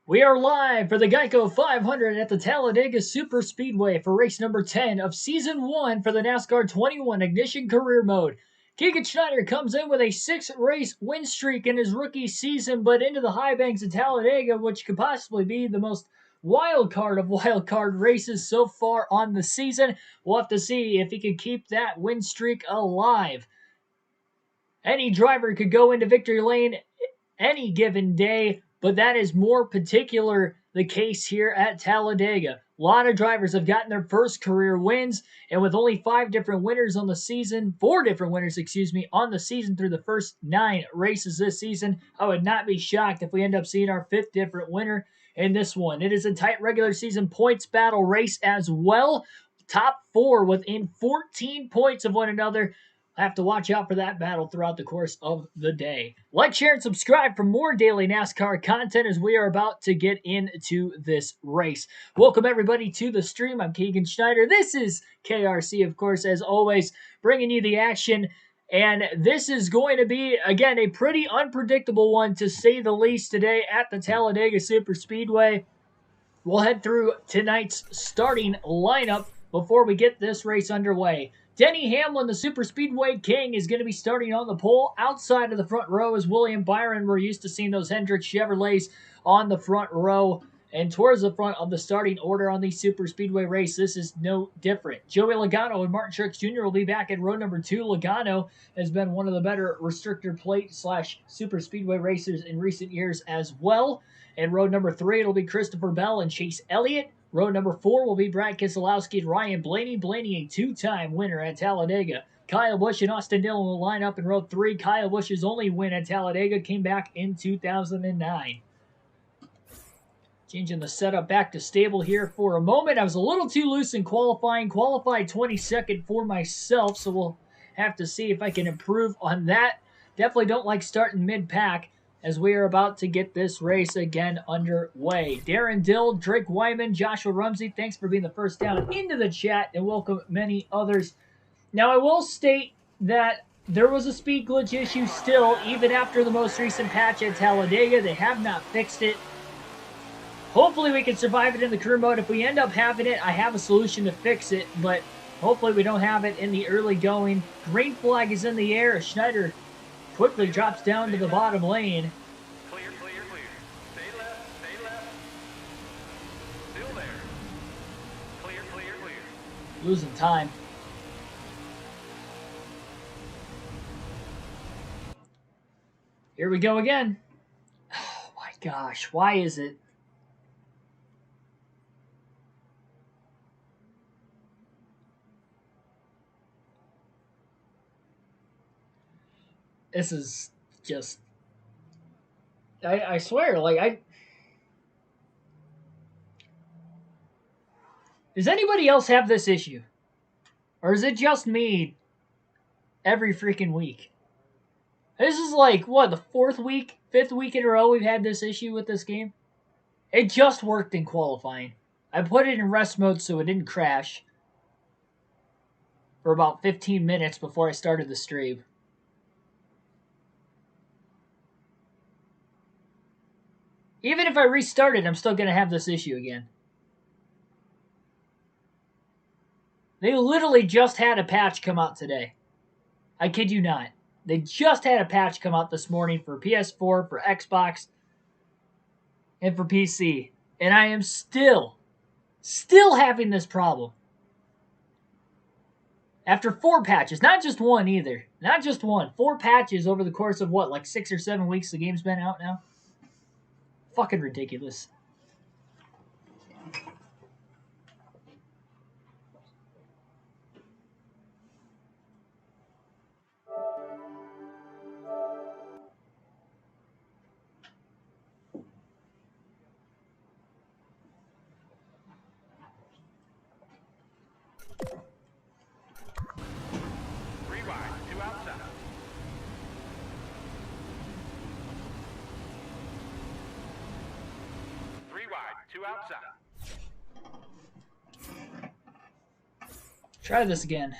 We are live for the Geico 500 at the Talladega Super Speedway for race number 10 of Season 1 for the NASCAR 21 Ignition Career Mode. Keegan Schneider comes in with a 6-race win streak in his rookie season, but into the high banks of Talladega, which could possibly be the most wild card of wild card races so far on the season. We'll have to see if he can keep that win streak alive. Any driver could go into victory lane any given day, but that is more particular the case here at Talladega. A lot of drivers have gotten their first career wins, and with only 5 different winners on the season, 4 different winners, on the season through the first 9 races this season, I would not be shocked if we end up seeing our 5th different winner in this one. It is a tight regular season points battle race as well. Top 4 within 14 points of one another. I have to watch out for that battle throughout the course of the day. Like, share, and subscribe for more daily NASCAR content as we are about to get into this race. Welcome, everybody, to the stream. I'm Keegan Schneider. This is KRC, of course, as always, bringing you the action. And this is going to be, again, a pretty unpredictable one, to say the least, today at the Talladega Super Speedway. We'll head through tonight's starting lineup before we get this race underway. Denny Hamlin, the Super Speedway King, is going to be starting on the pole. Outside of the front row is William Byron. We're used to seeing those Hendrick Chevrolets on the front row. And towards the front of the starting order on the Super Speedway race, this is no different. Joey Logano and Martin Truex Jr. will be back in row number 2. Logano has been one of the better restrictor plate / Super Speedway racers in recent years as well. In row number 3, it'll be Christopher Bell and Chase Elliott. Row number 4 will be Brad Keselowski and Ryan Blaney. Blaney, a 2-time winner at Talladega. Kyle Busch and Austin Dillon will line up in row 3. Kyle Busch's only win at Talladega came back in 2009. Changing the setup back to stable here for a moment. I was a little too loose in qualifying. Qualified 22nd for myself, so we'll have to see if I can improve on that. Definitely don't like starting mid-pack, as we are about to get this race again underway. Darren Dill, Drake Wyman, Joshua Rumsey, thanks for being the first down into the chat, and welcome many others. Now, I will state that there was a speed glitch issue still, even after the most recent patch at Talladega. They have not fixed it. Hopefully we can survive it in the career mode. If we end up having it, I have a solution to fix it, but hopefully we don't have it in the early going. Green flag is in the air. Schneider quickly drops down to the bottom lane. Clear, clear, clear. Stay left, stay left. Still there. Clear, clear, clear. Losing time. Here we go again. Oh my gosh, why is it? This is just, I swear, like, does anybody else have this issue? Or is it just me every freaking week? This is like, what, the 4th week, 5th week in a row we've had this issue with this game? It just worked in qualifying. I put it in rest mode so it didn't crash for about 15 minutes before I started the stream. Even if I restart it, I'm still going to have this issue again. They literally just had a patch come out today. I kid you not. They just had a patch come out this morning for PS4, for Xbox, and for PC. And I am still having this problem. After 4 patches. Not just one either. Not just one. 4 patches over the course of what, like 6 or 7 weeks the game's been out now? Fucking ridiculous. Outside. Try this again.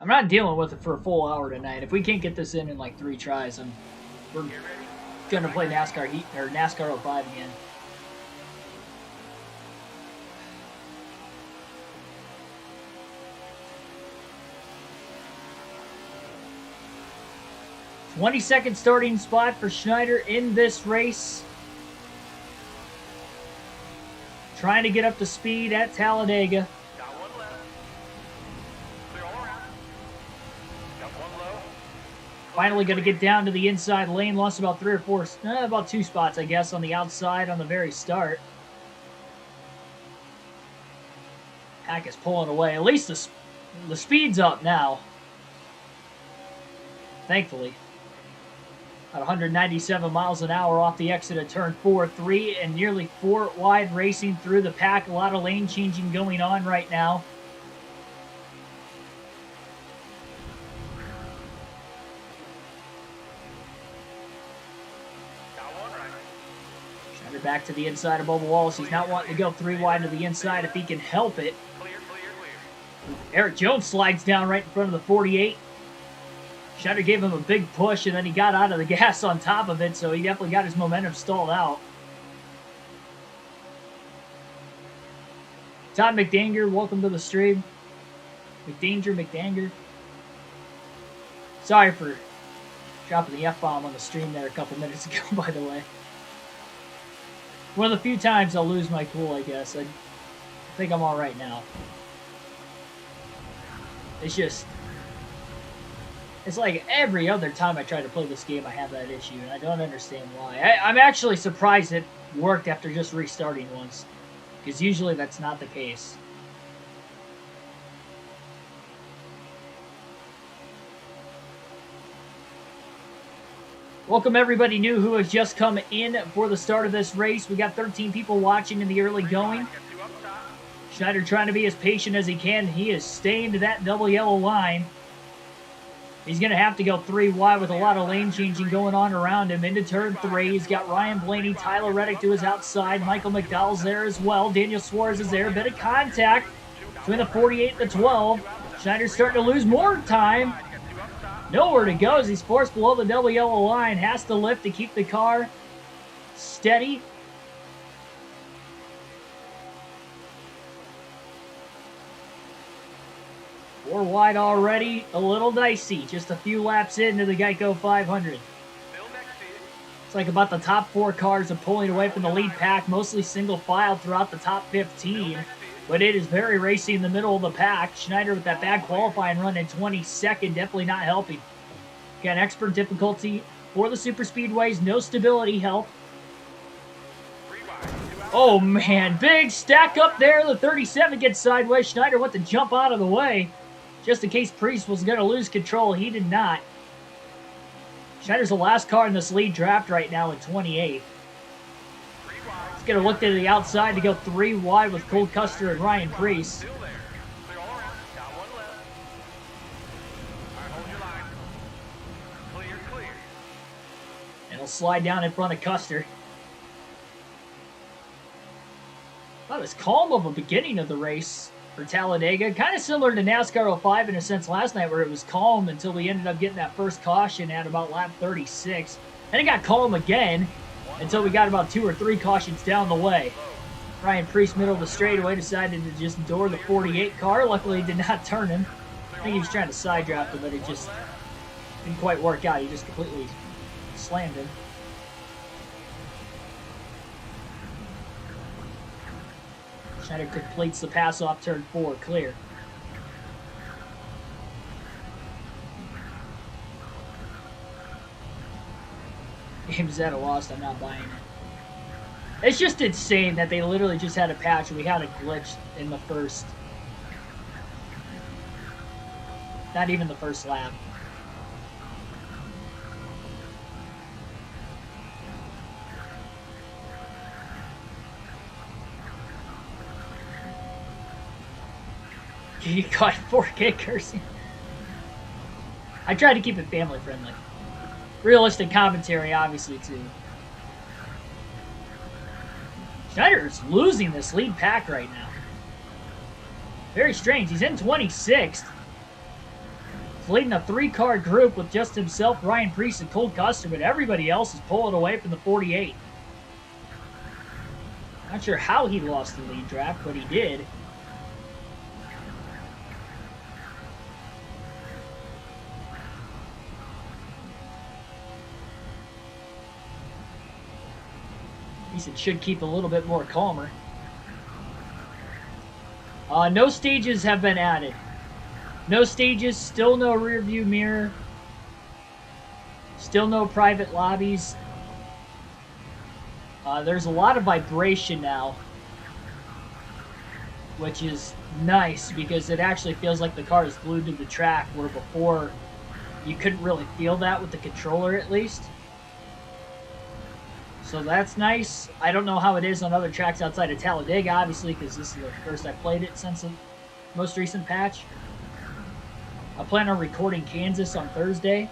I'm not dealing with it for a full hour tonight. If we can't get this in like 3 tries, we're going to play NASCAR Heat or NASCAR 05 again. .20-second starting spot for Schneider in this race. Trying to get up to speed at Talladega. Got one left. Clear all around. Got one low. Finally going to get down to the inside lane. Lost about 3 or 4, about 2 spots, I guess, on the outside on the very start. Pack is pulling away. At least the speed's up now. Thankfully. At 197 miles an hour off the exit of turn 4-3 and nearly 4 wide racing through the pack. A lot of lane changing going on right now. Got one right. Schneider back to the inside of Bubba Wallace. He's not wanting to go 3 wide to the inside if he can help it. Clear, clear, clear. Eric Jones slides down right in front of the 48. Schneider gave him a big push, and then he got out of the gas on top of it, so he definitely got his momentum stalled out. Todd McDanger, welcome to the stream. McDanger. Sorry for dropping the F-bomb on the stream there a couple minutes ago, by the way. One of the few times I'll lose my cool, I guess. I think I'm all right now. It's like every other time I try to play this game, I have that issue, and I don't understand why. I'm actually surprised it worked after just restarting once, because usually that's not the case. Welcome everybody new who has just come in for the start of this race. We got 13 people watching in the early going. Got 2 up top. Schneider trying to be as patient as he can. He is staying to that double yellow line. He's going to have to go 3 wide with a lot of lane changing going on around him. Into turn 3, he's got Ryan Blaney, Tyler Reddick to his outside. Michael McDowell's there as well. Daniel Suarez is there. A bit of contact between the 48 and the 12. Schneider's starting to lose more time. Nowhere to go as he's forced below the double yellow line. Has to lift to keep the car steady. Four wide already, a little dicey. Just a few laps into the Geico 500. It's like about the top 4 cars are pulling away from the lead pack, mostly single file throughout the top 15. But it is very racy in the middle of the pack. Schneider with that bad qualifying run in 22nd, definitely not helping. Got expert difficulty for the super speedways, no stability help. Oh man, big stack up there. The 37 gets sideways. Schneider went to jump out of the way, just in case Priest was going to lose control. He did not. Schneider's the last car in this lead draft right now at 28th. He's going to look to the outside to go 3 wide with Cole Custer and Ryan Priest. Still there. Clear all around. Got one left. All right, hold your line. Clear, clear. And he'll slide down in front of Custer. That was calm of a beginning of the race for Talladega. Kind of similar to NASCAR 05 in a sense last night, where it was calm until we ended up getting that first caution at about lap 36. And it got calm again until we got about 2 or 3 cautions down the way. Ryan Priest, middle of the straightaway, decided to just door the 48 car. Luckily, he did not turn him. I think he was trying to side draft him, but it just didn't quite work out. He just completely slammed him. Schneider completes the pass off turn 4, clear. Game's at a loss, I'm not buying it. It's just insane that they literally just had a patch and we had a glitch in the first. Not even the first lap. You caught 4K cursing. I tried to keep it family friendly. Realistic commentary, obviously, too. Schneider is losing this lead pack right now. Very strange. He's in 26th. leading a 3-car group with just himself, Ryan Preece, and Cole Custer, but everybody else is pulling away from the 48. Not sure how he lost the lead draft, but he did. At least it should keep a little bit more calmer. No stages have been added. No stages, still no rear view mirror. Still no private lobbies. There's a lot of vibration now, which is nice because it actually feels like the car is glued to the track, where before you couldn't really feel that with the controller at least. So that's nice. I don't know how it is on other tracks outside of Talladega, obviously, because this is the first I played it since the most recent patch. I plan on recording Kansas on Thursday,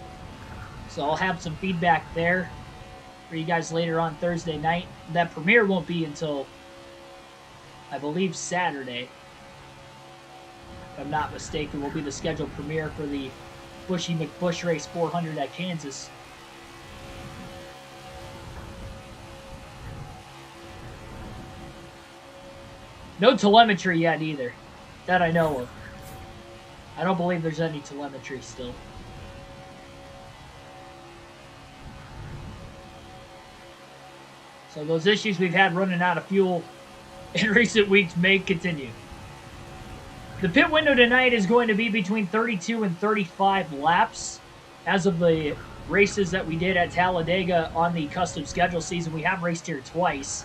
so I'll have some feedback there for you guys later on Thursday night. That premiere won't be until, I believe, Saturday. If I'm not mistaken, will be the scheduled premiere for the Bushy McBush Race 400 at Kansas. No telemetry yet either, that I know of. I don't believe there's any telemetry still. So those issues we've had running out of fuel in recent weeks may continue. The pit window tonight is going to be between 32 and 35 laps. As of the races that we did at Talladega on the custom schedule season, we have raced here twice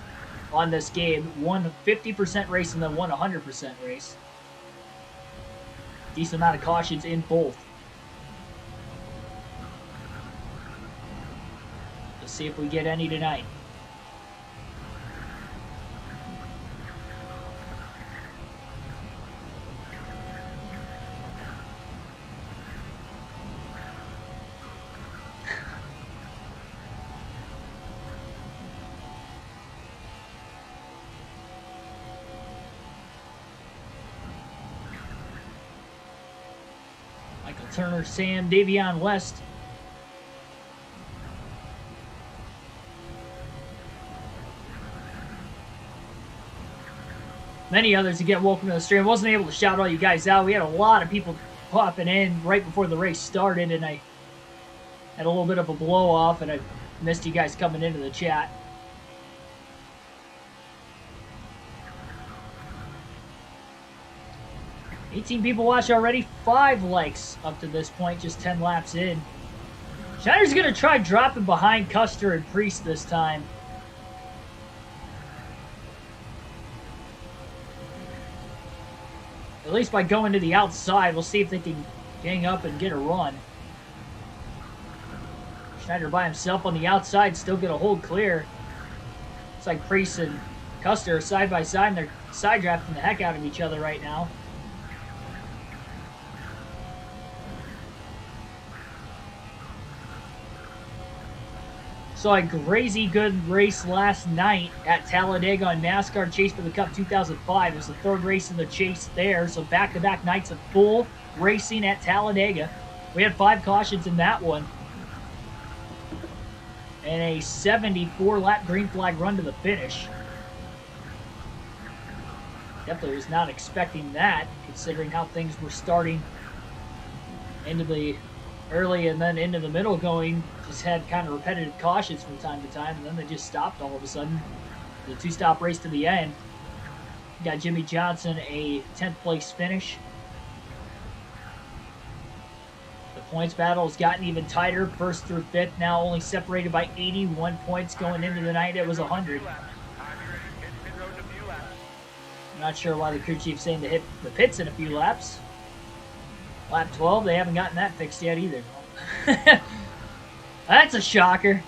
on this game. One 50% race and then one 100% race. Decent amount of cautions in both. Let's see if we get any tonight. Turner, Sam, Davion West. Many others. Again, welcome to the stream. I wasn't able to shout all you guys out. We had a lot of people popping in right before the race started, and I had a little bit of a blow off, and I missed you guys coming into the chat. 18 people watch already, 5 likes up to this point, just 10 laps in. Schneider's going to try dropping behind Custer and Preece this time. At least by going to the outside, we'll see if they can gang up and get a run. Schneider by himself on the outside, still going to hold clear. Looks like Preece and Custer are side by side, and they're side drafting the heck out of each other right now. Saw a crazy good race last night at Talladega on NASCAR Chase for the Cup 2005. It was the 3rd race in the chase there, so back-to-back nights of full racing at Talladega. We had 5 cautions in that one. And a 74-lap green flag run to the finish. Definitely was not expecting that, considering how things were starting into the early and then into the middle going. Just had kind of repetitive cautions from time to time, and then they just stopped all of a sudden. The 2-stop race to the end. Got Jimmy Johnson a 10th place finish. The points battle has gotten even tighter. 1st through 5th now only separated by 81 points. Going into the night it was 100. I'm not sure why the crew chief's saying to hit the pits in a few laps. Lap 12, they haven't gotten that fixed yet either. That's a shocker.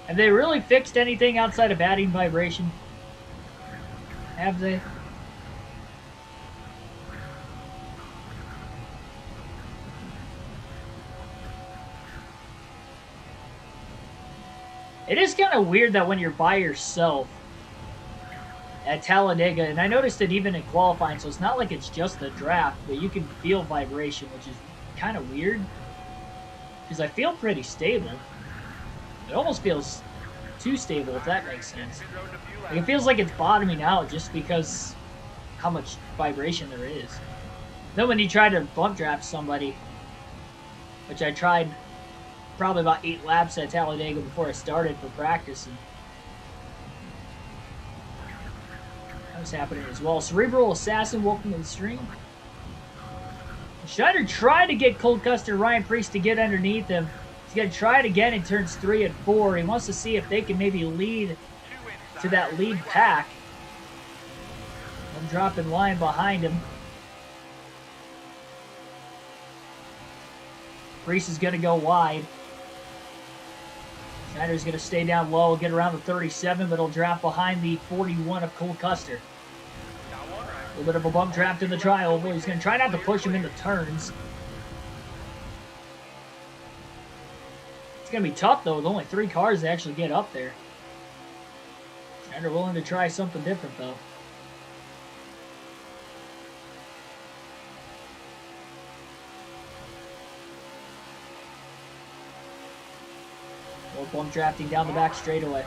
Have they really fixed anything outside of adding vibration? Have they? It is kind of weird that when you're by yourself, at Talladega, and I noticed it even in qualifying, so it's not like it's just the draft, but you can feel vibration, which is kind of weird, because I feel pretty stable. It almost feels too stable, if that makes sense. Like, it feels like it's bottoming out just because how much vibration there is. Then when you try to bump draft somebody, which I tried probably about 8 laps at Talladega before I started for practice, and that was happening as well. Cerebral Assassin, welcome to the stream. Schneider tried to get Cole Custer, Ryan Preece to get underneath him. He's going to try it again in turns 3 and 4. He wants to see if they can maybe lead to that lead pack. And drop in line behind him. Preece is going to go wide. Schneider's going to stay down low, get around the 37, but he'll drop behind the 41 of Cole Custer. A little bit of a bump draft in the tri-oval. He's going to try not to push him into turns. It's going to be tough, though, with only 3 cars to actually get up there. Schneider willing to try something different, though. More bump drafting down the back straightaway.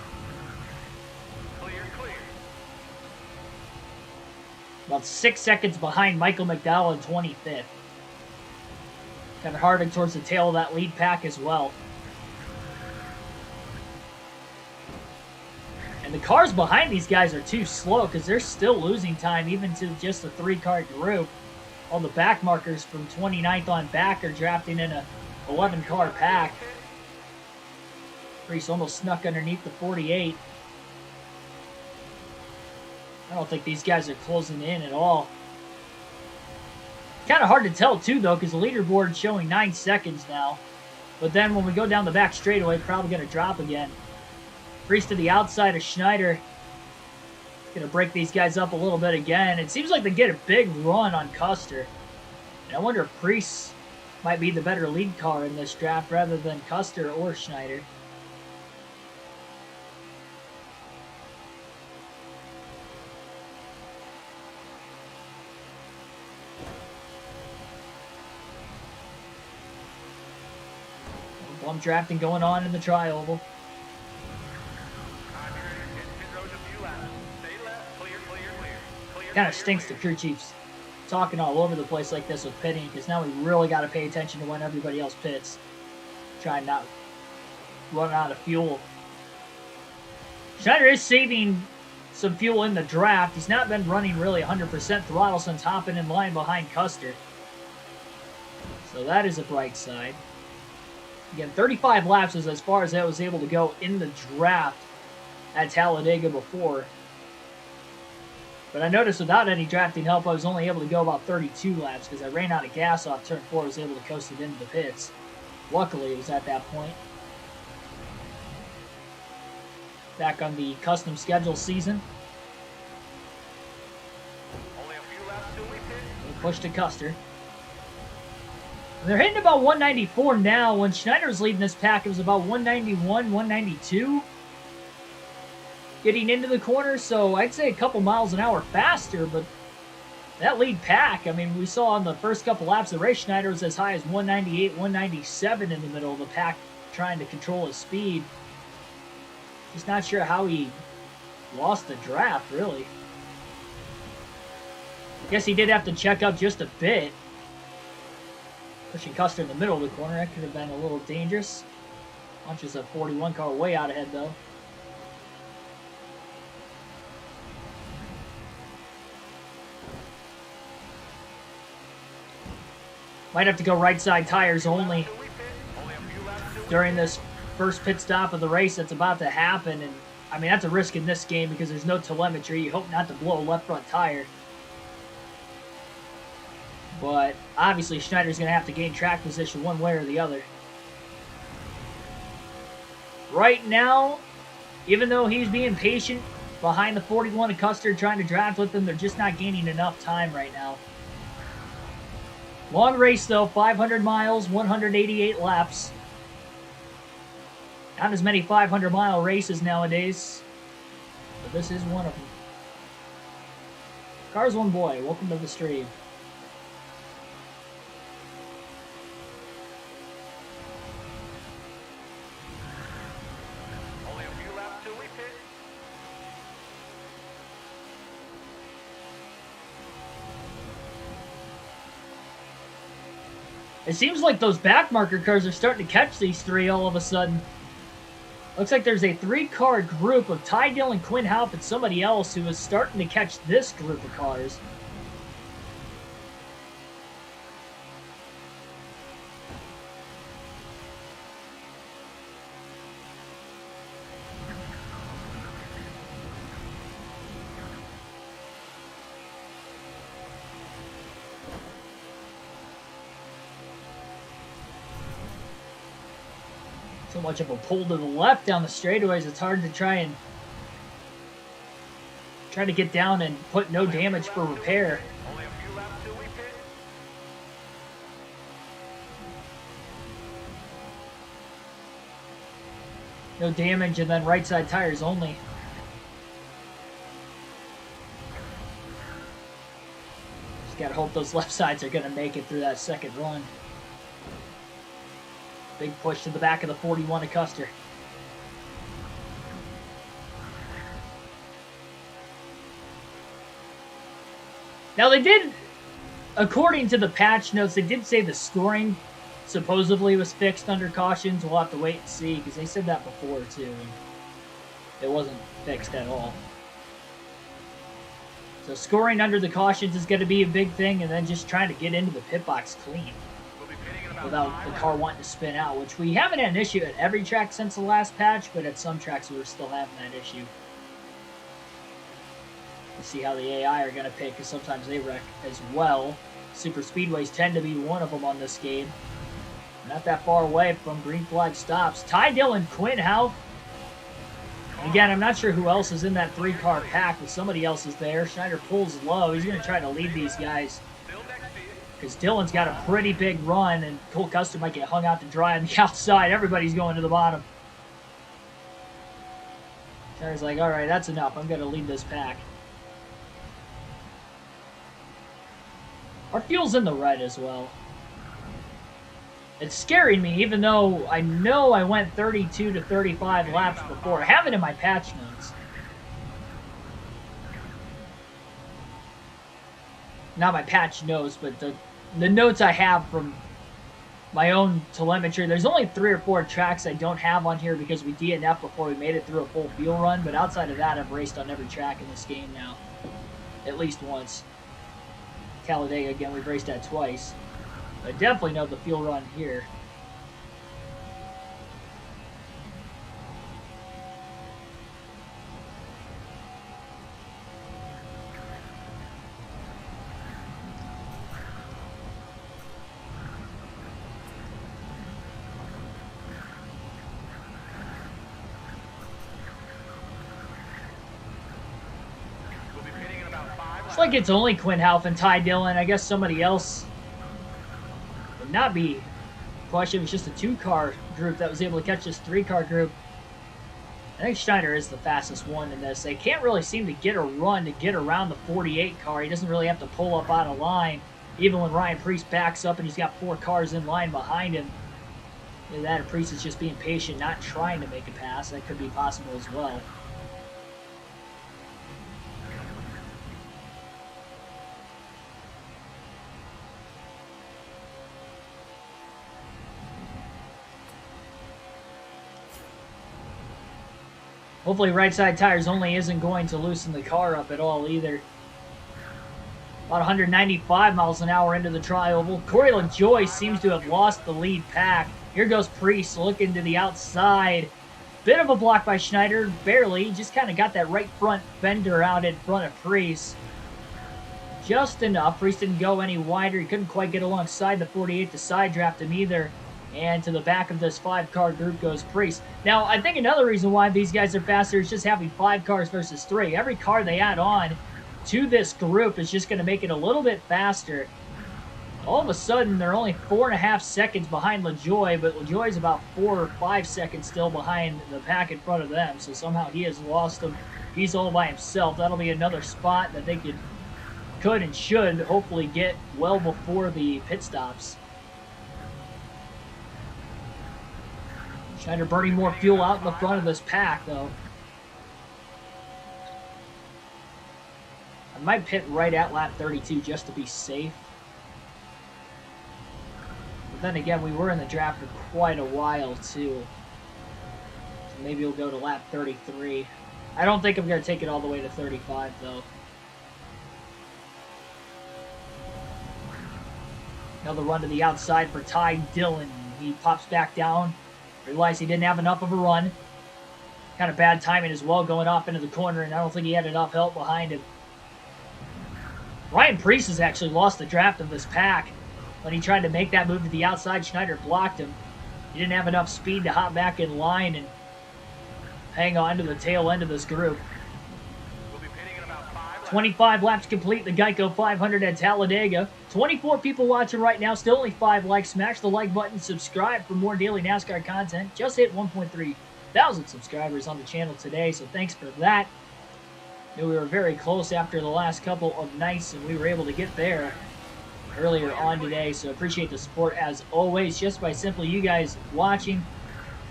About 6 seconds behind Michael McDowell in 25th. Kind of hard towards the tail of that lead pack as well. And the cars behind these guys are too slow because they're still losing time even to just a 3-car group. All the back markers from 29th on back are drafting in a 11-car pack. Preece almost snuck underneath the 48. I don't think these guys are closing in at all. Kind of hard to tell, too, though, because the leaderboard's showing 9 seconds now. But then when we go down the back straightaway, probably going to drop again. Preece to the outside of Schneider. Going to break these guys up a little bit again. It seems like they get a big run on Custer. And I wonder if Preece might be the better lead car in this draft rather than Custer or Schneider. Bump drafting going on in the tri-oval. Kind of stinks the crew chiefs talking all over the place like this with pitting, because now we really got to pay attention to when everybody else pits. Try and not run out of fuel. Schneider is saving some fuel in the draft. He's not been running really 100% throttle since hopping in line behind Custer. So that is a bright side. Again, 35 laps is as far as I was able to go in the draft at Talladega before. But I noticed without any drafting help, I was only able to go about 32 laps because I ran out of gas off turn 4. I was able to coast it into the pits. Luckily, it was at that point. Back on the custom schedule season. Only a few laps till we pit. Push to Custer. They're hitting about 194 now. When Schneider was leading this pack, it was about 191, 192. Getting into the corner, so I'd say a couple miles an hour faster, but that lead pack, I mean, we saw on the first couple laps of the race, Schneider was as high as 198, 197 in the middle of the pack, trying to control his speed. Just not sure how he lost the draft, really. I guess he did have to check up just a bit. Pushing Custer in the middle of the corner, that could have been a little dangerous. Launches a 41 car way out ahead, though. Might have to go right side tires only during this first pit stop of the race that's about to happen. And I mean, that's a risk in this game because there's no telemetry. You hope not to blow a left front tire. But obviously Schneider's going to have to gain track position one way or the other. Right now, even though he's being patient behind the 41 of Custer trying to draft with them, they're just not gaining enough time right now. Long race though, 500 miles, 188 laps. Not as many 500-mile races nowadays, but this is one of them. Cars One Boy, welcome to the stream. Only a few laps till we pit. It seems like those backmarker cars are starting to catch these three all of a sudden. Looks like there's a 3-car group of Ty Dillon, Quinn Houff, and somebody else who is starting to catch this group of cars. So much of a pull to the left down the straightaways, it's hard to try to get down and put no damage for repair. Only a few laps till we pit. No damage, and then right side tires only. Just gotta hope those left sides are gonna make it through that second run. Big push to the back of the 41 of Custer. Now they did, according to the patch notes, they did say the scoring supposedly was fixed under cautions. We'll have to wait and see, because they said that before too. And it wasn't fixed at all. So scoring under the cautions is going to be a big thing, and then just trying to get into the pit box clean We'll be pitting in about without 5 the laps. car wanting to spin out, which we haven't had an issue at every track since the last patch, but at some tracks we're still having that issue. We'll see how the AI are going to pick, because sometimes they wreck as well. Super speedways tend to be one of them on this game. Not that far away from green flag stops. Ty Dillon, Quinn Houff. Again, I'm not sure who else is in that 3-car pack, but somebody else is there. Schneider pulls low. He's going to try to lead these guys, Still next to you. because Dillon's got a pretty big run, and Cole Custer might get hung out to dry on the outside. Everybody's going to the bottom. Schneider's like, all right, that's enough. I'm going to lead this pack. Our fuel's in the red as well. It's scaring me, even though I know I went 32 to 35 laps before. I have it in my patch notes. Not my patch notes, but the notes I have from my own telemetry. There's only 3 or 4 tracks I don't have on here because we DNF'd before we made it through a full fuel run, but outside of that, I've raced on every track in this game now. At least once. Talladega, again, we've raced at twice. I definitely know the fuel run here. We'll be pitting in about 5 laps. It's like it's only Quinn Houff and Ty Dillon. I guess somebody else would not be questioned. It's just a 2-car group that was able to catch this 3-car group. I think Schneider is the fastest one in this. They can't really seem to get a run to get around the 48 car. He doesn't really have to pull up out of line, even when Ryan Preece backs up and he's got 4 cars in line behind him. Either that or Preece is just being patient, not trying to make a pass. That could be possible as well. Hopefully right side tires only isn't going to loosen the car up at all either. About 195 miles an hour into the tri-oval. Corey LaJoie seems to have lost the lead pack. Here goes Preece looking to the outside. Bit of a block by Schneider, barely. Just kind of got that right front fender out in front of Preece. Just enough. Preece didn't go any wider. He couldn't quite get alongside the 48 to side draft him either. And to the back of this 5-car group goes Preece. Now, I think another reason why these guys are faster is just having 5 cars versus 3. Every car they add on to this group is just going to make it a little bit faster. All of a sudden, they're only 4.5 seconds behind LaJoie, but LaJoie's about 4 or 5 seconds still behind the pack in front of them. So somehow he has lost them. He's all by himself. That'll be another spot that they could could and should hopefully get well before the pit stops. Schneider burning more fuel out in the front of this pack, though. I might pit right at lap 32 just to be safe. But then again, we were in the draft for quite a while, too. So maybe we'll go to lap 33. I don't think I'm going to take it all the way to 35, though. Another run to the outside for Ty Dillon. He pops back down. Realized he didn't have enough of a run. Kind of bad timing as well, going off into the corner, and I don't think he had enough help behind him. Ryan Preece has actually lost the draft of this pack. When he tried to make that move to the outside, Schneider blocked him. He didn't have enough speed to hop back in line and hang on to the tail end of this group. 25 laps complete, the Geico 500 at Talladega. 24 people watching right now, still only 5 likes. Smash the like button, subscribe for more daily NASCAR content. Just hit 1.3 thousand subscribers on the channel today, so thanks for that. Knew we were very close after the last couple of nights, and we were able to get there earlier on today, so appreciate the support as always, just by simply you guys watching,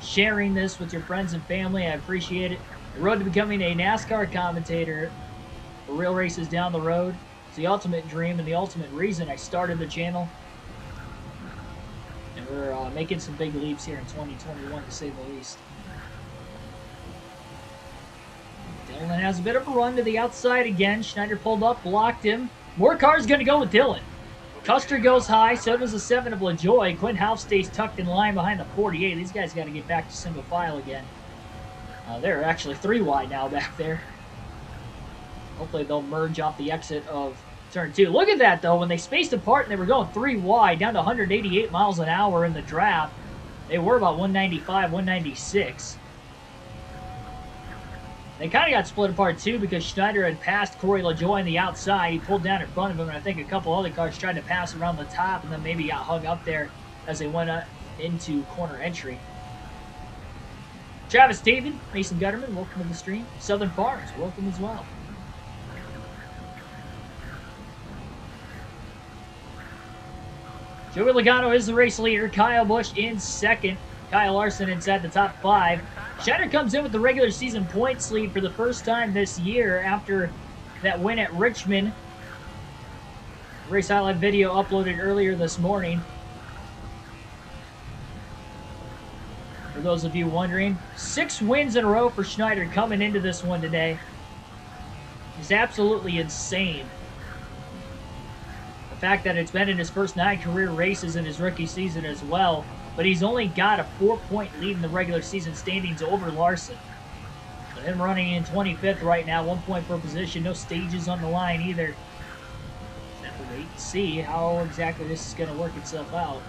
sharing this with your friends and family. I appreciate it. The road to becoming a NASCAR commentator for real races down the road. It's the ultimate dream and the ultimate reason I started the channel. And we're making some big leaps here in 2021, to say the least. Dillon has a bit of a run to the outside again. Schneider pulled up, blocked him. More cars going to go with Dillon. Custer goes high, so does the 7 of LaJoie. Quinn Half stays tucked in line behind the 48. These guys got to get back to single file again. They're actually 3 wide now back there. Hopefully they'll merge off the exit of turn 2. Look at that, though. When they spaced apart and they were going 3 wide, down to 188 miles an hour in the draft, they were about 195, 196. They kind of got split apart, too, because Schneider had passed Corey LaJoie on the outside. He pulled down in front of him, and I think a couple other cars tried to pass around the top and then maybe got hung up there as they went into corner entry. Travis David, Mason Gutterman, welcome to the stream. Southern Farms, welcome as well. Joey Logano is the race leader. Kyle Busch in second. Kyle Larson inside the top 5. Schneider comes in with the regular season points lead for the first time this year after that win at Richmond. Race highlight video uploaded earlier this morning. For those of you wondering, 6 wins in a row for Schneider coming into this one today. It's absolutely insane. The fact that it's been in his first 9 career races in his rookie season as well, but he's only got a 4-point lead in the regular season standings over Larson. So him running in 25th right now, 1 point per position, no stages on the line either. Just have to wait and see how exactly this is going to work itself out.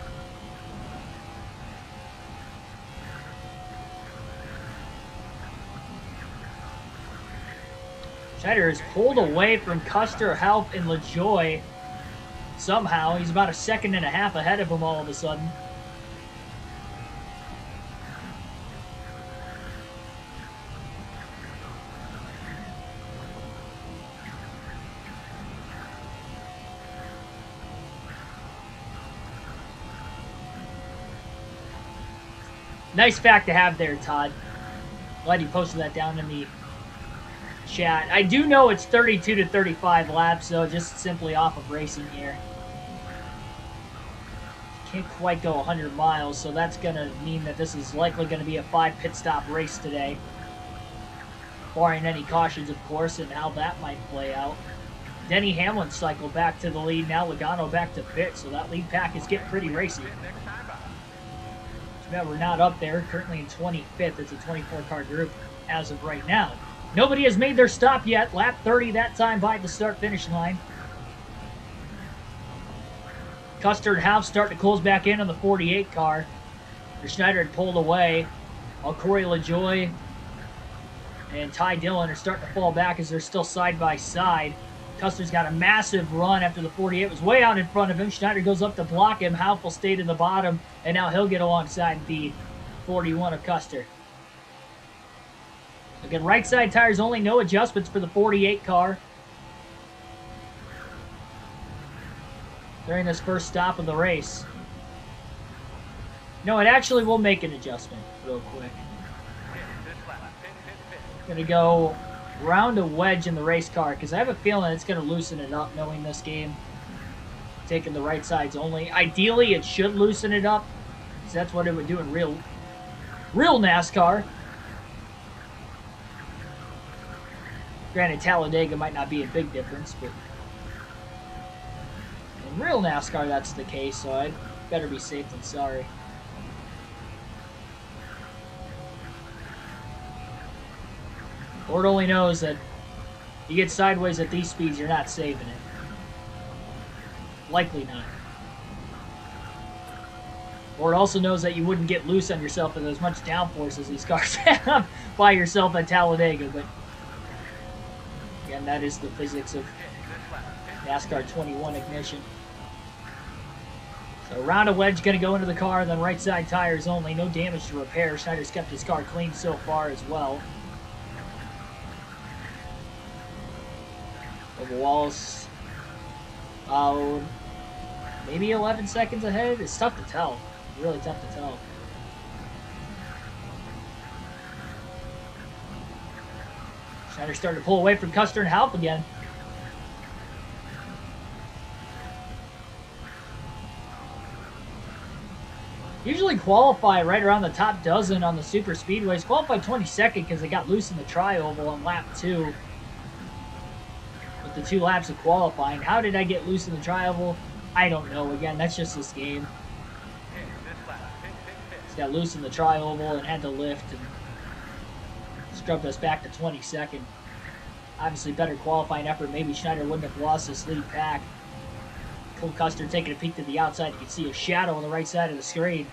Schneider is pulled away from Custer, Half, and LaJoie. Somehow, he's about a second and a half ahead of him all of a sudden. Nice fact to have there, Todd. Glad you posted that down in the chat. I do know it's 32 to 35 laps, though, just simply off of racing here. Can't quite go 100 miles, so that's going to mean that this is likely going to be a 5 pit stop race today. Barring any cautions, of course, and how that might play out. Denny Hamlin cycled back to the lead. Now Logano back to pit, so that lead pack is getting pretty racy. Too bad we're not up there. Currently in 25th. It's a 24-car group as of right now. Nobody has made their stop yet. Lap 30 that time by the start-finish line. Custer and Half start to close back in on the 48 car. Schneider had pulled away, while Corey LaJoie and Ty Dillon are starting to fall back as they're still side by side. Custer's got a massive run after the 48 was way out in front of him. Schneider goes up to block him. Half will stay to the bottom, and now he'll get alongside the 41 of Custer. Again, right side tires only, no adjustments for the 48 car. during this first stop of the race. No, it actually will make an adjustment real quick. Gonna go round a wedge in the race car because I have a feeling it's gonna loosen it up knowing this game. Taking the right sides only. Ideally, it should loosen it up because that's what it would do in real NASCAR. Granted, Talladega might not be a big difference, but in real NASCAR, that's the case, so I'd better be safe than sorry. Lord only knows that you get sideways at these speeds, you're not saving it. Likely not. Lord also knows that you wouldn't get loose on yourself with as much downforce as these cars have by yourself at Talladega, but again, that is the physics of NASCAR 21 ignition. So round a wedge, going to go into the car, and then right side tires only. No damage to repair. Schneider's kept his car clean so far as well. Over walls, maybe 11 seconds ahead. It's tough to tell. Really tough to tell. Schneider starting to pull away from Custer and Halp again. Usually qualify right around the top dozen on the super speedways. Qualified 22nd because they got loose in the tri-oval on lap 2. The 2 laps of qualifying. How did I get loose in the tri-oval? I don't know. Again, that's just this game. Just got loose in the tri-oval and had to lift and scrubbed us back to 22nd. Obviously, better qualifying effort. Maybe Schneider wouldn't have lost this lead pack. Cole Custer taking a peek to the outside. You can see a shadow on the right side of the screen.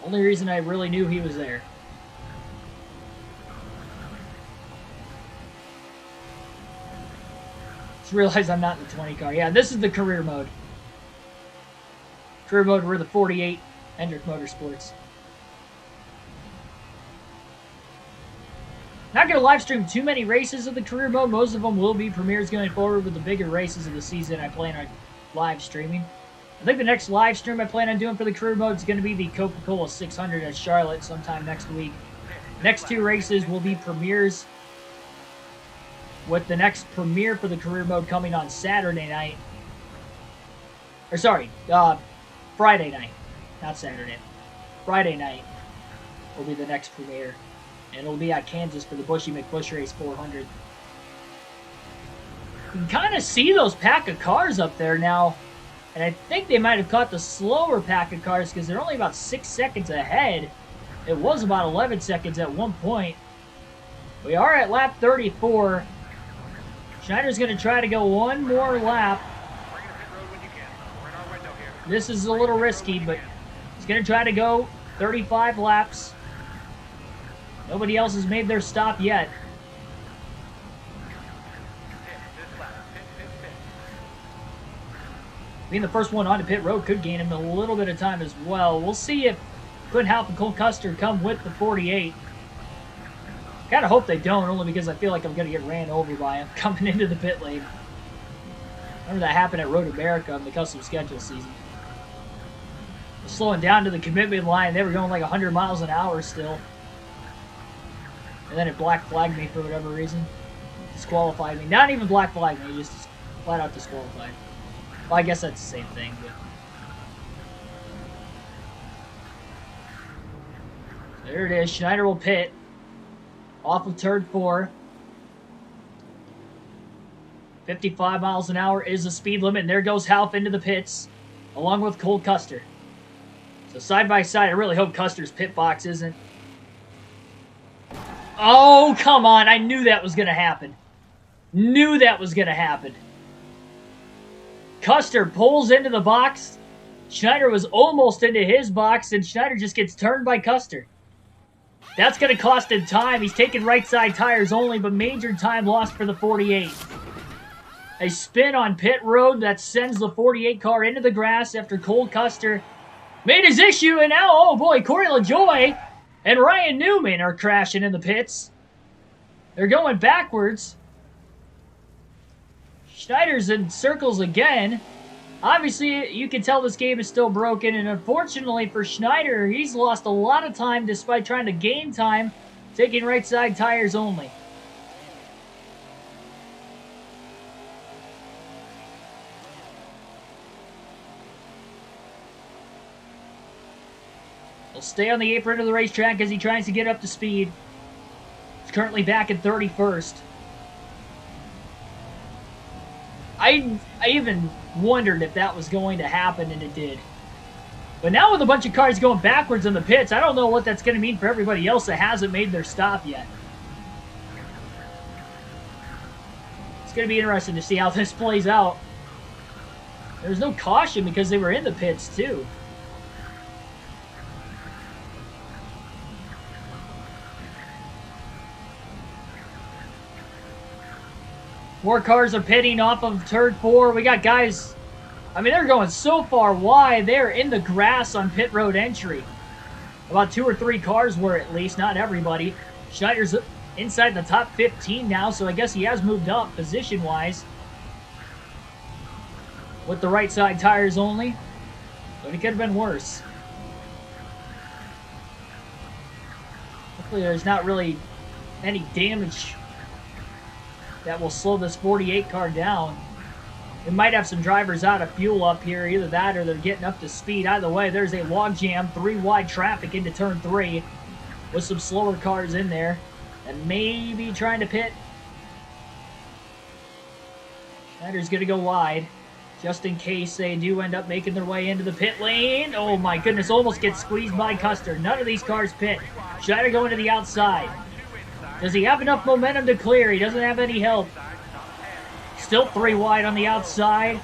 Only reason I really knew he was there. Just realized I'm not in the 20 car. Yeah, this is the career mode. Career mode, we're the 48 Hendrick Motorsports. Not going to live stream too many races of the career mode. Most of them will be premieres going forward with the bigger races of the season I plan on live streaming. I think the next live stream I plan on doing for the career mode is going to be the Coca-Cola 600 at Charlotte sometime next week. Next 2 races will be premieres, with the next premiere for the career mode coming on Saturday night. Or sorry, Friday night. Not Saturday. Friday night will be the next premiere. And it'll be at Kansas for the Bushy McBush Race 400. You can kind of see those pack of cars up there now. And I think they might have caught the slower pack of cars because they're only about 6 seconds ahead. It was about 11 seconds at one point. We are at lap 34. Schneider's going to try to go one more lap. This is a little risky, but he's going to try to go 35 laps. Nobody else has made their stop yet. Being the first one onto pit road could gain him a little bit of time as well. We'll see if Quinn Halp and Cole Custer come with the 48. Kind of hope they don't, only because I feel like I'm going to get ran over by him coming into the pit lane. Remember that happened at Road America in the custom schedule season. Slowing down to the commitment line, they were going like 100 miles an hour still. And then it black flagged me for whatever reason. Disqualified me. Not even black flagged me, just flat out disqualified. Well, I guess that's the same thing, but... There it is. Schneider will pit. Off of turn 4. 55 miles an hour is the speed limit, and there goes Halp into the pits, along with Cole Custer. So side by side, I really hope Custer's pit box isn't... Oh, come on. I knew that was going to happen. Knew that was going to happen. Custer pulls into the box. Schneider was almost into his box, and Schneider just gets turned by Custer. That's going to cost him time. He's taking right side tires only, but major time lost for the 48. A spin on pit road that sends the 48 car into the grass after Cole Custer made his issue, and now, oh boy, Corey LaJoie and Ryan Newman are crashing in the pits. They're going backwards. Schneider's in circles again. Obviously, you can tell this game is still broken, and unfortunately for Schneider, he's lost a lot of time despite trying to gain time, taking right side tires only. He'll stay on the apron of the racetrack as he tries to get up to speed. He's currently back in 31st. I even wondered if that was going to happen, and it did. But now with a bunch of cars going backwards in the pits, I don't know what that's going to mean for everybody else that hasn't made their stop yet. It's going to be interesting to see how this plays out. There's no caution because they were in the pits, too. More cars are pitting off of turn 4. We got guys, I mean, they're going so far wide. They're in the grass on pit road entry. About 2 or 3 cars were at least, not everybody. Schneider's inside the top 15 now, so I guess he has moved up position-wise. With the right side tires only. But it could have been worse. Hopefully there's not really any damage that will slow this 48 car down. We might have some drivers out of fuel up here. Either that or they're getting up to speed. Either way, there's a log jam, 3 wide traffic into turn 3 with some slower cars in there and maybe trying to pit. Schneider's going to go wide just in case they do end up making their way into the pit lane. Oh my goodness, almost gets squeezed by Custer. None of these cars pit. Schneider going to the outside. Does he have enough momentum to clear? He doesn't have any help. Still 3 wide on the outside.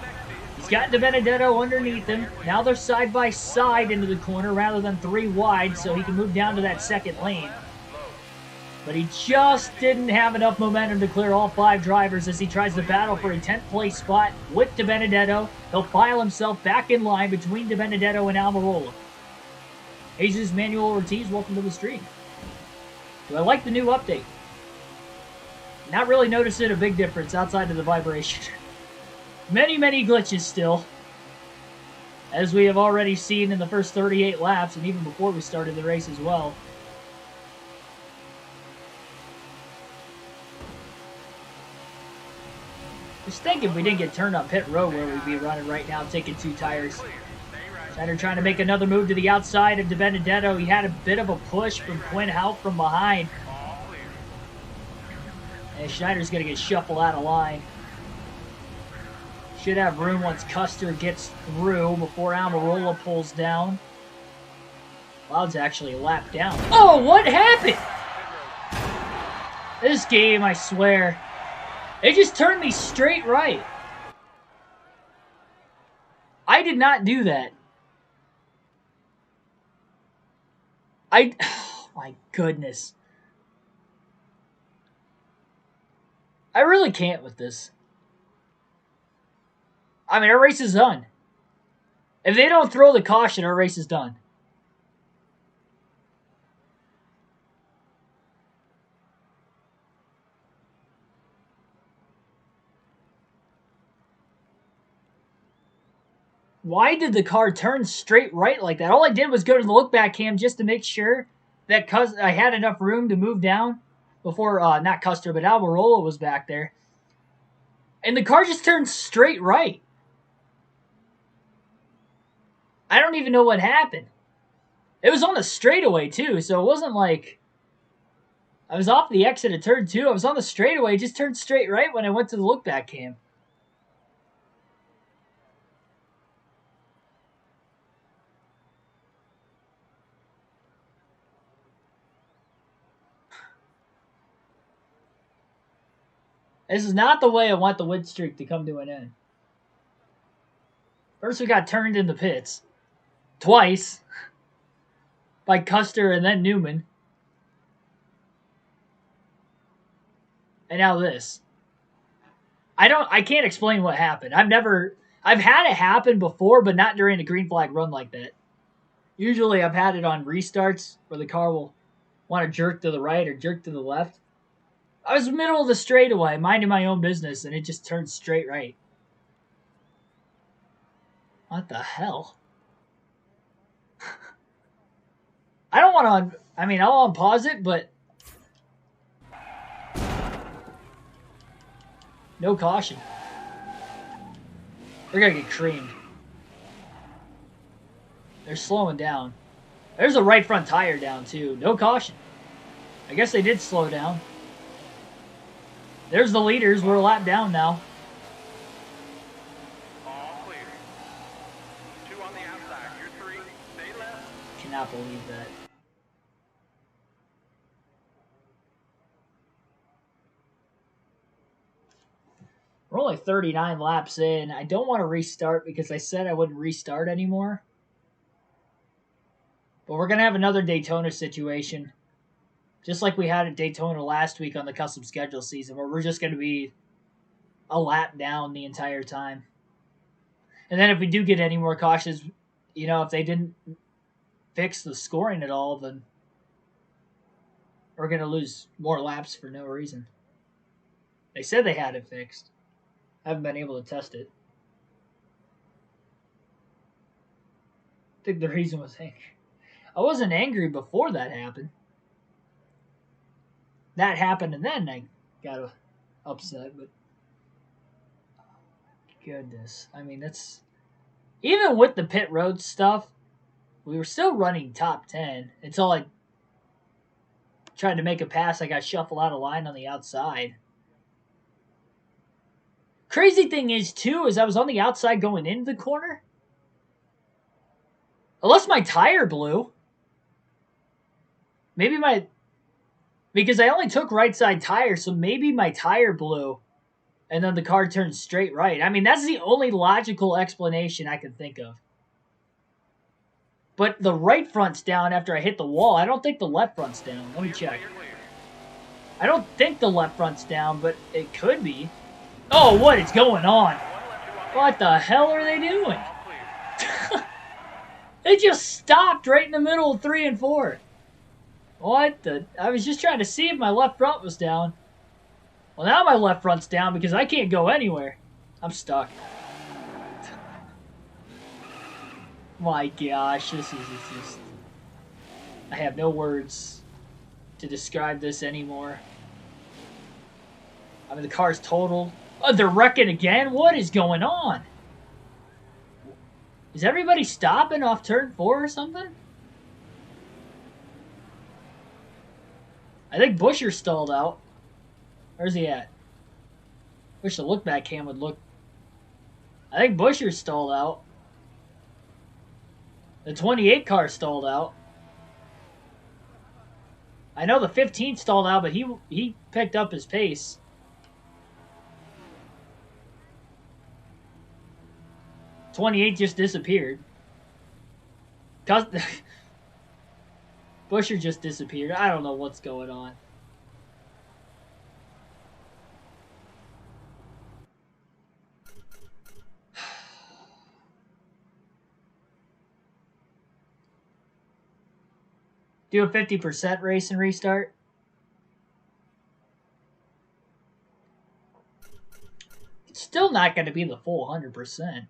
He's got DiBenedetto underneath him. Now they're side by side into the corner rather than 3 wide, so he can move down to that second lane. But he just didn't have enough momentum to clear all 5 drivers as he tries to battle for a 10th place spot with DiBenedetto. He'll file himself back in line between DiBenedetto and Almirola. Jesus Manuel Ortiz, welcome to the stream. Do I like the new update? Not really noticing a big difference outside of the vibration. Many glitches still. As we have already seen in the first 38 laps and even before we started the race as well. Just thinking if we didn't get turned on pit road where we'd be running right now, taking 2 tires. Schneider trying to make another move to the outside of DiBenedetto. He had a bit of a push from Quinn Houck from behind. And Schneider's going to get shuffled out of line. Should have room once Custer gets through before Almirola pulls down. Cloud's actually lapped down. Oh, what happened? This game, I swear. It just turned me straight right. I did not do that. Oh my goodness. I really can't with this. I mean, our race is done. If they don't throw the caution, our race is done. Why did the car turn straight right like that? All I did was go to the look back cam just to make sure that I had enough room to move down before, not Custer, but Almirola was back there. And the car just turned straight right. I don't even know what happened. It was on the straightaway, too, so it wasn't like I was off the exit of turn 2. I was on the straightaway. It just turned straight right when I went to the look back cam. This is not the way I want the win streak to come to an end. First we got turned in the pits. Twice. By Custer and then Newman. And now this. I can't explain what happened. I've had it happen before, but not during a green flag run like that. Usually I've had it on restarts where the car will want to jerk to the right or jerk to the left. I was in the middle of the straightaway, minding my own business, and it just turned straight right. What the hell? I don't want to... I mean, I'll unpause it, but... No caution. We're going to get creamed. They're slowing down. There's a right front tire down, too. No caution. I guess they did slow down. There's the leaders. We're a lap down now. All clear. 2 on the outside. You're 3. Stay left. Cannot believe that. We're only 39 laps in. I don't want to restart because I said I wouldn't restart anymore. But we're going to have another Daytona situation. Just like we had at Daytona last week on the custom schedule season, where we're just going to be a lap down the entire time. And then if we do get any more cautions, you know, if they didn't fix the scoring at all, then we're going to lose more laps for no reason. They said they had it fixed. I haven't been able to test it. I think the reason was anger. I wasn't angry before that happened. That happened and then I got upset, but goodness. I mean, that's... Even with the pit road stuff, we were still running top 10 until I tried to make a pass. I got shuffled out of line on the outside. Crazy thing is, too, is I was on the outside going into the corner. Unless my tire blew. Maybe my... Because I only took right side tire, so maybe my tire blew. And then the car turned straight right. I mean, that's the only logical explanation I can think of. But the right front's down after I hit the wall. I don't think the left front's down. Let me check. I don't think the left front's down, but it could be. Oh, what is going on? What the hell are they doing? They just stopped right in the middle of 3 and 4. What the... I was just trying to see if my left front was down. Well, now my left front's down because I can't go anywhere. I'm stuck. My gosh, this is just... I have no words to describe this anymore. I mean, the car's totaled. Oh, they're wrecking again? What is going on? Is everybody stopping off turn 4 or something? I think Busher stalled out. Where's he at? Wish the look back cam would look. I think Busher stalled out. The 28 car stalled out. I know the 15 stalled out, but he picked up his pace. '28 just disappeared. Busher just disappeared. I don't know what's going on. Do a 50% race and restart. It's still not going to be the full 100%.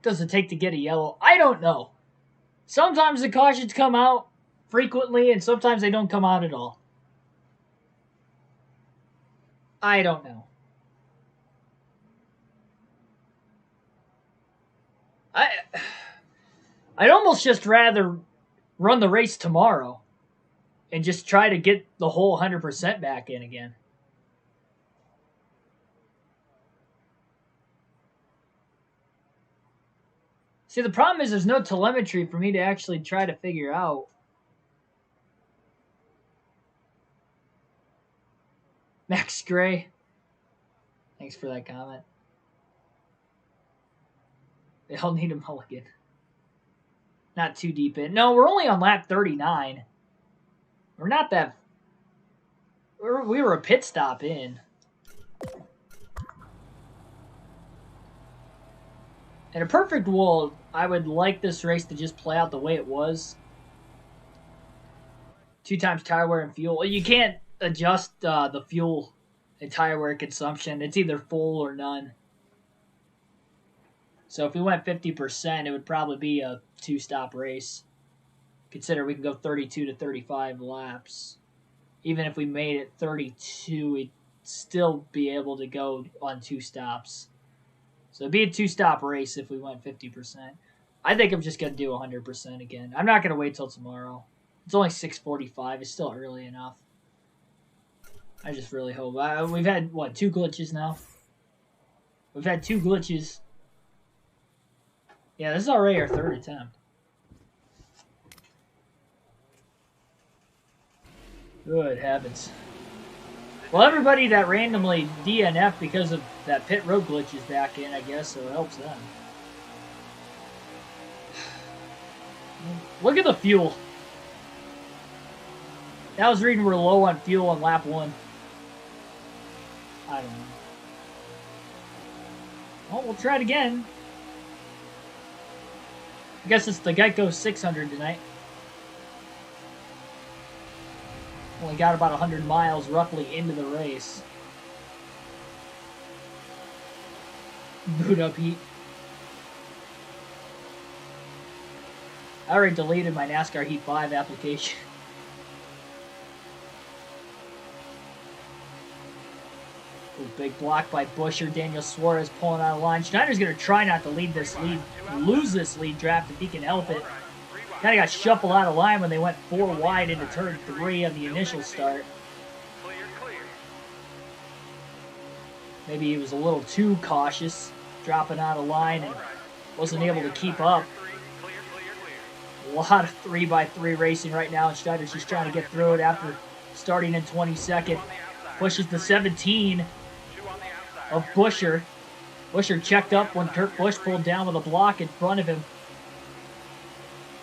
Does it take to get a yellow? I don't know. Sometimes the cautions come out frequently, and sometimes they don't come out at all. I don't know. I'd almost just rather run the race tomorrow and just try to get the whole 100% back in again. See, the problem is there's no telemetry for me to actually try to figure out. Max Gray. Thanks for that comment. They all need a mulligan. Not too deep in. No, we're only on lap 39. We're not that... We were a pit stop in. In a perfect world, I would like this race to just play out the way it was. 2 times tire wear and fuel. You can't adjust the fuel and tire wear consumption. It's either full or none. So if we went 50%, it would probably be a 2-stop race. Consider we can go 32 to 35 laps. Even if we made it 32, we'd still be able to go on 2 stops. So it'd be a 2-stop race if we went 50%. I think I'm just going to do 100% again. I'm not going to wait till tomorrow. It's only 6:45. It's still early enough. I just really hope. We've had, 2 glitches now? We've had 2 glitches. Yeah, this is already our 3rd attempt. Good heavens. Well, everybody that randomly DNF'd because of that pit road glitch is back in, I guess, so it helps them. Look at the fuel. That was reading we're low on fuel on lap 1. I don't know. Well, we'll try it again. I guess it's the Geico 600 tonight. Only got about 100 miles roughly into the race. Boot up heat. I already deleted my NASCAR Heat 5 application. Big block by Buescher. Daniel Suarez pulling out of line. Schneider's going to try not to lose this lead draft if he can help it. Kind of got shuffled out of line when they went 4 wide into turn 3 on the initial start. Maybe he was a little too cautious, dropping out of line and wasn't able to keep up. A lot of 3x3 racing right now, and Schneider's just trying to get through it after starting in 22nd. Pushes the 17 of Buescher. Buescher checked up when Kurt Busch pulled down with a block in front of him.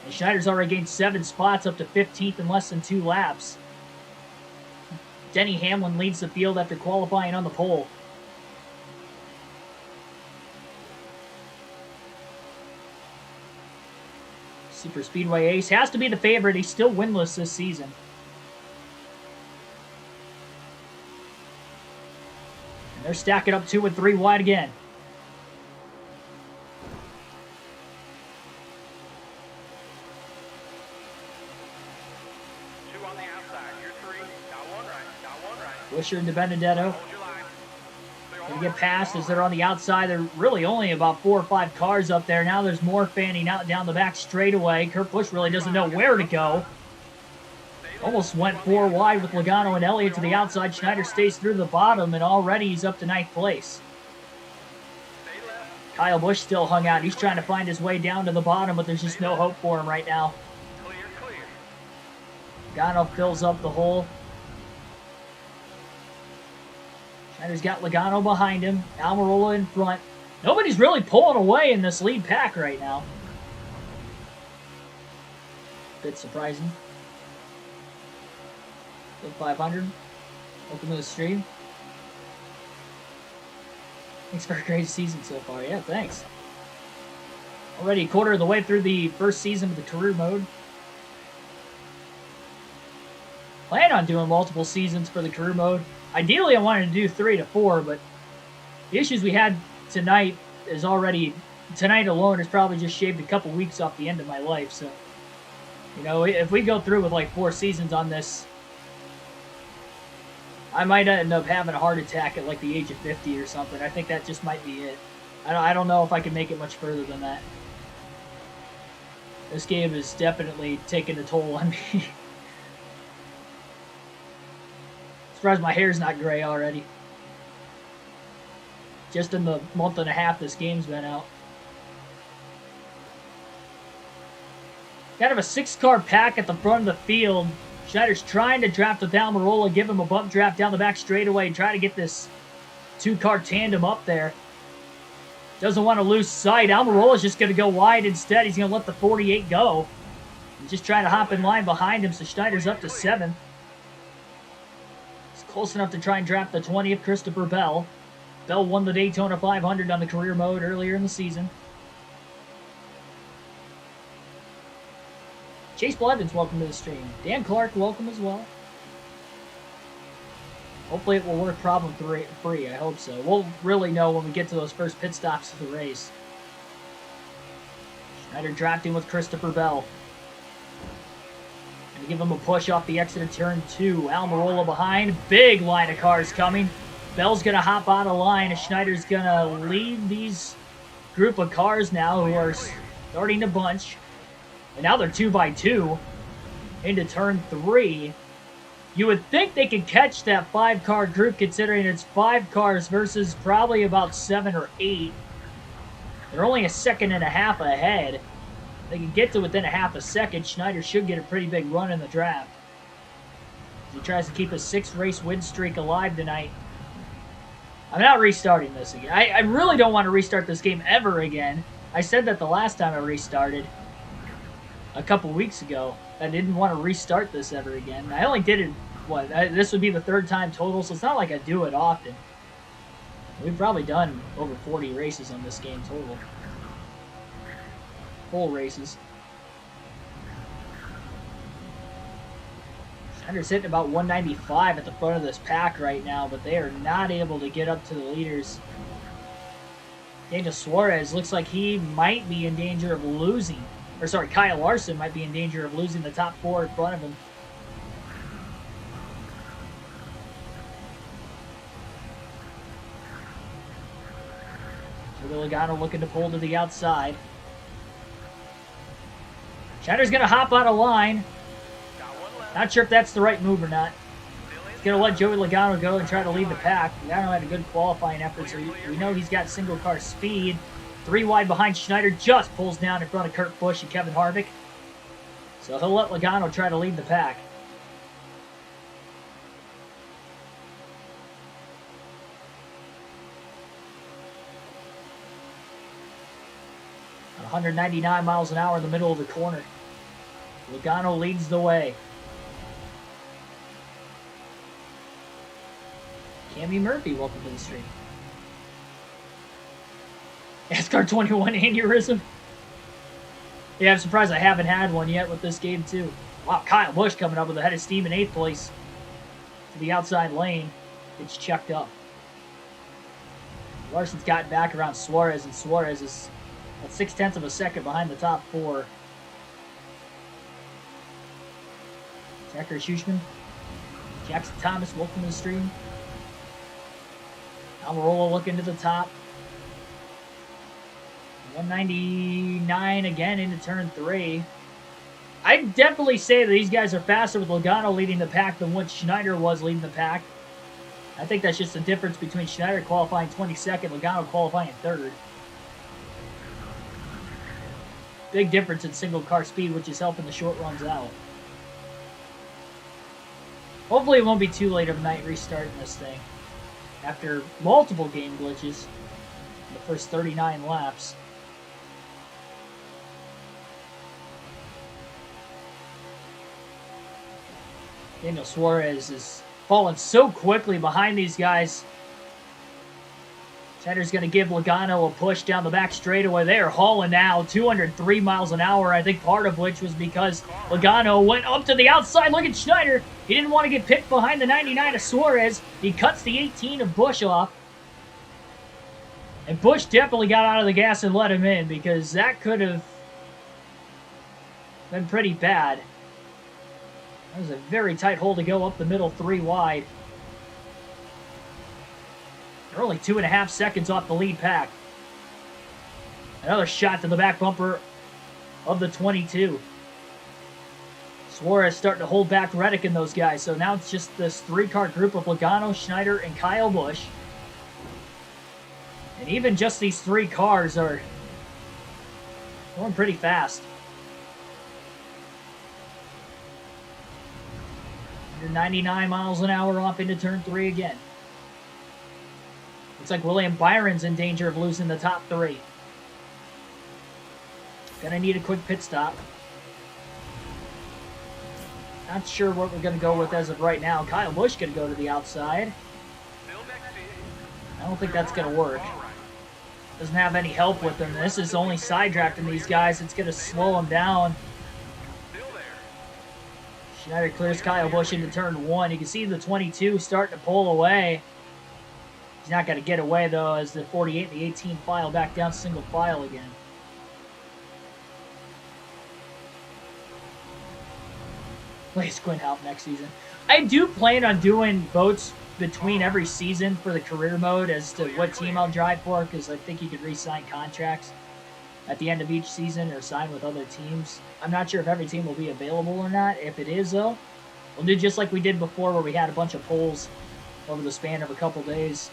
And Schneider's already gained 7 spots up to 15th in less than 2 laps. Denny Hamlin leads the field after qualifying on the pole. Super Speedway Ace has to be the favorite. He's still winless this season. And they're stacking up 2 and 3 wide again. Buescher and DiBenedetto. They get past as they're on the outside. They're really only about 4 or 5 cars up there. Now there's more fanning out down the back straightaway. Kurt Busch really doesn't know where to go. Almost went 4 wide with Logano and Elliott to the outside. Schneider stays through the bottom, and already he's up to 9th place. Kyle Busch still hung out. He's trying to find his way down to the bottom, but there's just no hope for him right now. Logano fills up the hole. Schneider's got Logano behind him. Almirola in front. Nobody's really pulling away in this lead pack right now. Bit surprising. Good 500. Welcome to the stream. Thanks for a great season so far. Yeah, thanks. Already a quarter of the way through the first season of the career mode. Plan on doing multiple seasons for the career mode. Ideally, I wanted to do 3 to 4, but the issues we had tonight tonight alone has probably just shaved a couple weeks off the end of my life. So, if we go through with like 4 seasons on this, I might end up having a heart attack at like the age of 50 or something. I think that just might be it. I don't know if I can make it much further than that. This game is definitely taking a toll on me. Surprised my hair's not gray already. Just in the month and a half this game's been out. Kind of a 6-car pack at the front of the field. Schneider's trying to draft with Almirola, give him a bump draft down the back straightaway, and try to get this 2-car tandem up there. Doesn't want to lose sight. Almirola's just going to go wide instead. He's going to let the 48 go. He's just trying to hop in line behind him, so Schneider's up to 7th. He's close enough to try and draft the 20th, Christopher Bell. Bell won the Daytona 500 on the career mode earlier in the season. Chase Blevins, welcome to the stream. Dan Clark, welcome as well. Hopefully it will work problem-free. I hope so. We'll really know when we get to those first pit stops of the race. Schneider drafting with Christopher Bell. Gonna give him a push off the exit of turn 2. Almirola behind. Big line of cars coming. Bell's gonna hop out of line, and Schneider's gonna lead these group of cars now who are starting to bunch. And now they're 2 by 2 into turn 3. You would think they could catch that 5-car group, considering it's 5 cars versus probably about 7 or 8. They're only a second and a half ahead. They can get to within a half a second. Schneider should get a pretty big run in the draft. He tries to keep a 6-race win streak alive tonight. I'm not restarting this again. I really don't want to restart this game ever again. I said that the last time I restarted a couple weeks ago. I didn't want to restart this ever again. I only did it, this would be the 3rd time total, so it's not like I do it often. We've probably done over 40 races on this game total. Full races. Schneider's hitting about 195 at the front of this pack right now, but they are not able to get up to the leaders. Daniel Suarez looks like he might be in danger of losing. Or sorry, Kyle Larson might be in danger of losing the top 4 in front of him. So Logano looking to pull to the outside. Schneider's going to hop out of line. Not sure if that's the right move or not. He's going to let Joey Logano go and try to lead the pack. Logano had a good qualifying effort, so we know he's got single car speed. 3 wide behind Schneider, just pulls down in front of Kurt Busch and Kevin Harvick. So he'll let Logano try to lead the pack. At 199 miles an hour in the middle of the corner. Logano leads the way. Cammy Murphy, welcome to the stream. NASCAR 21 aneurysm. Yeah, I'm surprised I haven't had one yet with this game, too. Wow, Kyle Busch coming up with a head of steam in 8th place. To the outside lane. It's checked up. Larson's gotten back around Suarez, and Suarez is at 0.6 of a second behind the top 4. Zachary Schuchman. Jackson Thomas, welcome to the stream. Almirola looking to the top. 199 again into turn 3. I'd definitely say that these guys are faster with Logano leading the pack than what Schneider was leading the pack. I think that's just the difference between Schneider qualifying 22nd, Logano qualifying 3rd. Big difference in single car speed, which is helping the short runs out. Hopefully it won't be too late of a night restarting this thing. After multiple game glitches in the first 39 laps. Daniel Suarez is falling so quickly behind these guys. Schneider's going to give Logano a push down the back straightaway. They are hauling now 203 miles an hour. I think part of which was because Logano went up to the outside. Look at Schneider. He didn't want to get picked behind the 99 of Suarez. He cuts the 18 of Busch off. And Busch definitely got out of the gas and let him in, because that could have been pretty bad. That was a very tight hole to go up the middle 3 wide. They're only 2.5 seconds off the lead pack. Another shot to the back bumper of the 22. Suarez starting to hold back Reddick and those guys. So now it's just this 3-car group of Logano, Schneider, and Kyle Busch. And even just these 3 cars are going pretty fast. 199 miles an hour off into turn 3 again. Looks like William Byron's in danger of losing the top 3. Gonna need a quick pit stop. Not sure what we're gonna go with as of right now. Kyle Busch gonna go to the outside. I don't think that's gonna work. Doesn't have any help with him. This is only side drafting these guys. It's gonna slow them down Schneider clears Kyle Busch into turn 1. You can see the 22 starting to pull away. He's not going to get away, though, as the 48 and the 18 file back down single file again. Plays Quinn Halp next season. I do plan on doing votes between every season for the career mode as to what team I'll drive for, because I think you could re-sign contracts at the end of each season or sign with other teams. I'm not sure if every team will be available or not. If it is, though, we'll do just like we did before, where we had a bunch of polls over the span of a couple days.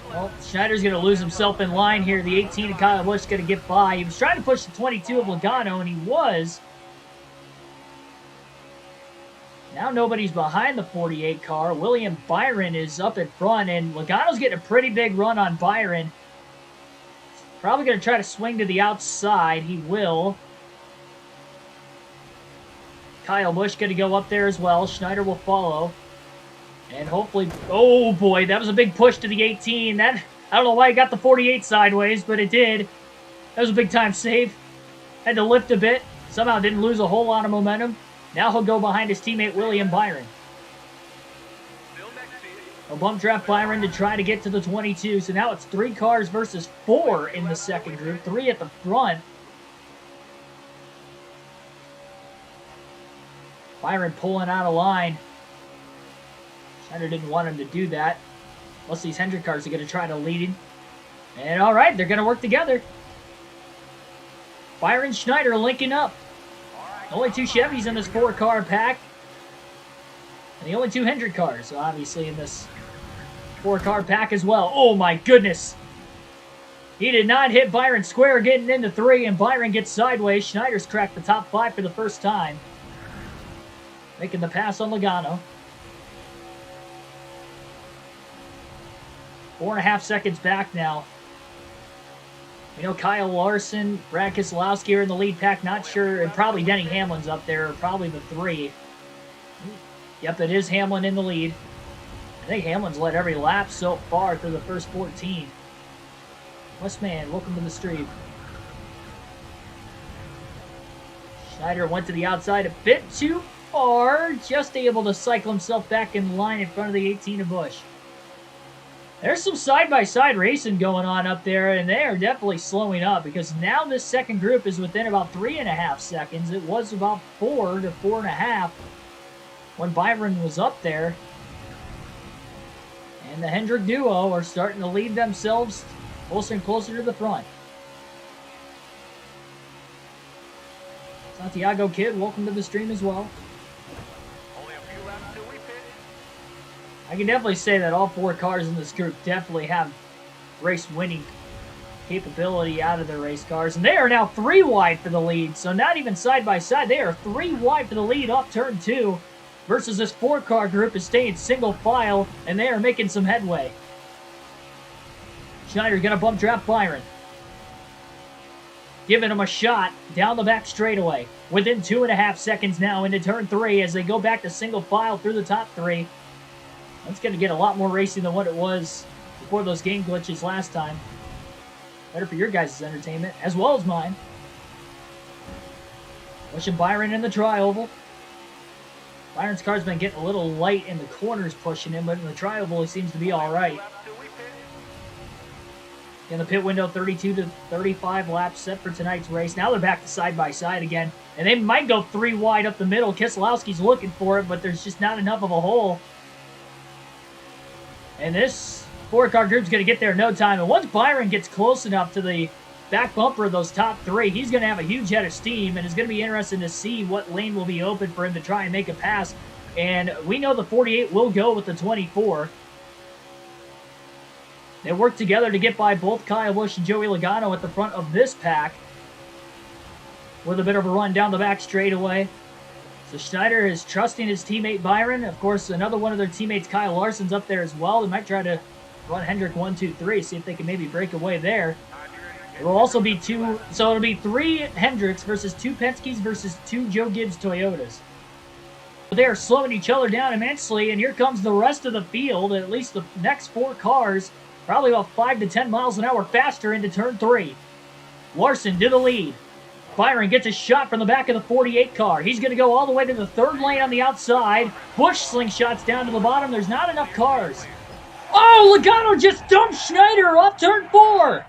Well, Schneider's going to lose himself in line here. The 18 of Kyle Busch is going to get by. He was trying to push the 22 of Logano, and he was. Now nobody's behind the 48 car. William Byron is up in front, and Logano's getting a pretty big run on Byron. Probably going to try to swing to the outside. He will. Kyle Busch going to go up there as well. Schneider will follow. And hopefully, oh boy, that was a big push to the 18. I don't know why he got the 48 sideways, but it did. That was a big time save. Had to lift a bit. Somehow didn't lose a whole lot of momentum. Now he'll go behind his teammate William Byron. A bump draft Byron to try to get to the 22. So now it's 3 cars versus 4 in the second group. 3 at the front. Byron pulling out of line. Schneider didn't want him to do that. Plus these Hendrick cars are going to try to lead him. And all right, they're going to work together. Byron Schneider linking up. Only 2 Chevys in this 4-car pack. And the only 2 Hendrick cars, so obviously in this 4-car pack as well. Oh my goodness. He did not hit Byron square getting into 3, and Byron gets sideways. Schneider's cracked the top 5 for the first time. Making the pass on Logano. 4.5 seconds back now. You know, Kyle Larson, Brad Keselowski are in the lead pack. Not sure, and probably Denny Hamlin's up there, probably the 3. Yep, it is Hamlin in the lead. I think Hamlin's led every lap so far through the first 14. Westman, welcome to the stream. Schneider went to the outside a bit too far, just able to cycle himself back in line in front of the 18 of Busch. There's some side-by-side racing going on up there, and they are definitely slowing up because now this second group is within about 3.5 seconds. It was about 4 to 4.5 when Byron was up there. And the Hendrick duo are starting to lead themselves closer and closer to the front. Santiago Kid, welcome to the stream as well. I can definitely say that all 4 cars in this group definitely have race-winning capability out of their race cars. And they are now 3 wide for the lead. So not even side-by-side. They are 3 wide for the lead off turn 2. Versus this 4-car group is staying single file. And they are making some headway. Schneider going to bump draft Byron. Giving him a shot down the back straightaway. Within 2.5 seconds now into turn 3 as they go back to single file through the top 3. That's going to get a lot more racing than what it was before those game glitches last time. Better for your guys' entertainment, as well as mine. Pushing Byron in the tri-oval. Byron's car's been getting a little light in the corners pushing him, but in the tri-oval he seems to be alright. In the pit window, 32 to 35 laps set for tonight's race. Now they're back to side-by-side again. And they might go 3 wide up the middle. Keselowski's looking for it, but there's just not enough of a hole. And this 4-car group's going to get there in no time. And once Byron gets close enough to the back bumper of those top 3, he's going to have a huge head of steam. And it's going to be interesting to see what lane will be open for him to try and make a pass. And we know the 48 will go with the 24. They work together to get by both Kyle Busch and Joey Logano at the front of this pack. With a bit of a run down the back straightaway. So Schneider is trusting his teammate Byron. Of course, another one of their teammates, Kyle Larson's up there as well. They might try to run Hendrick 1, 2, 3, see if they can maybe break away there. It will also be 2, so it'll be 3 Hendricks versus 2 Penske's versus 2 Joe Gibbs Toyotas. But they are slowing each other down immensely, and here comes the rest of the field, at least the next 4 cars. Probably about 5 to 10 miles an hour faster into turn 3. Larson to the lead. Byron gets a shot from the back of the 48 car. He's going to go all the way to the 3rd lane on the outside. Busch slingshots down to the bottom. There's not enough cars. Oh, Logano just dumped Schneider off turn 4.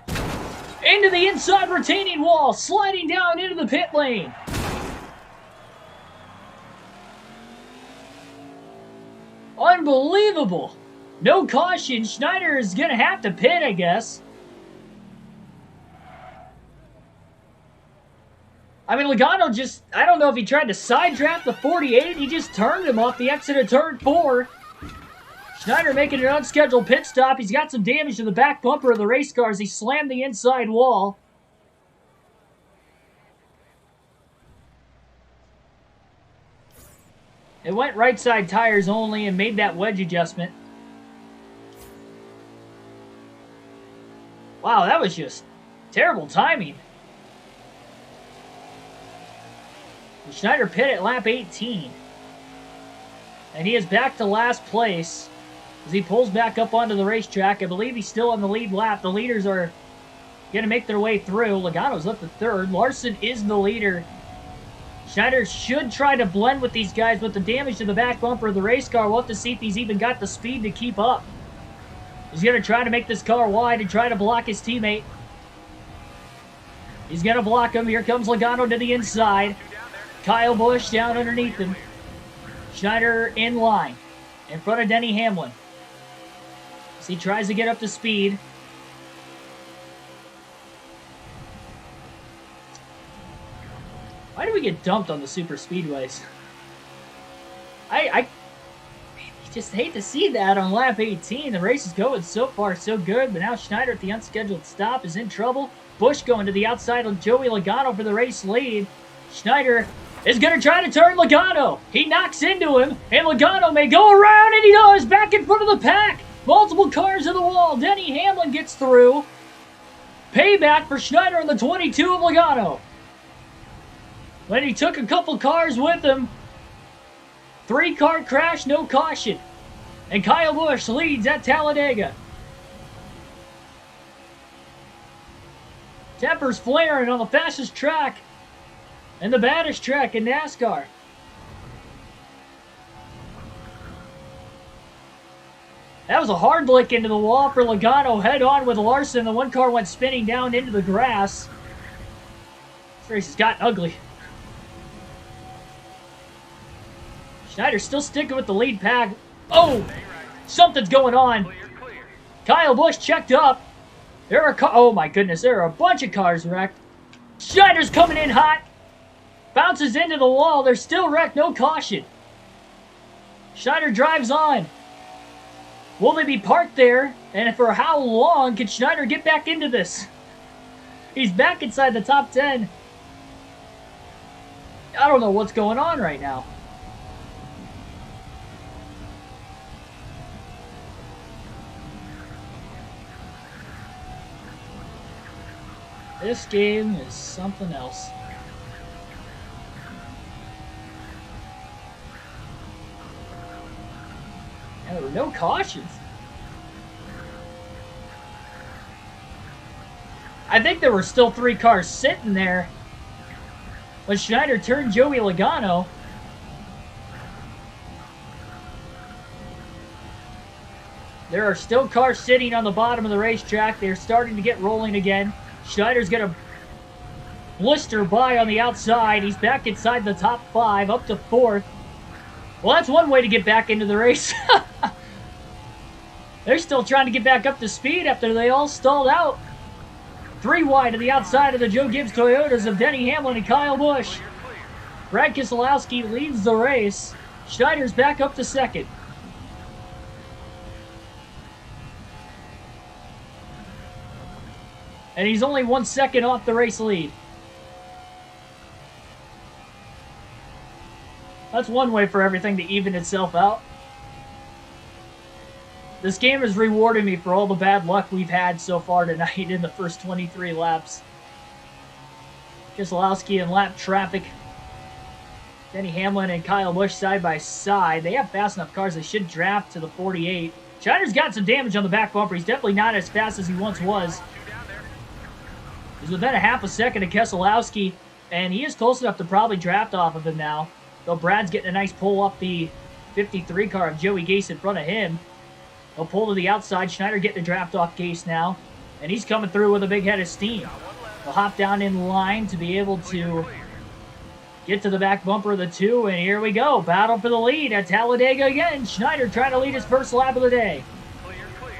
Into the inside retaining wall, sliding down into the pit lane. Unbelievable. No caution. Schneider is going to have to pit, I guess. I mean, Logano just, I don't know if he tried to side draft the 48. He just turned him off the exit of turn 4. Schneider making an unscheduled pit stop. He's got some damage to the back bumper of the race car as he slammed the inside wall. It went right side tires only and made that wedge adjustment. Wow, that was just terrible timing. Schneider pit at lap 18. And he is back to last place as he pulls back up onto the racetrack. I believe he's still on the lead lap. The leaders are going to make their way through. Logano's up to 3rd. Larson is the leader. Schneider should try to blend with these guys with the damage to the back bumper of the race car. We'll have to see if he's even got the speed to keep up. He's going to try to make this car wide and try to block his teammate. He's going to block him. Here comes Logano to the inside. Kyle Busch down underneath him. Schneider in line in front of Denny Hamlin as he tries to get up to speed. Why do we get dumped on the super speedways? I just hate to see that on lap 18. The race is going so far so good, but now Schneider at the unscheduled stop is in trouble. Busch going to the outside of Joey Logano for the race lead. Schneider is going to try to turn Logano. He knocks into him, and Logano may go around, and he does, back in front of the pack. Multiple cars in the wall. Denny Hamlin gets through. Payback for Schneider in the 22 of Logano. When he took a couple cars with him. 3-car crash, no caution. And Kyle Busch leads at Talladega. Tempers flaring on the fastest track and the baddest track in NASCAR. That was a hard lick into the wall for Logano, head on with Larson. The one car went spinning down into the grass. This race has gotten ugly. Schneider still sticking with the lead pack. Oh, something's going on. Kyle Busch checked up. There are oh my goodness, there are a bunch of cars wrecked. Schneider's coming in hot. Bounces into the wall. They're still wrecked, no caution. Schneider drives on. Will they be parked there? And for how long can Schneider get back into this? He's back inside the top 10. I don't know what's going on right now. This game is something else. And there were no cautions. I think there were still 3 cars sitting there when Schneider turned Joey Logano. There are still cars sitting on the bottom of the racetrack. They're starting to get rolling again. Schneider's going to blister by on the outside. He's back inside the top 5, up to 4th. Well, that's one way to get back into the race. They're still trying to get back up to speed after they all stalled out. 3 wide to the outside of the Joe Gibbs Toyotas of Denny Hamlin and Kyle Busch. Brad Keselowski leads the race. Schneider's back up to 2nd. And he's only 1 second off the race lead. That's one way for everything to even itself out. This game has rewarded me for all the bad luck we've had so far tonight in the first 23 laps. Keselowski in lap traffic. Denny Hamlin and Kyle Busch side by side. They have fast enough cars. They should draft to the 48. Schneider's got some damage on the back bumper. He's definitely not as fast as he once was. He's within a half a second of Keselowski, and he is close enough to probably draft off of him now. Though Brad's getting a nice pull up the 53 car of Joey Gase in front of him. He'll pull to the outside. Schneider getting a draft off Gase now, and he's coming through with a big head of steam. He'll hop down in line to be able to get to the back bumper of the 2, and here we go. Battle for the lead at Talladega again. Schneider trying to lead his first lap of the day.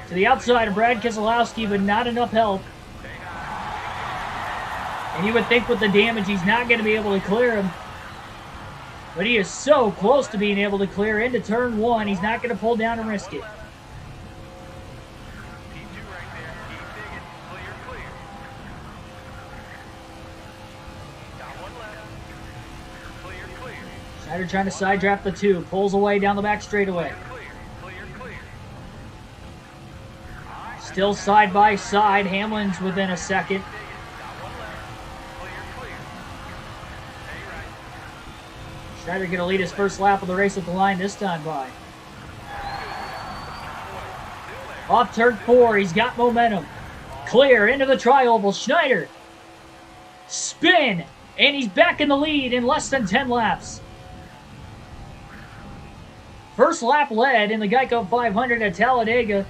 To the outside of Brad Keselowski, but not enough help. And you would think with the damage he's not going to be able to clear him. But he is so close to being able to clear into turn 1. He's not going to pull down and risk it. Schneider trying to side draft the 2. Pulls away down the back straightaway. Still side by side. Hamlin's within a second. Schneider going to lead his first lap of the race at the line this time by. Off turn 4. He's got momentum. Clear into the tri-oval. Schneider. Spin. And he's back in the lead in less than 10 laps. First lap led in the Geico 500 at Talladega.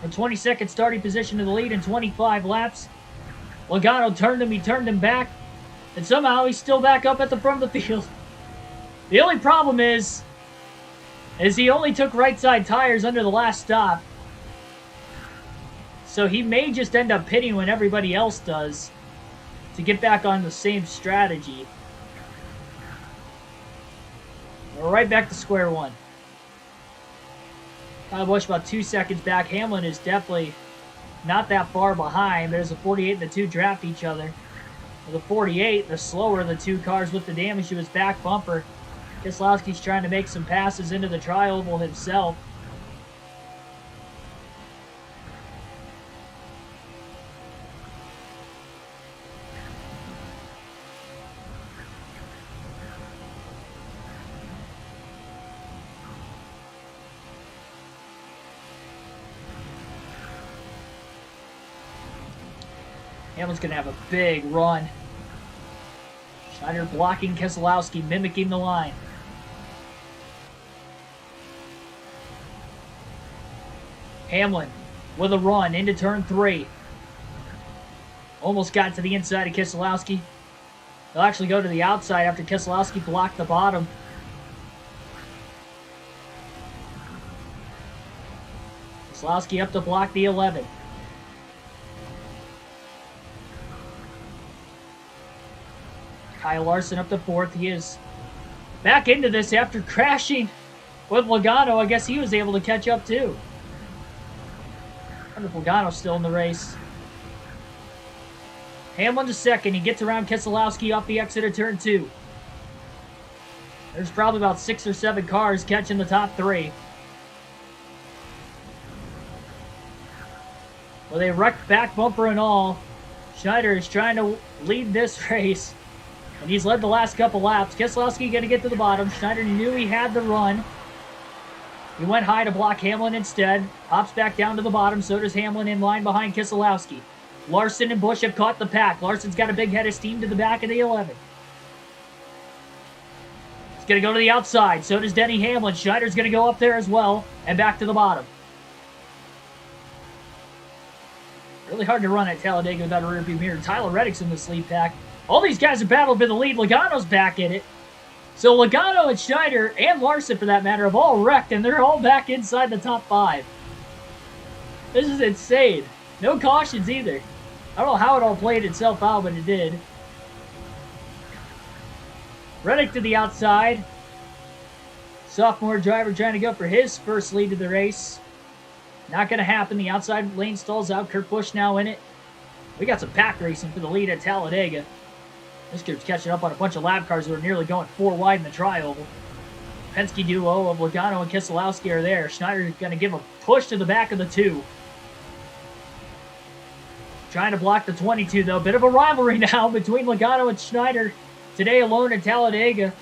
A 22nd starting position to the lead in 25 laps. Logano turned him. He turned him back. And somehow he's still back up at the front of the field. The only problem is he only took right side tires under the last stop. So he may just end up pitting when everybody else does to get back on the same strategy. We're right back to square one. Kyle Busch about 2 seconds back. Hamlin is definitely not that far behind. There's a 48 and the 2 draft each other. With the 48, the slower of the 2 cars with the damage to his back bumper. Keselowski's trying to make some passes into the tri-oval himself. Hamlin's going to have a big run. Schneider blocking Keselowski, mimicking the line. Hamlin with a run into turn 3. Almost got to the inside of Keselowski. He'll actually go to the outside after Keselowski blocked the bottom. Keselowski up to block the 11. Kyle Larson up to 4th. He is back into this after crashing with Logano. I guess he was able to catch up too. I wonder if Logano's still in the race. Hamlin to 2nd. He gets around Keselowski off the exit of turn 2. There's probably about 6 or 7 cars catching the top 3. With a wrecked back bumper and all, Schneider is trying to lead this race. And he's led the last couple laps. Keselowski going to get to the bottom. Schneider knew he had the run. He went high to block Hamlin instead. Hops back down to the bottom. So does Hamlin in line behind Keselowski. Larson and Busch have caught the pack. Larson's got a big head of steam to the back of the 11. He's going to go to the outside. So does Denny Hamlin. Schneider's going to go up there as well. And back to the bottom. Really hard to run at Talladega without a rearview mirror. Tyler Reddick's in the lead pack. All these guys are battled for the lead. Logano's back in it. So Logano and Schneider, and Larson for that matter, have all wrecked, and they're all back inside the top 5. This is insane. No cautions either. I don't know how it all played itself out, but it did. Reddick to the outside. Sophomore driver trying to go for his first lead of the race. Not going to happen. The outside lane stalls out. Kurt Busch now in it. We got some pack racing for the lead at Talladega. This group's catching up on a bunch of lap cars who are nearly going 4 wide in the tri-oval. Penske duo of Logano and Keselowski are there. Schneider's going to give a push to the back of the 2. Trying to block the 22, though. Bit of a rivalry now between Logano and Schneider today alone at Talladega.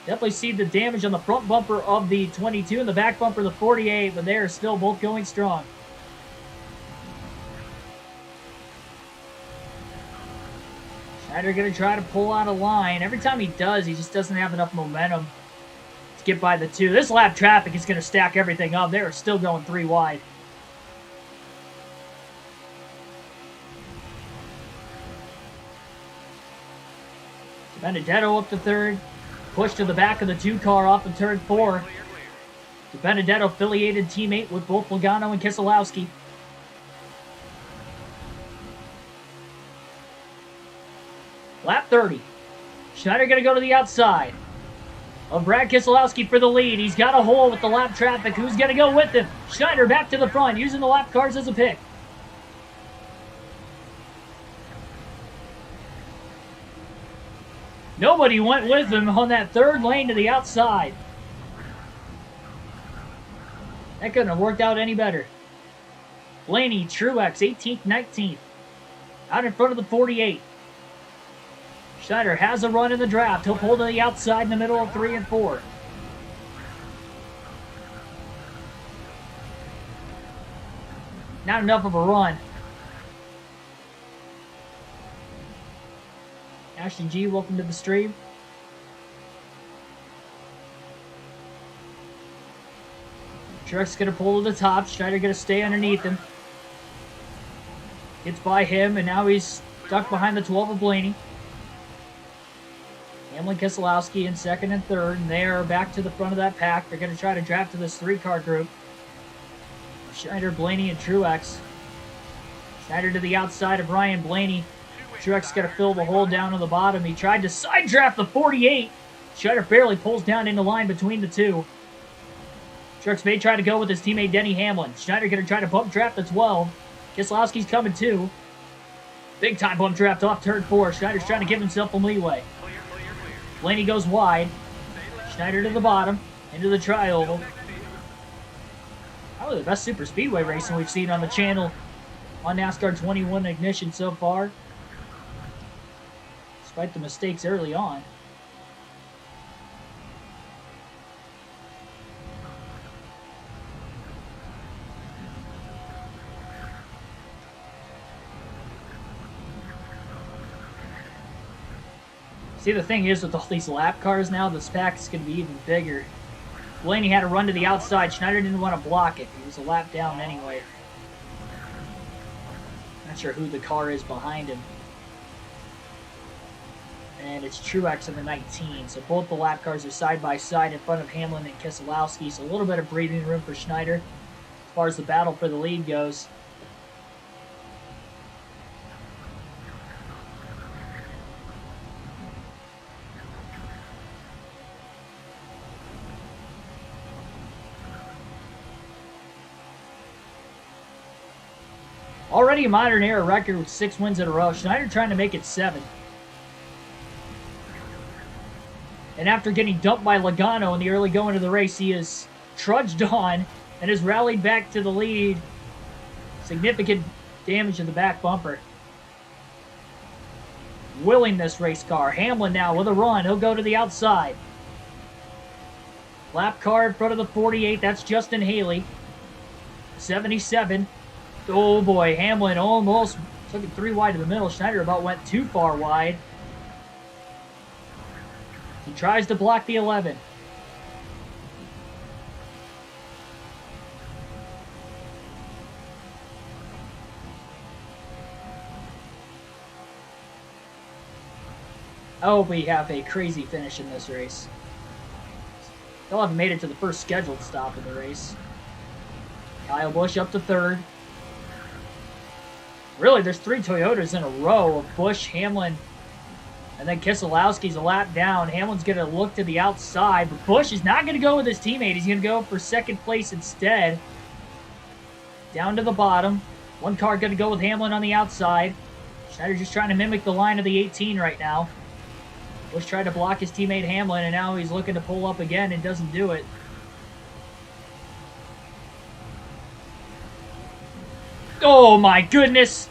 Definitely see the damage on the front bumper of the 22 and the back bumper of the 48, but they are still both going strong. Schneider going to try to pull out a line. Every time he does, he just doesn't have enough momentum to get by the 2. This lap traffic is going to stack everything up. They are still going 3 wide. Benedetto up to 3rd. Push to the back of the 2 car off of turn 4. The Benedetto affiliated teammate with both Logano and Keselowski. Lap 30. Schneider going to go to the outside of Brad Keselowski for the lead. He's got a hole with the lap traffic. Who's going to go with him? Schneider back to the front, using the lap cars as a pick. Nobody went with him on that 3rd lane to the outside. That couldn't have worked out any better. Blaney, Truex, 18th, 19th. Out in front of the 48. Schneider has a run in the draft. He'll pull to the outside in the middle of 3 and 4. Not enough of a run. Ashton G, welcome to the stream. Truex going to pull to the top. Schneider going to stay underneath him. Gets by him, and now he's stuck behind the 12 of Blaney. Hamlin, Keselowski in 2nd and 3rd, and they are back to the front of that pack. They're going to try to draft to this 3-car group. Schneider, Blaney, and Truex. Schneider to the outside of Ryan Blaney. Truex got to fill the hole down on the bottom. He tried to side draft the 48. Schneider barely pulls down into line between the 2. Truex may try to go with his teammate Denny Hamlin. Schneider going to try to bump draft the 12. Keselowski's coming too. Big time bump draft off turn 4. Schneider's trying to give himself some leeway. Blaney goes wide. Schneider to the bottom. Into the tri-oval. Probably the best super speedway racing we've seen on the channel on NASCAR 21 Ignition so far. Despite the mistakes early on. See, the thing is, with all these lap cars now, this pack is going to be even bigger. Blaney had to run to the outside. Schneider didn't want to block it. He was a lap down anyway. Not sure who the car is behind him. And it's Truex in the 19. So both the lap cars are side by side in front of Hamlin and Keselowski. So a little bit of breathing room for Schneider as far as the battle for the lead goes. Already a modern era record with 6 wins in a row. Schneider trying to make it 7. And after getting dumped by Logano in the early going of the race, he has trudged on and has rallied back to the lead. Significant damage to the back bumper. Willing this race car. Hamlin now with a run. He'll go to the outside. Lap car in front of the 48. That's Justin Haley. 77. Oh boy, Hamlin almost took it 3 wide to the middle. Schneider about went too far wide. He tries to block the 11. Oh, we have a crazy finish in this race. They'll have made it to the first scheduled stop in the race. Kyle Busch up to 3rd. Really, there's 3 Toyotas in a row of Busch, Hamlin, and then Keselowski's a lap down. Hamlin's going to look to the outside, but Busch is not going to go with his teammate. He's going to go for 2nd place instead. Down to the bottom. One car going to go with Hamlin on the outside. Schneider just trying to mimic the line of the 18 right now. Busch tried to block his teammate Hamlin, and now he's looking to pull up again and doesn't do it. Oh my goodness!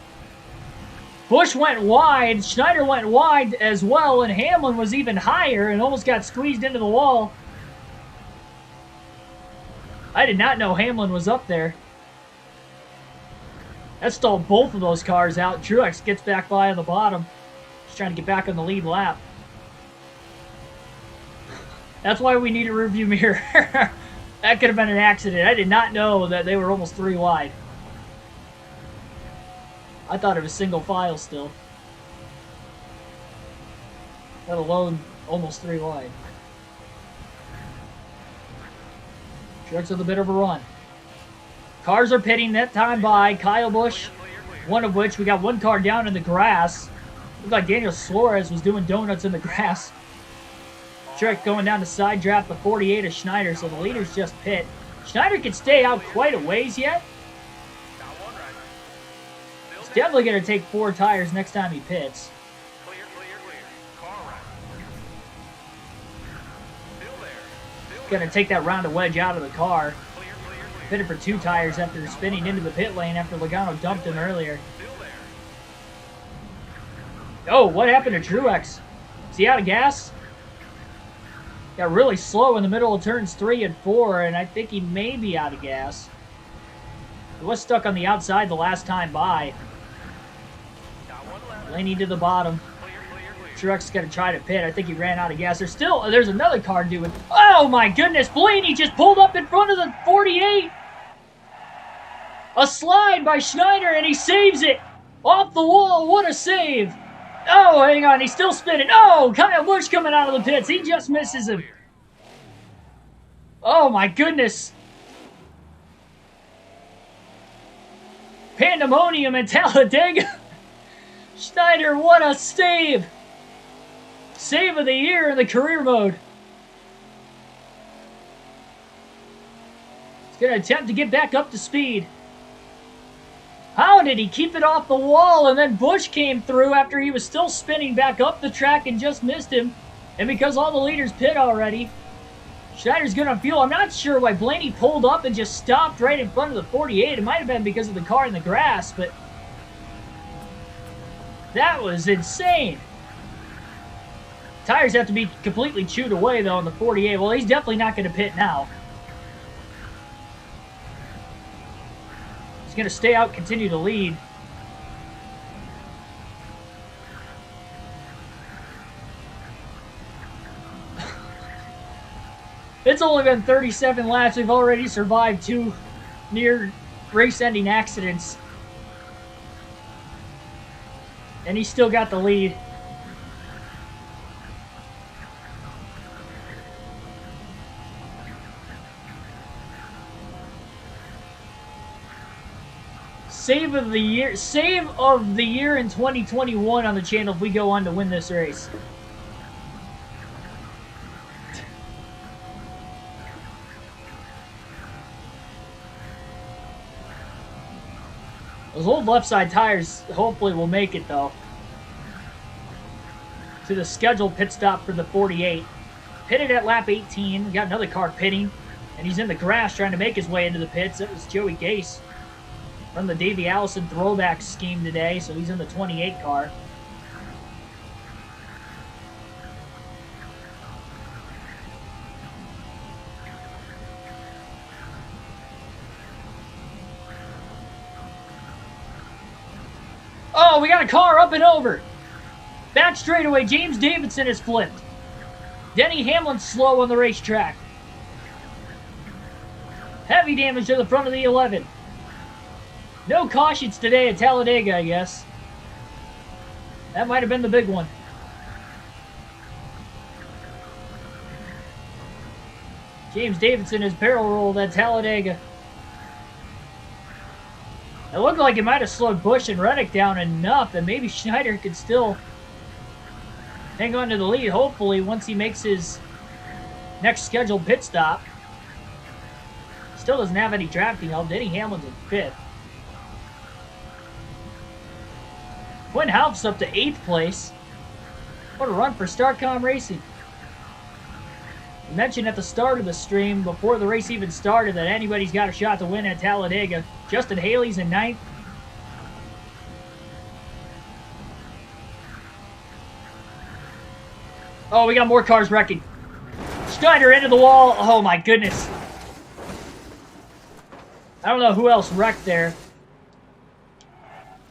Busch went wide, Schneider went wide as well, and Hamlin was even higher and almost got squeezed into the wall. I did not know Hamlin was up there. That stalled both of those cars out. Truex gets back by on the bottom. He's trying to get back on the lead lap. That's why we need a rearview mirror. That could have been an accident. I did not know that they were almost 3 wide. I thought it was single file still. Let alone almost 3 wide. Truex with a bit of a run. Cars are pitting that time by Kyle Busch, one of which we got one car down in the grass. Looked like Daniel Suarez was doing donuts in the grass. Truex going down the side draft, the 48 of Schneider, so the leaders just pit. Schneider can stay out quite a ways yet. He's definitely going to take 4 tires next time he pits. Clear. Car right. Still there. Going to take that round of wedge out of the car. Clear. Pitted for 2 tires after spinning into the pit lane after Logano dumped him earlier. Still there. Oh, what happened to Truex? Is he out of gas? Got really slow in the middle of turns 3 and 4, and I think he may be out of gas. He was stuck on the outside the last time by. Got one left. Laney to the bottom. Clear. Truex is going to try to pit. I think he ran out of gas. There's another car doing. Oh my goodness, Blaney just pulled up in front of the 48. A slide by Schneider, and he saves it. Off the wall, what a save. Oh, hang on, he's still spinning. Oh, Kyle Busch coming out of the pits. He just misses him. Oh my goodness. Pandemonium in Talladega. Schneider, what a save. Save of the year in the career mode. He's going to attempt to get back up to speed. How did he keep it off the wall? And then Busch came through after he was still spinning back up the track and just missed him. And because all the leaders pit already, Schneider's good on fuel. I'm not sure why Blaney pulled up and just stopped right in front of the 48. It might have been because of the car in the grass, but that was insane. Tires have to be completely chewed away, though, in the 48. Well, he's definitely not going to pit now. He's going to stay out, continue to lead. It's only been 37 laps. We've already survived 2 near race-ending accidents. And he's still got the lead. Save of the year in 2021 on the channel if we go on to win this race. Those old left side tires hopefully will make it though. To the scheduled pit stop for the 48. Pitted at lap 18. We got another car pitting. And he's in the grass trying to make his way into the pits. That was Joey Gase from the Davey Allison throwback scheme today. So he's in the 28 car. Oh, we got a car up and over. Back straightaway, James Davidson is flipped. Denny Hamlin slow on the racetrack. Heavy damage to the front of the 11. No cautions today at Talladega, I guess. That might have been the big one. James Davidson is barrel rolled at Talladega. It looked like it might have slowed Busch and Reddick down enough that maybe Schneider could still hang on to the lead, hopefully, once he makes his next scheduled pit stop. Still doesn't have any drafting help. Denny Hamlin's in 5th. Quinn Halp's up to 8th place. What a run for Starcom Racing. I mentioned at the start of the stream, before the race even started, that anybody's got a shot to win at Talladega. Justin Haley's in 9th. Oh, we got more cars wrecking. Schneider into the wall. Oh, my goodness. I don't know who else wrecked there.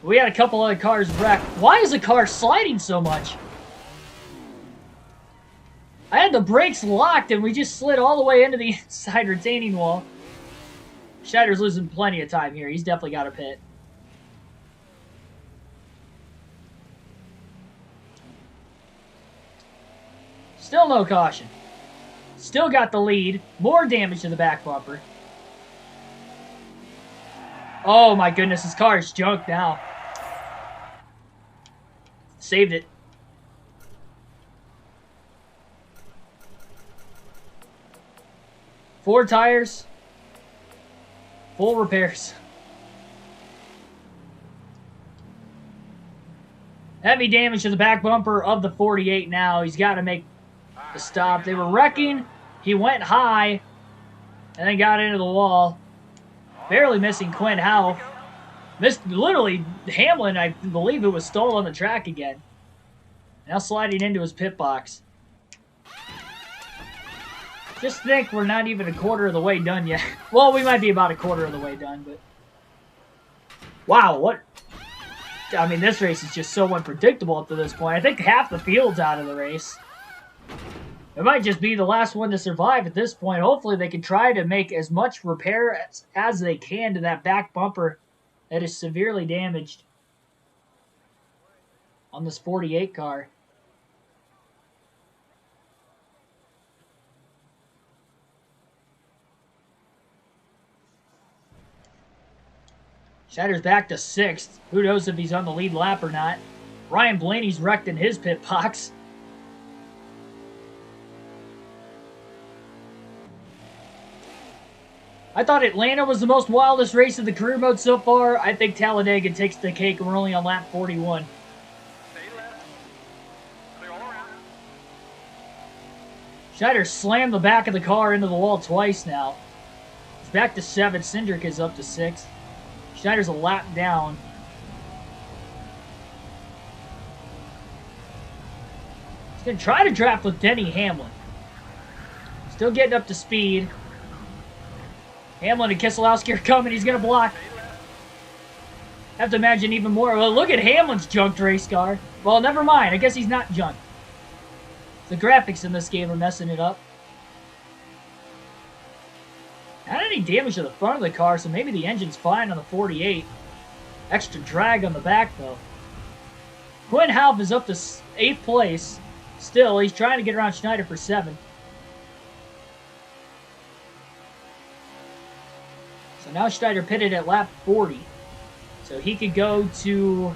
We had a couple other cars wrecked. Why is the car sliding so much? I had the brakes locked and we just slid all the way into the inside retaining wall. Schneider's losing plenty of time here. He's definitely got a pit. Still no caution. Still got the lead. More damage to the back bumper. Oh my goodness, his car is junk now. Saved it. Four tires. Full repairs. Heavy damage to the back bumper of the 48 now. He's got to make the stop. They were wrecking. He went high and then got into the wall. Barely missing Quinn Houff. Missed literally Hamlin, I believe, who was stalled on the track again. Now sliding into his pit box. Just think we're not even a quarter of the way done yet. Well, we might be about a quarter of the way done, but... Wow, what... I mean, this race is just so unpredictable up to this point. I think half the field's out of the race. It might just be the last one to survive at this point. Hopefully they can try to make as much repair as they can to that back bumper that is severely damaged on this 48 car. Schneider's back to 6th. Who knows if he's on the lead lap or not. Ryan Blaney's wrecked in his pit box. I thought Atlanta was the most wildest race of the career mode so far. I think Talladega takes the cake and we're only on lap 41. Stay left. Clear all around. Schneider slammed the back of the car into the wall twice now. He's back to 7th. Cindric is up to 6th. Schneider's a lap down. He's going to try to draft with Denny Hamlin. Still getting up to speed. Hamlin and Keselowski are coming. He's going to block. Have to imagine even more. Well, look at Hamlin's junked race car. Well, never mind. I guess he's not junked. The graphics in this game are messing it up. Not any damage to the front of the car, so maybe the engine's fine on the 48. Extra drag on the back, though. Quinn Houff is up to 8th place. Still, he's trying to get around Schneider for 7th. So now Schneider pitted at lap 40. So he could go to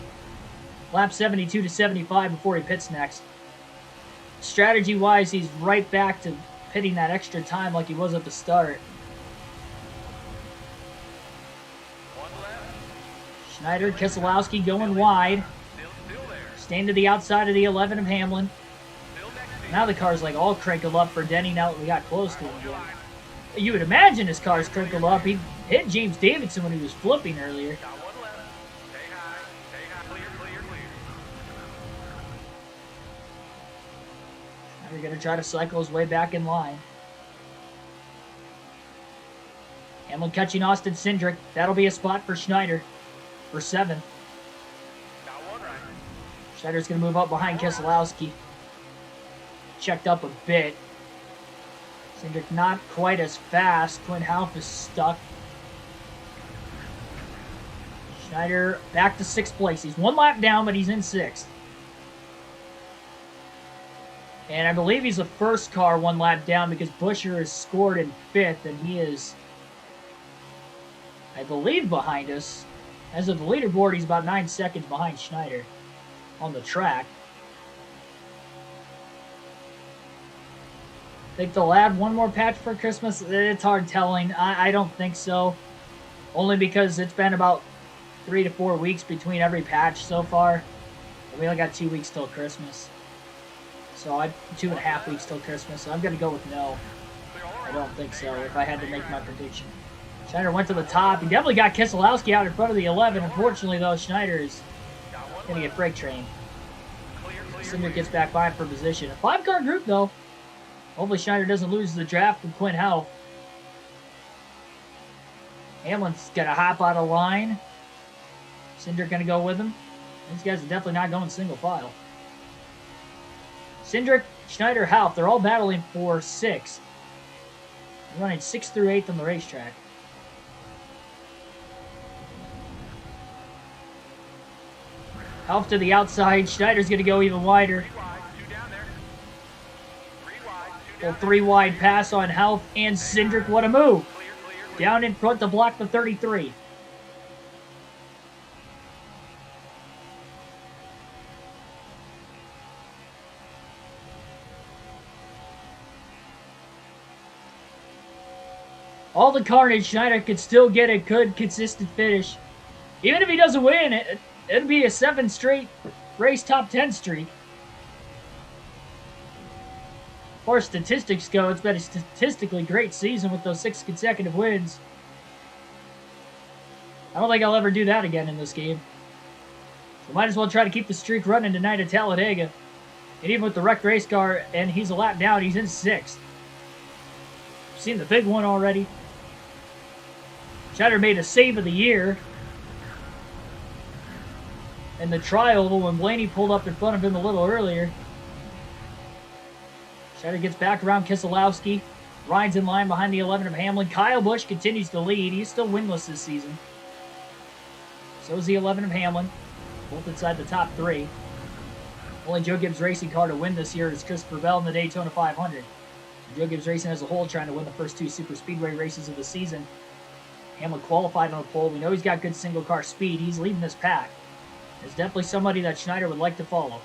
lap 72 to 75 before he pits next. Strategy-wise, he's right back to pitting that extra time like he was at the start. Schneider, Keselowski going wide. Staying to the outside of the 11 of Hamlin. Now the car's like all crinkled up for Denny now that we got close to him again. You would imagine his car's crinkled up. He hit James Davidson when he was flipping earlier. Now we're going to try to cycle his way back in line. Hamlin catching Austin Cindric. That'll be a spot for Schneider for 7th. Schneider's going to move up behind Keselowski. Checked up a bit. Cindric not quite as fast. Quinn Houff is stuck. Schneider back to 6th place. He's one lap down, but he's in 6th. And I believe he's the first car one lap down because Buescher is scored in 5th, and he is, I believe, behind us. As of the leaderboard, he's about 9 seconds behind Schneider on the track. Think they'll add one more patch for Christmas? It's hard telling. I don't think so. Only because it's been about 3 to 4 weeks between every patch so far. We only got 2 weeks till Christmas. So 2.5 weeks till Christmas. So I'm going to go with no. I don't think so if I had to make my prediction. Schneider went to the top. He definitely got Keselowski out in front of the 11. Unfortunately, though, Schneider is going to get brake trained. Cinder gets back by for position. A 5-car group, though. Hopefully Schneider doesn't lose the draft with Quinn Houff. Hamlin's got to hop out of line. Cinder going to go with him. These guys are definitely not going single file. Cindric, Schneider, Houff, they're all battling for 6. They're running 6th through 8th on the racetrack. Houff to the outside. Schneider's going to go even wider. 3 wide, 2 down there. 3 wide, 2 Well, down 3 wide pass on Houff and Cindric. What a move. there. Clear. Down in front to block the 33. All the carnage, Schneider could still get a good, consistent finish. Even if he doesn't win, it'd be a 7 straight race top 10 streak. As far as statistics go, it's been a statistically great season with those 6 consecutive wins. I don't think I'll ever do that again in this game. So might as well try to keep the streak running tonight at Talladega. And even with the wrecked race car, and he's a lap down, he's in 6th. Seen the big one already. Schneider made a save of the year. And the trial when Blaney pulled up in front of him a little earlier. Schneider gets back around Keselowski. Rides in line behind the 11 of Hamlin. Kyle Busch continues to lead. He's still winless this season. So is the 11 of Hamlin. Both inside the top 3. Only Joe Gibbs Racing car to win this year is Christopher Bell in the Daytona 500. Joe Gibbs Racing as a whole trying to win the first 2 super speedway races of the season. Hamlin qualified on the pole. We know he's got good single car speed. He's leading this pack. There's definitely somebody that Schneider would like to follow.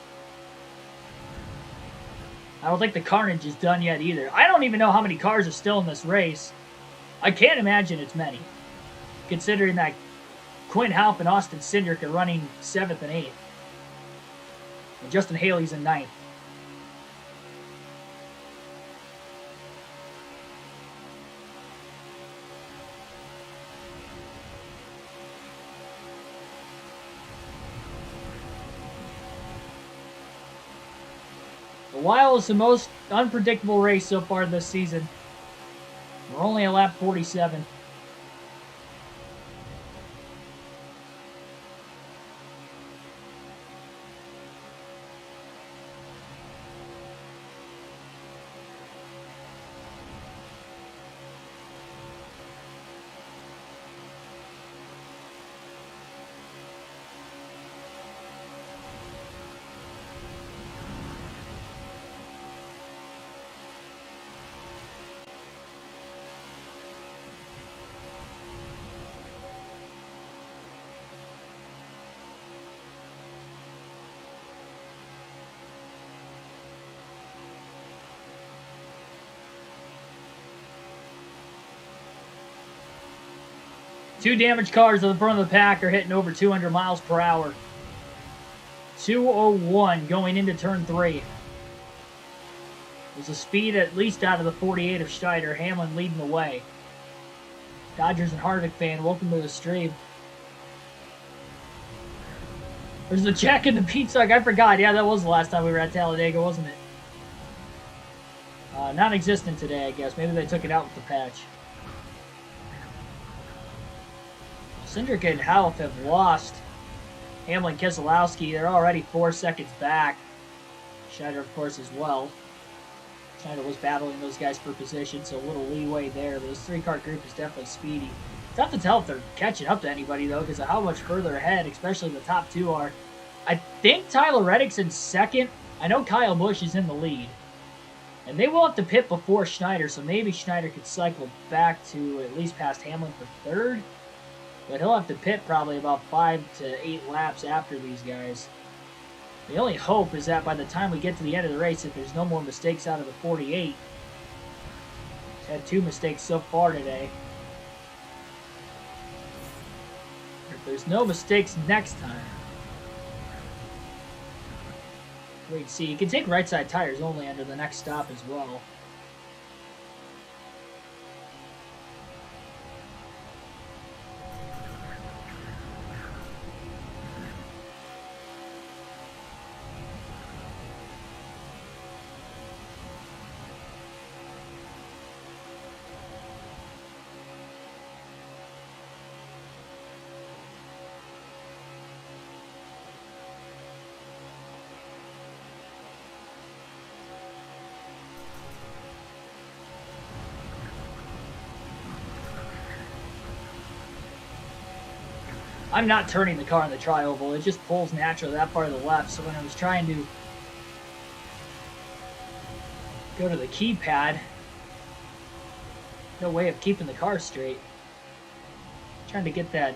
I don't think the carnage is done yet either. I don't even know how many cars are still in this race. I can't imagine it's many, considering that Quinn Houff and Austin Cindric are running 7th and 8th. And Justin Haley's in 9th. The Wild is the most unpredictable race so far this season. We're only at lap 47. Two damaged cars at the front of the pack are hitting over 200 miles per hour. 201 going into turn 3. There's a speed at least out of the 48 of Schneider. Hamlin leading the way. Dodgers and Harvick fan, welcome to the stream. There's the Jack and the Beanstalk. I forgot. Yeah, that was the last time we were at Talladega, wasn't it? Non-existent today, I guess. Maybe they took it out with the patch. Cindric and Houff have lost Hamlin, Keselowski. They're already 4 seconds back. Schneider, of course, as well. Schneider was battling those guys for position, so a little leeway there. But this 3-car group is definitely speedy. Tough to tell if they're catching up to anybody, though, because of how much further ahead, especially the top 2 are. I think Tyler Reddick's in 2nd. I know Kyle Busch is in the lead. And they will have to pit before Schneider, so maybe Schneider could cycle back to at least past Hamlin for 3rd. But he'll have to pit probably about 5 to 8 laps after these guys. The only hope is that by the time we get to the end of the race, if there's no more mistakes out of the 48. He's had 2 mistakes so far today. If there's no mistakes next time. Wait and see. You can take right side tires only under the next stop as well. I'm not turning the car in the tri-oval. It just pulls naturally that part of the left. So when I was trying to go to the keypad, no way of keeping the car straight. Trying to get that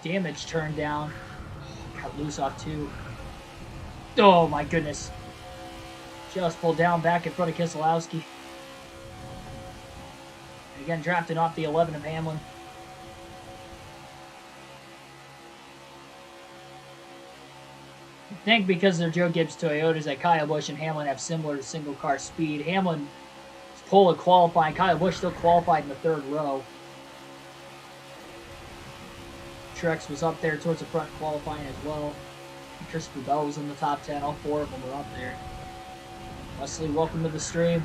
damage turned down. Got loose off two. Oh my goodness. Just pulled down back in front of Keselowski. Again, drafting off the 11 of Hamlin. I think because they're Joe Gibbs Toyotas that Kyle Busch and Hamlin have similar single car speed. Hamlin pole of qualifying. Kyle Busch still qualified in the third row. Truex was up there towards the front qualifying as well. Christopher Bell was in the top 10. All four of them were up there. Wesley, welcome to the stream.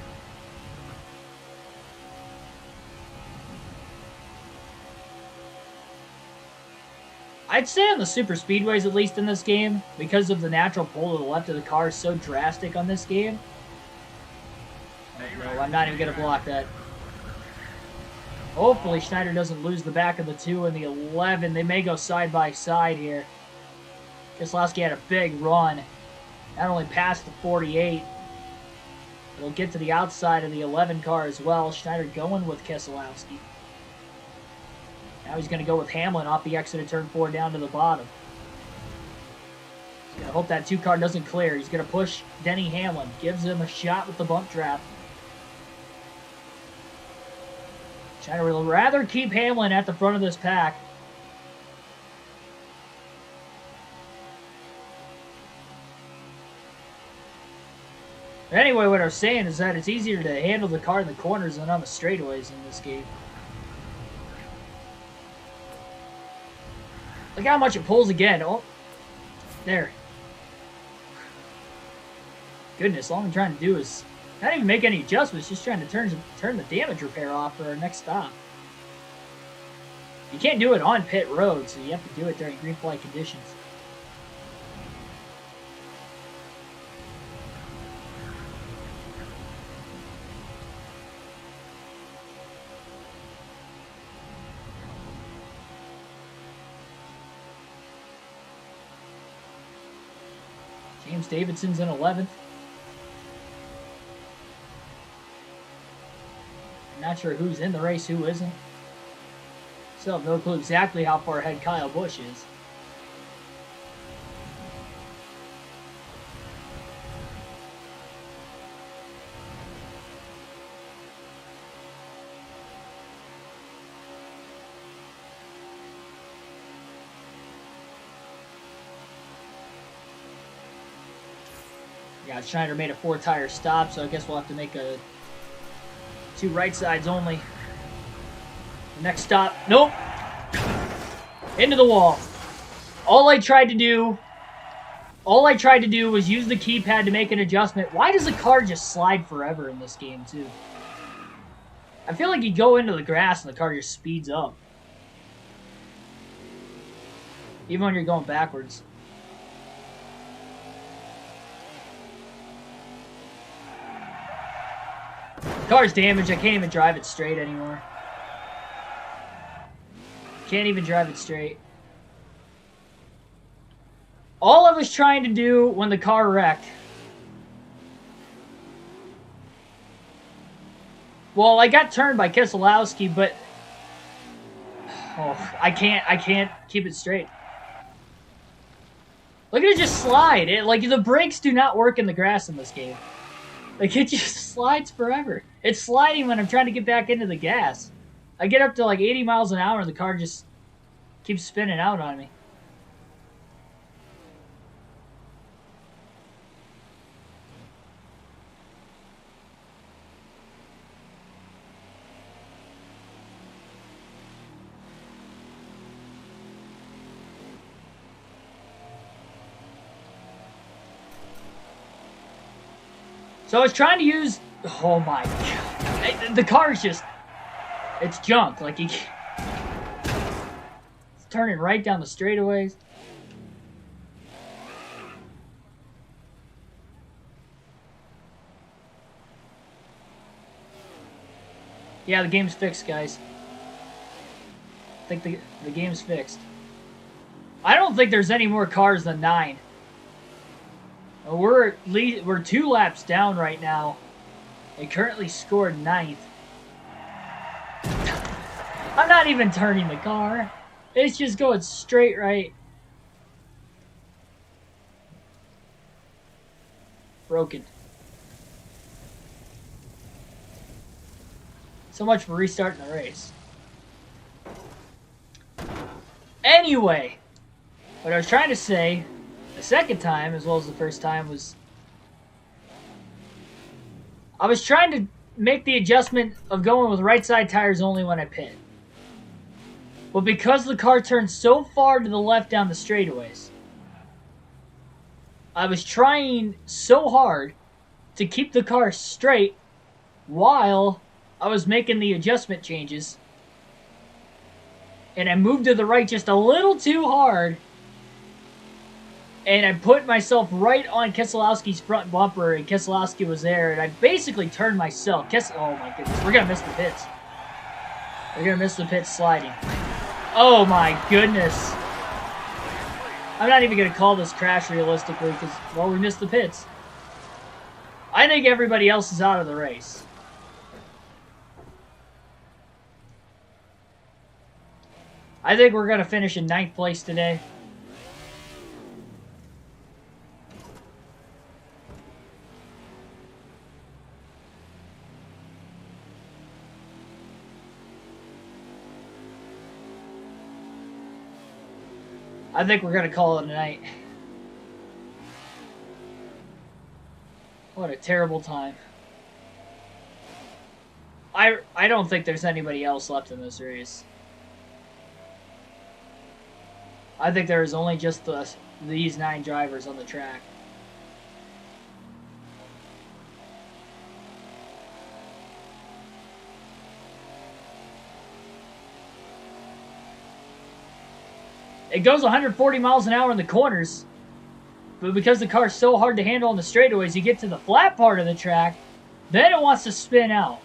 I'd say on the super speedways, at least in this game, because of the natural pull to the left of the car is so drastic on this game. Oh, no, I'm not even going to block that. Hopefully Schneider doesn't lose the back of the 2 and the 11. They may go side by side here. Keselowski had a big run. Not only past the 48, but he'll get to the outside of the 11 car as well. Schneider going with Keselowski. Now he's going to go with Hamlin off the exit of turn 4 down to the bottom. He's going to hope that 2 car doesn't clear. He's going to push Denny Hamlin. Gives him a shot with the bump trap. Schneider would rather keep Hamlin at the front of this pack. Anyway, what I was saying is that it's easier to handle the car in the corners than on the straightaways in this game. Look how much it pulls again. Oh, there. Goodness, all I'm trying to do is not even make any adjustments, just trying to turn the damage repair off for our next stop. You can't do it on pit road, so you have to do it during green flag conditions. James Davidson's in 11th. Not sure who's in the race, who isn't. Still have no clue exactly how far ahead Kyle Busch is. Yeah, Schneider made a 4-tire stop, so I guess we'll have to make a 2 right sides only. The next stop, nope. Into the wall. All I tried to do was use the keypad to make an adjustment. Why does the car just slide forever in this game, too? I feel like you go into the grass and the car just speeds up. Even when you're going backwards. The car's damaged. I can't even drive it straight anymore. Can't even drive it straight. All I was trying to do when the car wrecked. Well, I got turned by Keselowski, but I can't keep it straight. Look at it just slide. Like the brakes do not work in the grass in this game. Like it just slides forever. It's sliding when I'm trying to get back into the gas. I get up to like 80 miles an hour and the car just keeps spinning out on me. So I was trying to use... Oh my god. The car's just... It's junk. Like, it's turning right down the straightaways. Yeah, the game's fixed, guys. think the game's fixed. I don't think there's any more cars than 9. We're 2 laps down right now. They currently scored 9th. I'm not even turning the car. It's just going straight right. Broken. So much for restarting the race. Anyway, what I was trying to say the second time, as well as the first time, was I was trying to make the adjustment of going with right side tires only when I pit. But because the car turned so far to the left down the straightaways, I was trying so hard to keep the car straight while I was making the adjustment changes. And I moved to the right just a little too hard. And I put myself right on Keselowski's front bumper, and Keselowski was there, and I basically turned myself. Oh my goodness, we're going to miss the pits. We're going to miss the pits sliding. Oh my goodness. I'm not even going to call this crash realistically because, well, we missed the pits. I think everybody else is out of the race. I think we're going to finish in 9th place today. I think we're going to call it a night. What a terrible time. I don't think there's anybody else left in this race. I think there is only just these 9 drivers on the track. It goes 140 miles an hour in the corners, but because the car's so hard to handle on the straightaways, you get to the flat part of the track, then it wants to spin out.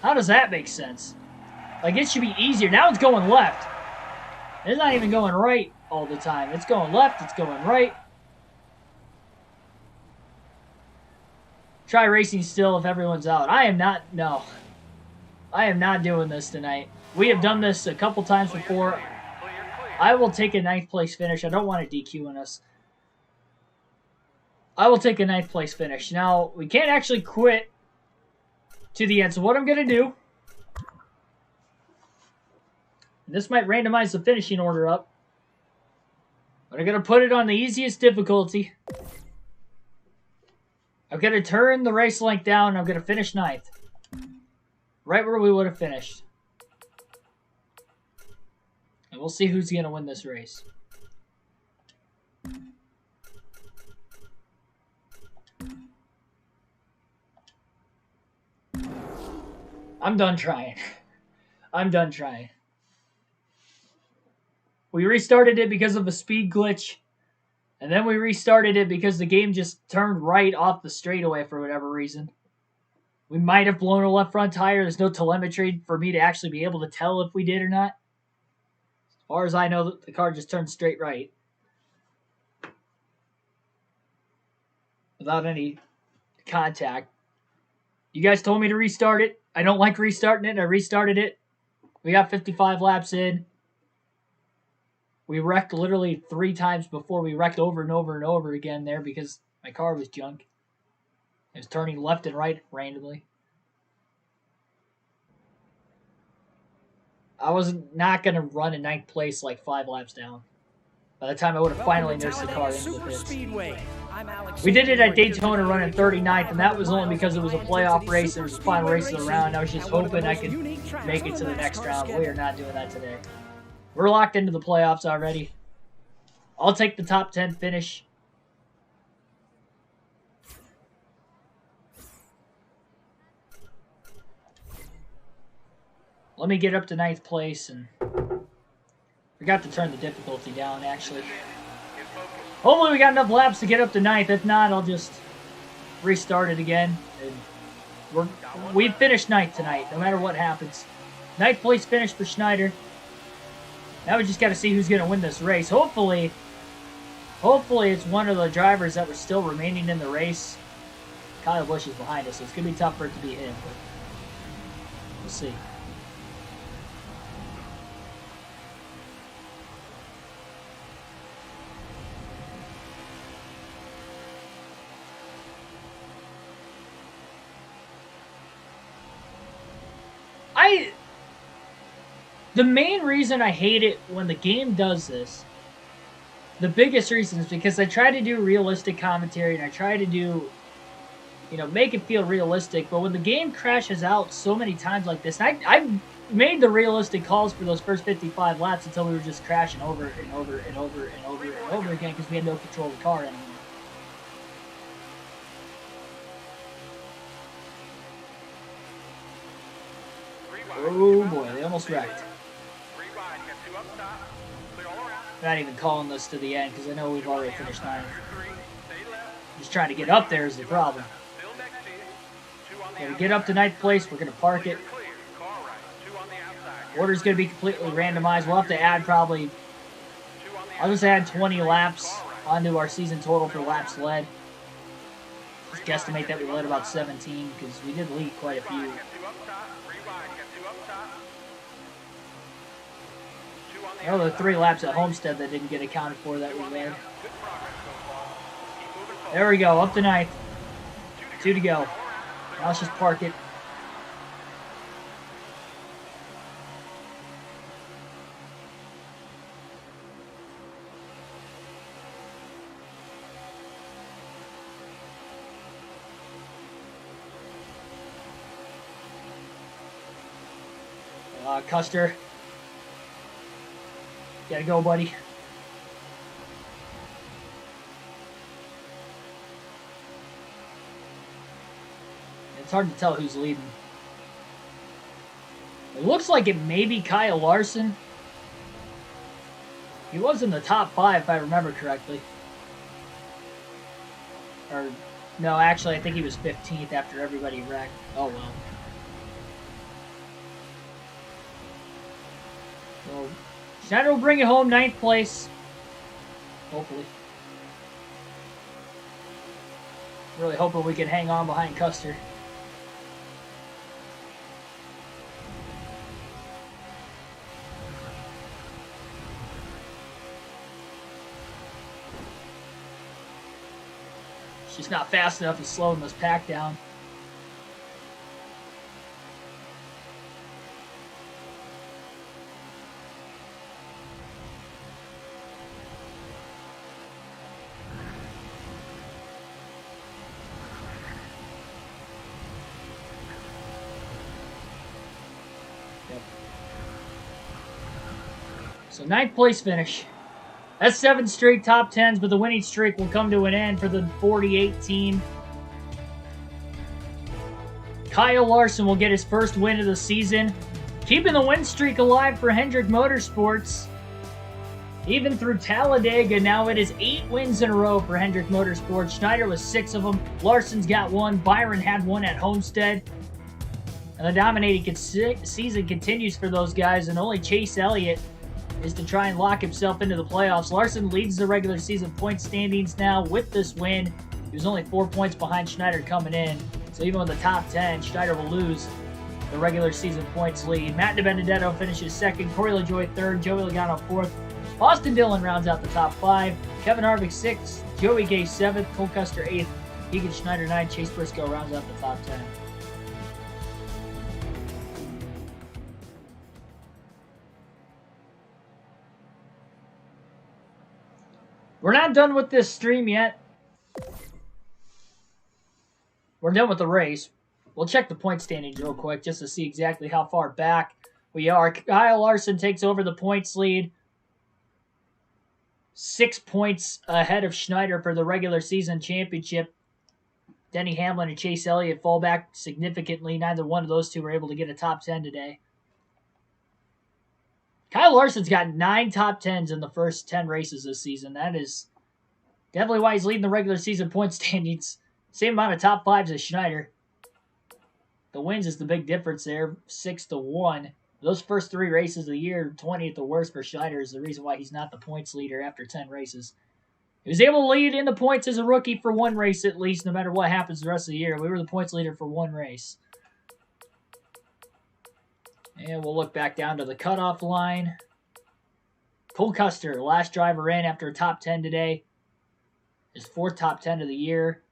How does that make sense? Like, it should be easier. Now it's going left. It's not even going right all the time. It's going left, it's going right. Try racing still if everyone's out. I am not doing this tonight. We have done this a couple times before. I will take a 9th place finish. I don't want to DQ on us. I will take a 9th place finish. Now, we can't actually quit to the end. So what I'm going to do, this might randomize the finishing order up, but I'm going to put it on the easiest difficulty. I'm going to turn the race length down, and I'm going to finish 9th. Right where we would have finished. And we'll see who's going to win this race. I'm done trying. I'm done trying. We restarted it because of a speed glitch. And then we restarted it because the game just turned right off the straightaway for whatever reason. We might have blown a left front tire. There's no telemetry for me to actually be able to tell if we did or not. As far as I know, the car just turned straight right. Without any contact. You guys told me to restart it. I don't like restarting it. I restarted it. We got 55 laps in. We wrecked literally 3 times before we wrecked over and over and over again there because my car was junk. It was turning left and right randomly. I was not going to run in 9th place like 5 laps down. By the time I would have finally nursed the car into the pits. We did it at Daytona running 39th, and that was only because it was a playoff race. It was the final race of the round. I was just hoping I could make it to the next round. We are not doing that today. We're locked into the playoffs already. I'll take the top 10 finish. Let me get up to 9th place, and forgot to turn the difficulty down, actually. Hopefully we got enough laps to get up to 9th. If not, I'll just restart it again. And we finished 9th tonight, no matter what happens. Ninth place finish for Schneider. Now we just got to see who's going to win this race. Hopefully it's one of the drivers that were still remaining in the race. Kyle Busch is behind us, so it's going to be tough for it to be him. But we'll see. The main reason I hate it when the game does this, the biggest reason is because I try to do realistic commentary and I try to do, make it feel realistic. But when the game crashes out so many times like this, and I made the realistic calls for those first 55 laps until we were just crashing over and over and over and over and over again because we had no control of the car anymore. Oh boy, they almost wrecked. Not even calling this to the end because I know we've already finished 9th. Just trying to get up there is the problem. When we get up to 9th place, we're going to park it. Order's going to be completely randomized. We'll have to add probably, I'll just add 20 laps onto our season total for laps led. Just guesstimate that we led about 17 because we did lead quite a few. I know there were 3 laps at Homestead that didn't get accounted for that we led. There we go, up to 9th. 2 to go. Now let's just park it. Custer. Gotta go, buddy. It's hard to tell who's leading. It looks like it may be Kyle Larson. He was in the top 5, if I remember correctly. Or, no, actually, I think he was 15th after everybody wrecked. Oh, well. So, Schneider will bring it home, 9th place. Hopefully. Really hoping we can hang on behind Custer. It's just not fast enough. He's slowing this pack down. So 9th place finish. That's 7 straight top 10s, but the winning streak will come to an end for the 48 team. Kyle Larson will get his first win of the season, keeping the win streak alive for Hendrick Motorsports. Even through Talladega, now it is 8 wins in a row for Hendrick Motorsports. Schneider was 6 of them. Larson's got 1. Byron had 1 at Homestead. And the dominating season continues for those guys, and only Chase Elliott is to try and lock himself into the playoffs. Larson leads the regular season point standings now with this win. He was only 4 points behind Schneider coming in. So even with the top 10, Schneider will lose the regular season points lead. Matt DiBenedetto finishes 2nd. Corey LaJoie 3rd. Joey Logano 4th. Austin Dillon rounds out the top 5. Kevin Harvick 6th. Joey Gay 7th. Cole Custer 8th. Egan Schneider 9th. Chase Briscoe rounds out the top 10. We're not done with this stream yet. We're done with the race. We'll check the point standings real quick just to see exactly how far back we are. Kyle Larson takes over the points lead. 6 points ahead of Schneider for the regular season championship. Denny Hamlin and Chase Elliott fall back significantly. Neither one of those two were able to get a top 10 today. Kyle Larson's got 9 top 10s in the first 10 races this season. That is definitely why he's leading the regular season point standings. Same amount of top 5s as Schneider. The wins is the big difference there. 6-1. Those first 3 races of the year, 20th the worst for Schneider, is the reason why he's not the points leader after 10 races. He was able to lead in the points as a rookie for 1 race at least, no matter what happens the rest of the year. We were the points leader for 1 race. And we'll look back down to the cutoff line. Cole Custer, last driver in after a top 10 today. His 4th top 10 of the year.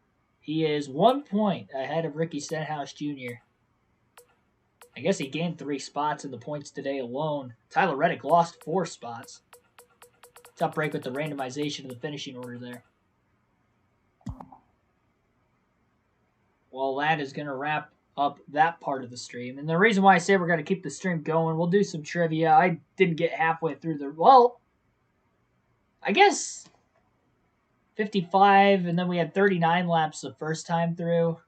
He is 1 point ahead of Ricky Stenhouse Jr. I guess he gained 3 spots in the points today alone. Tyler Reddick lost 4 spots. Tough break with the randomization of the finishing order there. Well, that is going to wrap up that part of the stream. And the reason why I say we're going to keep the stream going, we'll do some trivia. I didn't get halfway through the... Well, I guess 55, and then we had 39 laps the first time through.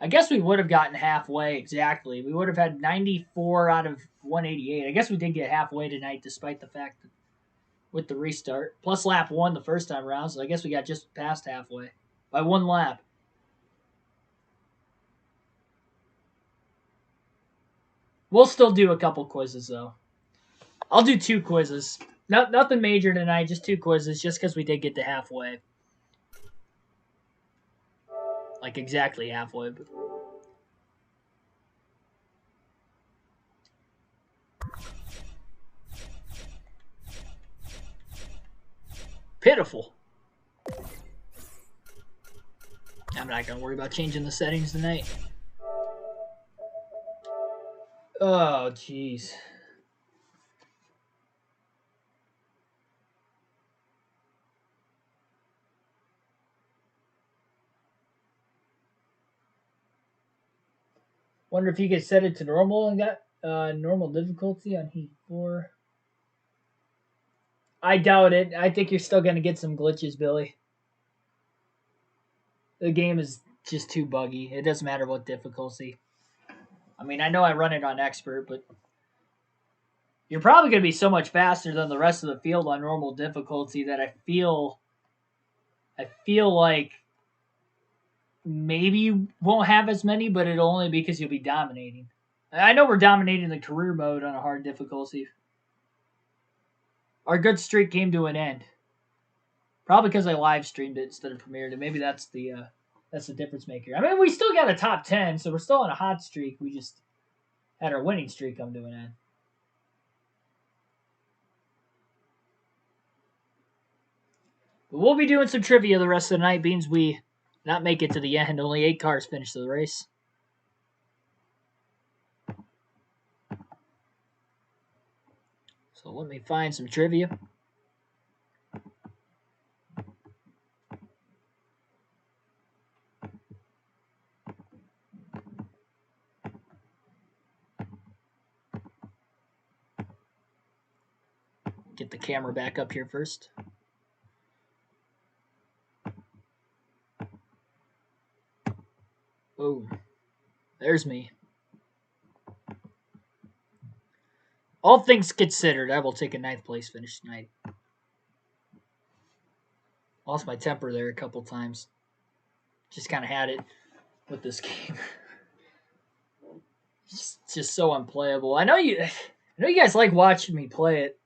I guess we would have gotten halfway exactly. We would have had 94 out of 188. I guess we did get halfway tonight despite the fact that with the restart. Plus lap 1 the first time around, so I guess we got just past halfway by 1 lap. We'll still do a couple quizzes, though. I'll do 2 quizzes. Nothing major tonight, just 2 quizzes, just because we did get to halfway. Like, exactly halfway. But... pitiful. I'm not going to worry about changing the settings tonight. Oh, jeez. Wonder if you could set it to normal and got normal difficulty on Heat 4. I doubt it. I think you're still going to get some glitches, Billy. The game is just too buggy. It doesn't matter what difficulty. I mean, I know I run it on expert, but you're probably going to be so much faster than the rest of the field on normal difficulty that I feel like maybe you won't have as many, but it'll only be because you'll be dominating. I know we're dominating the career mode on a hard difficulty. Our good streak came to an end. Probably because I live streamed it instead of premiered it. Maybe that's the difference maker. I mean, we still got a top 10, so we're still on a hot streak. We just had our winning streak come to an end. But we'll be doing some trivia the rest of the night, beans we not make it to the end. Only 8 cars finished the race. So let me find some trivia. Get the camera back up here first. Boom. There's me. All things considered, I will take a 9th place finish tonight. Lost my temper there a couple times. Just kind of had it with this game. It's just so unplayable. I know you guys like watching me play it,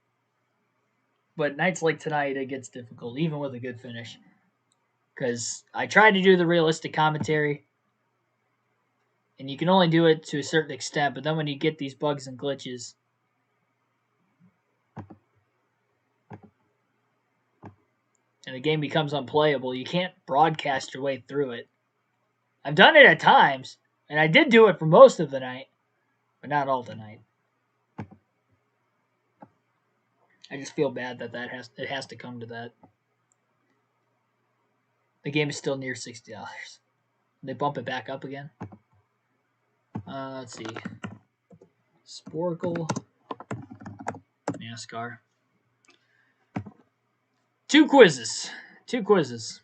but nights like tonight, it gets difficult, even with a good finish. Because I tried to do the realistic commentary, and you can only do it to a certain extent, but then when you get these bugs and glitches, and the game becomes unplayable, you can't broadcast your way through it. I've done it at times, and I did do it for most of the night, but not all the night. I just feel bad that it has to come to that. The game is still near $60. They bump it back up again. Let's see. Sporkle. NASCAR. 2 quizzes. 2 quizzes.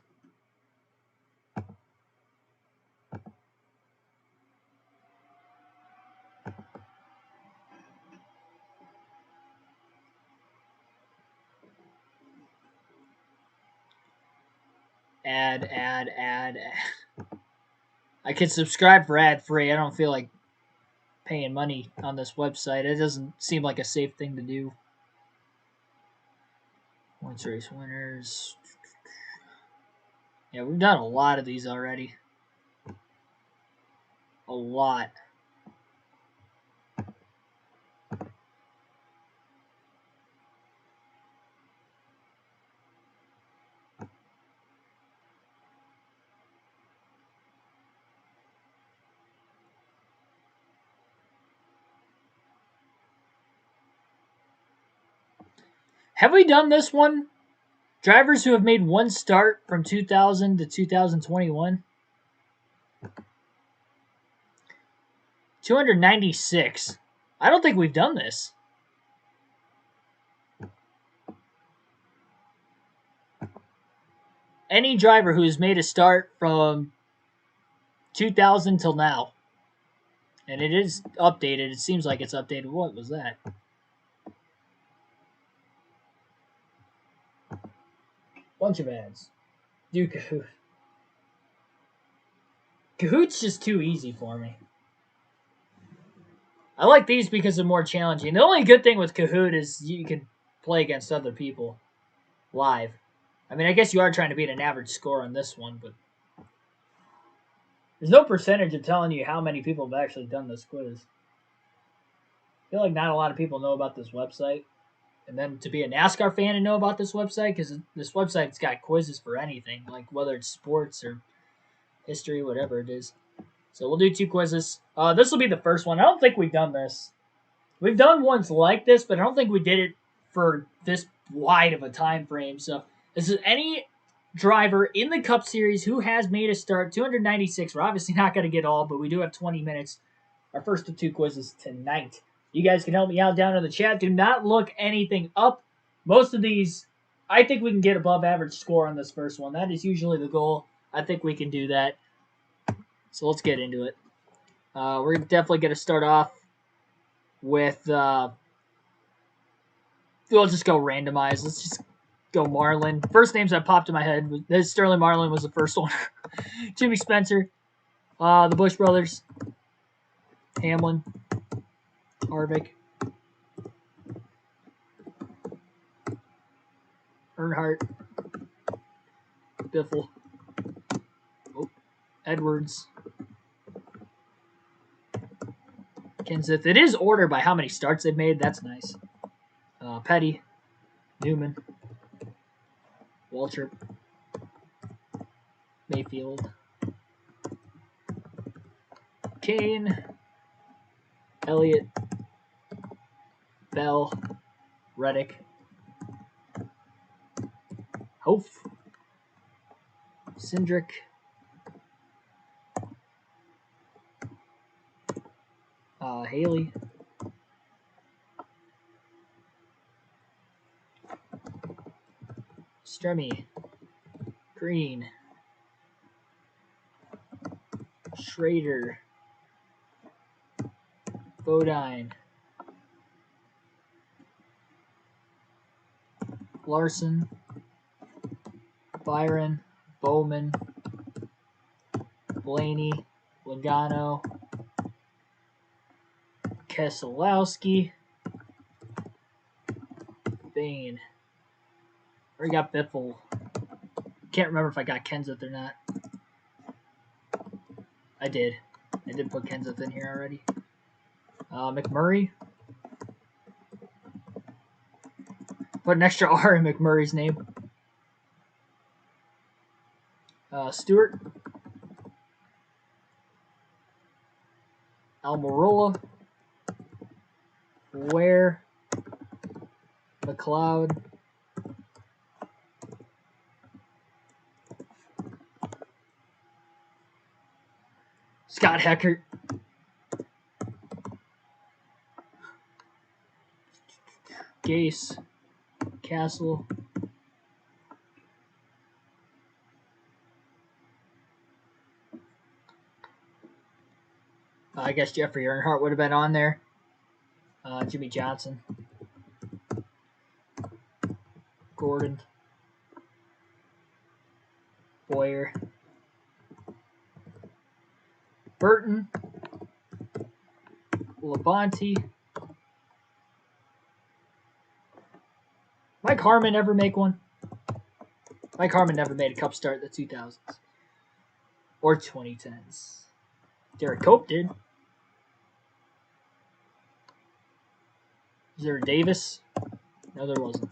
Ad. I can subscribe for ad free. I don't feel like paying money on this website. It doesn't seem like a safe thing to do. Points race winners. Yeah, we've done a lot of these already. A lot. Have we done this one? Drivers who have made one start from 2000 to 2021? 296. I don't think we've done this. Any driver who's made a start from 2000 till now. And it is updated. It seems like it's updated. What was that? Bunch of ads. Do Kahoot. Kahoot's just too easy for me. I like these because they're more challenging. The only good thing with Kahoot is you can play against other people live. I mean, I guess you are trying to beat an average score on this one, but there's no percentage of telling you how many people have actually done this quiz. I feel like not a lot of people know about this website. And then to be a NASCAR fan and know about this website, because this website's got quizzes for anything, like whether it's sports or history, whatever it is. So we'll do 2 quizzes. This will be the first one. I don't think we've done this. We've done ones like this, but I don't think we did it for this wide of a time frame. So this is any driver in the Cup Series who has made a start. 296. We're obviously not going to get all, but we do have 20 minutes. Our first of 2 quizzes tonight. You guys can help me out down in the chat. Do not look anything up. Most of these, I think we can get above average score on this first one. That is usually the goal. I think we can do that. So let's get into it. We're definitely going to start off with, we'll just go randomized. Let's just go Marlin. First names that popped in my head, Sterling Marlin was the first one. Jimmy Spencer, the Bush brothers, Hamlin, Harvick, Earnhardt, Biffle, Edwards, Kenseth. It is ordered by how many starts they've made. That's nice. Petty, Newman, Waltrip, Mayfield, Kane, Elliott, Bell, Reddick, Hof, Cindric, Haley, Stremme, Green, Schrader, Bodine, Larson, Byron, Bowman, Blaney, Logano, Keselowski, Bain. Or got Biffle. Can't remember if I got Kenseth or not. I did. I did put Kenseth in here already. McMurray. Put an extra R in McMurray's name. Stewart. Almirola. Ware. McLeod. Scott Heckert. Gase. Castle. I guess Jeffrey Earnhardt would have been on there. Jimmy Johnson. Gordon. Boyer. Burton. Labonte. Mike Harmon ever make one? Mike Harmon never made a Cup start in the 2000s or 2010s. Derek Cope did. Is there a Davis? No, there wasn't.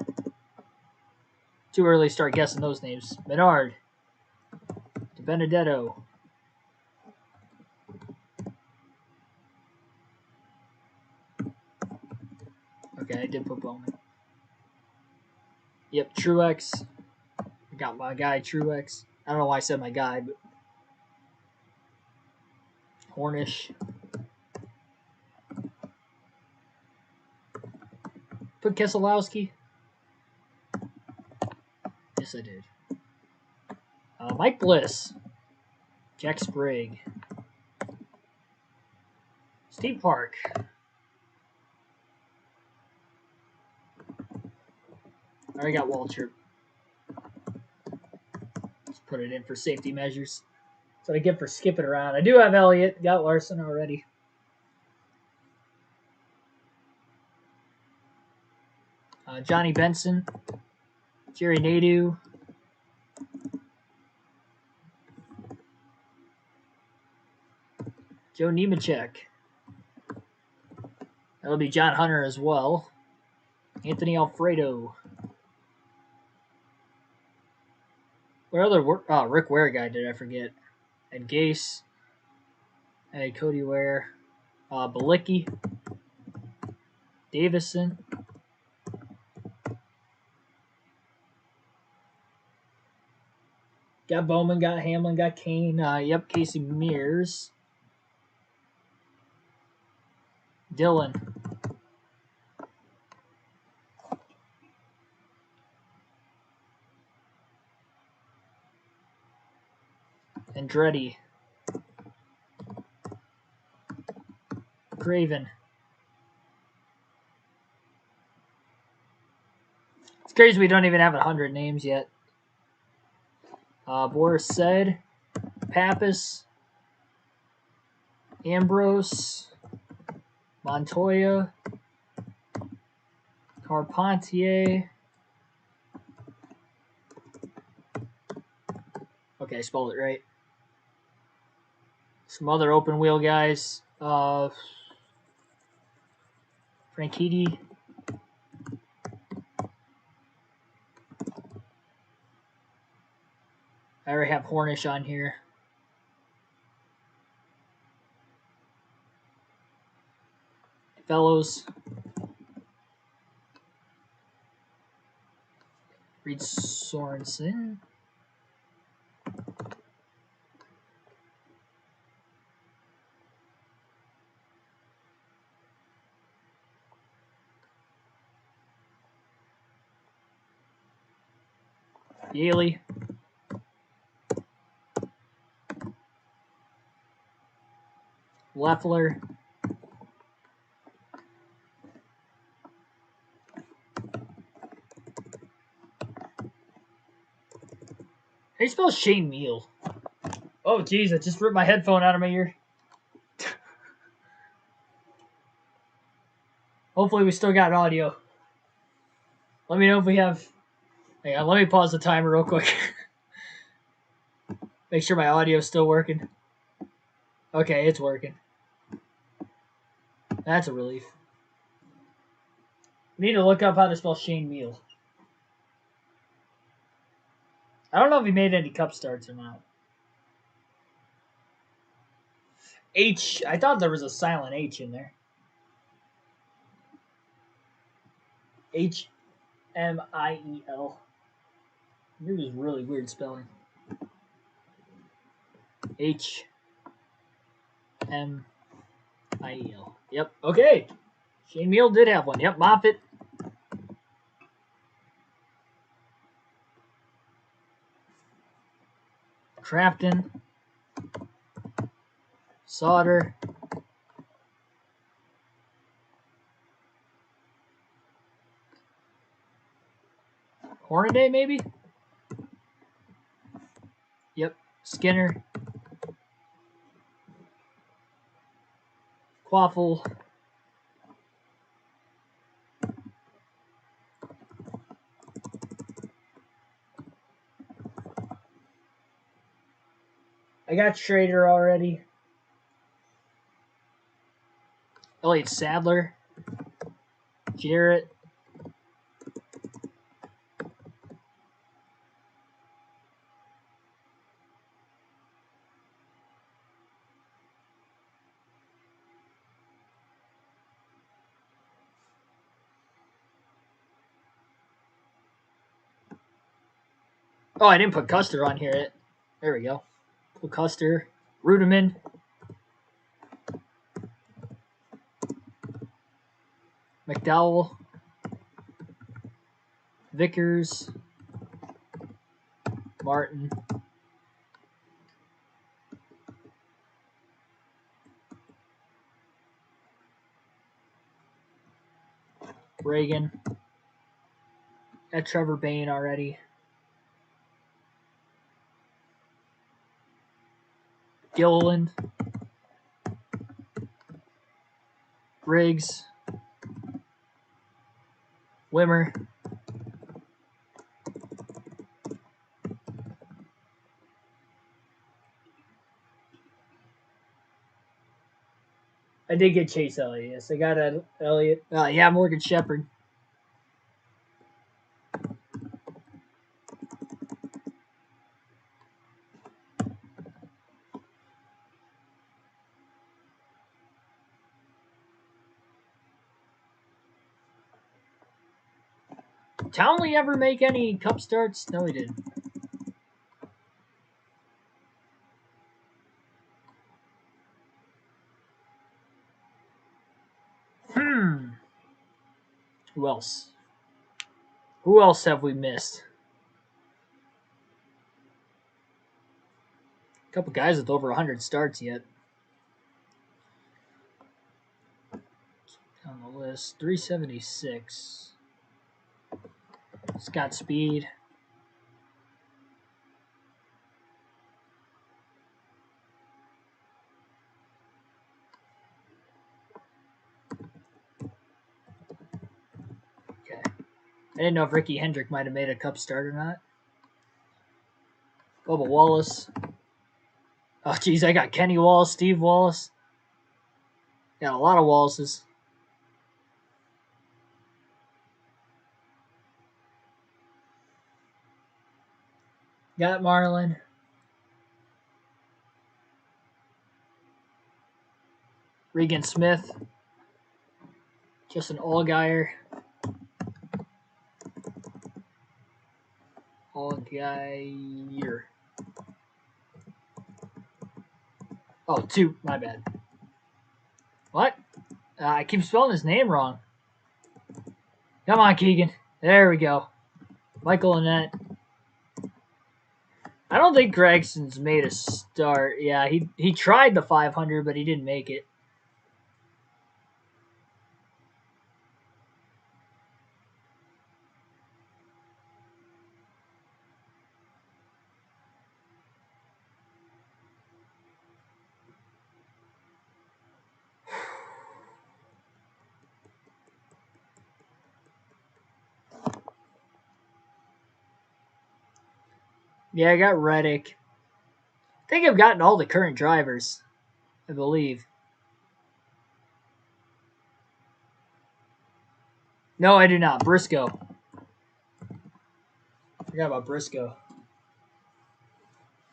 Too early to start guessing those names. Menard. DiBenedetto. Okay, I did put Bowman. Yep, Truex. I got my guy, Truex. I don't know why I said my guy, but Hornish. Put Keselowski. Yes, I did. Mike Bliss. Jack Sprague. Steve Park. I already got Waltrip. Let's put it in for safety measures. That's what I get for skipping around. I do have Elliott. Got Larson already. Johnny Benson. Jerry Nadeau. Joe Nemechek. That'll be John Hunter as well. Anthony Alfredo. What other Rick Ware guy did I forget? And Gase. And Cody Ware. Balicki. Davison. Got Bowman, got Hamlin, got Kane. Yep, Casey Mears. Dylan. Andretti. Craven. It's crazy we don't even have 100 names yet. Boris said, Pappas, Ambrose, Montoya, Carpentier. Okay, I spelled it right. Some other open wheel guys. Franchitti. I already have Hornish on here. Fellows. Reed Sorensen. Yaley. Leffler. How do you spell Shane Meal? Oh, geez, I just ripped my headphone out of my ear. Hopefully we still got audio. Let me know if we have... Hang on, let me pause the timer real quick. Make sure my audio is still working. Okay, it's working. That's a relief. We need to look up how to spell Shane Meal. I don't know if he made any cup starts or not. H. I thought there was a silent H in there. H-M-I-E-L. Yours is really weird spelling. H-M-I-E-L. Yep. Okay. Shane Meal did have one. Yep. Moffitt. Crafton. Sauter. Hornaday, maybe? Yep. Skinner. Quaffle. I got Schrader already. Elliott Sadler. Jarrett. Oh, I didn't put Custer on here. There we go. Put Custer. Rudeman. McDowell. Vickers. Martin. Reagan. Got Trevor Bain already. Gilliland. Riggs. Wimmer. I did get Chase Elliott. Yes, I got Elliott. Yeah, Morgan Shepherd. Townley ever make any cup starts? No, he didn't. Who else? Who else have we missed? A couple guys with over 100 starts yet. On the list, 376. Scott Speed. Okay. I didn't know if Ricky Hendrick might have made a cup start or not. Bubba Wallace. Oh, geez, I got Kenny Wallace, Steve Wallace. Got a lot of Wallaces. Got Marlin. Regan Smith. Justin Allgaier. Allgaier. Oh, two. My bad. What? I keep spelling his name wrong. Come on, Keegan. There we go. Michael Annette. I don't think Gregson's made a start. Yeah, he tried the 500, but he didn't make it. Yeah, I got Reddick. I think I've gotten all the current drivers, I believe. No, I do not. Briscoe. Forgot about Briscoe.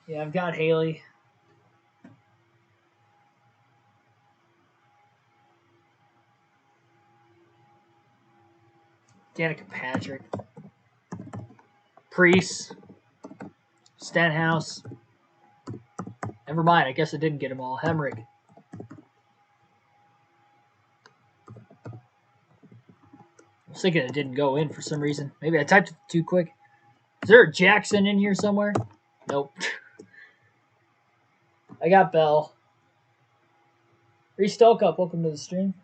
Yeah, I've got Haley. Danica Patrick. Priest. Stenhouse. Never mind. I guess I didn't get them all. Hemrick. I was thinking it didn't go in for some reason. Maybe I typed it too quick. Is there a Jackson in here somewhere? Nope. I got Bell. Reese Stolkup, welcome to the stream.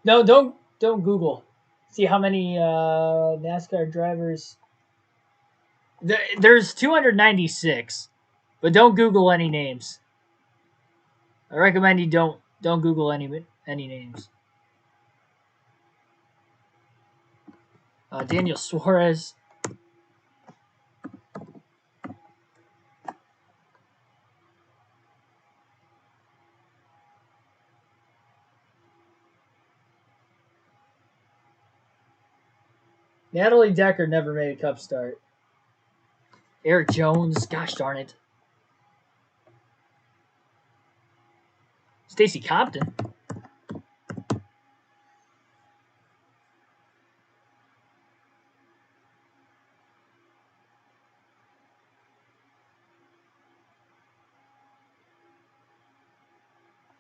No, don't Google. See how many NASCAR drivers. There's 296, but don't Google any names. I recommend you don't Google any names. Daniel Suarez. Natalie Decker never made a Cup start. Eric Jones, gosh darn it. Stacey Compton.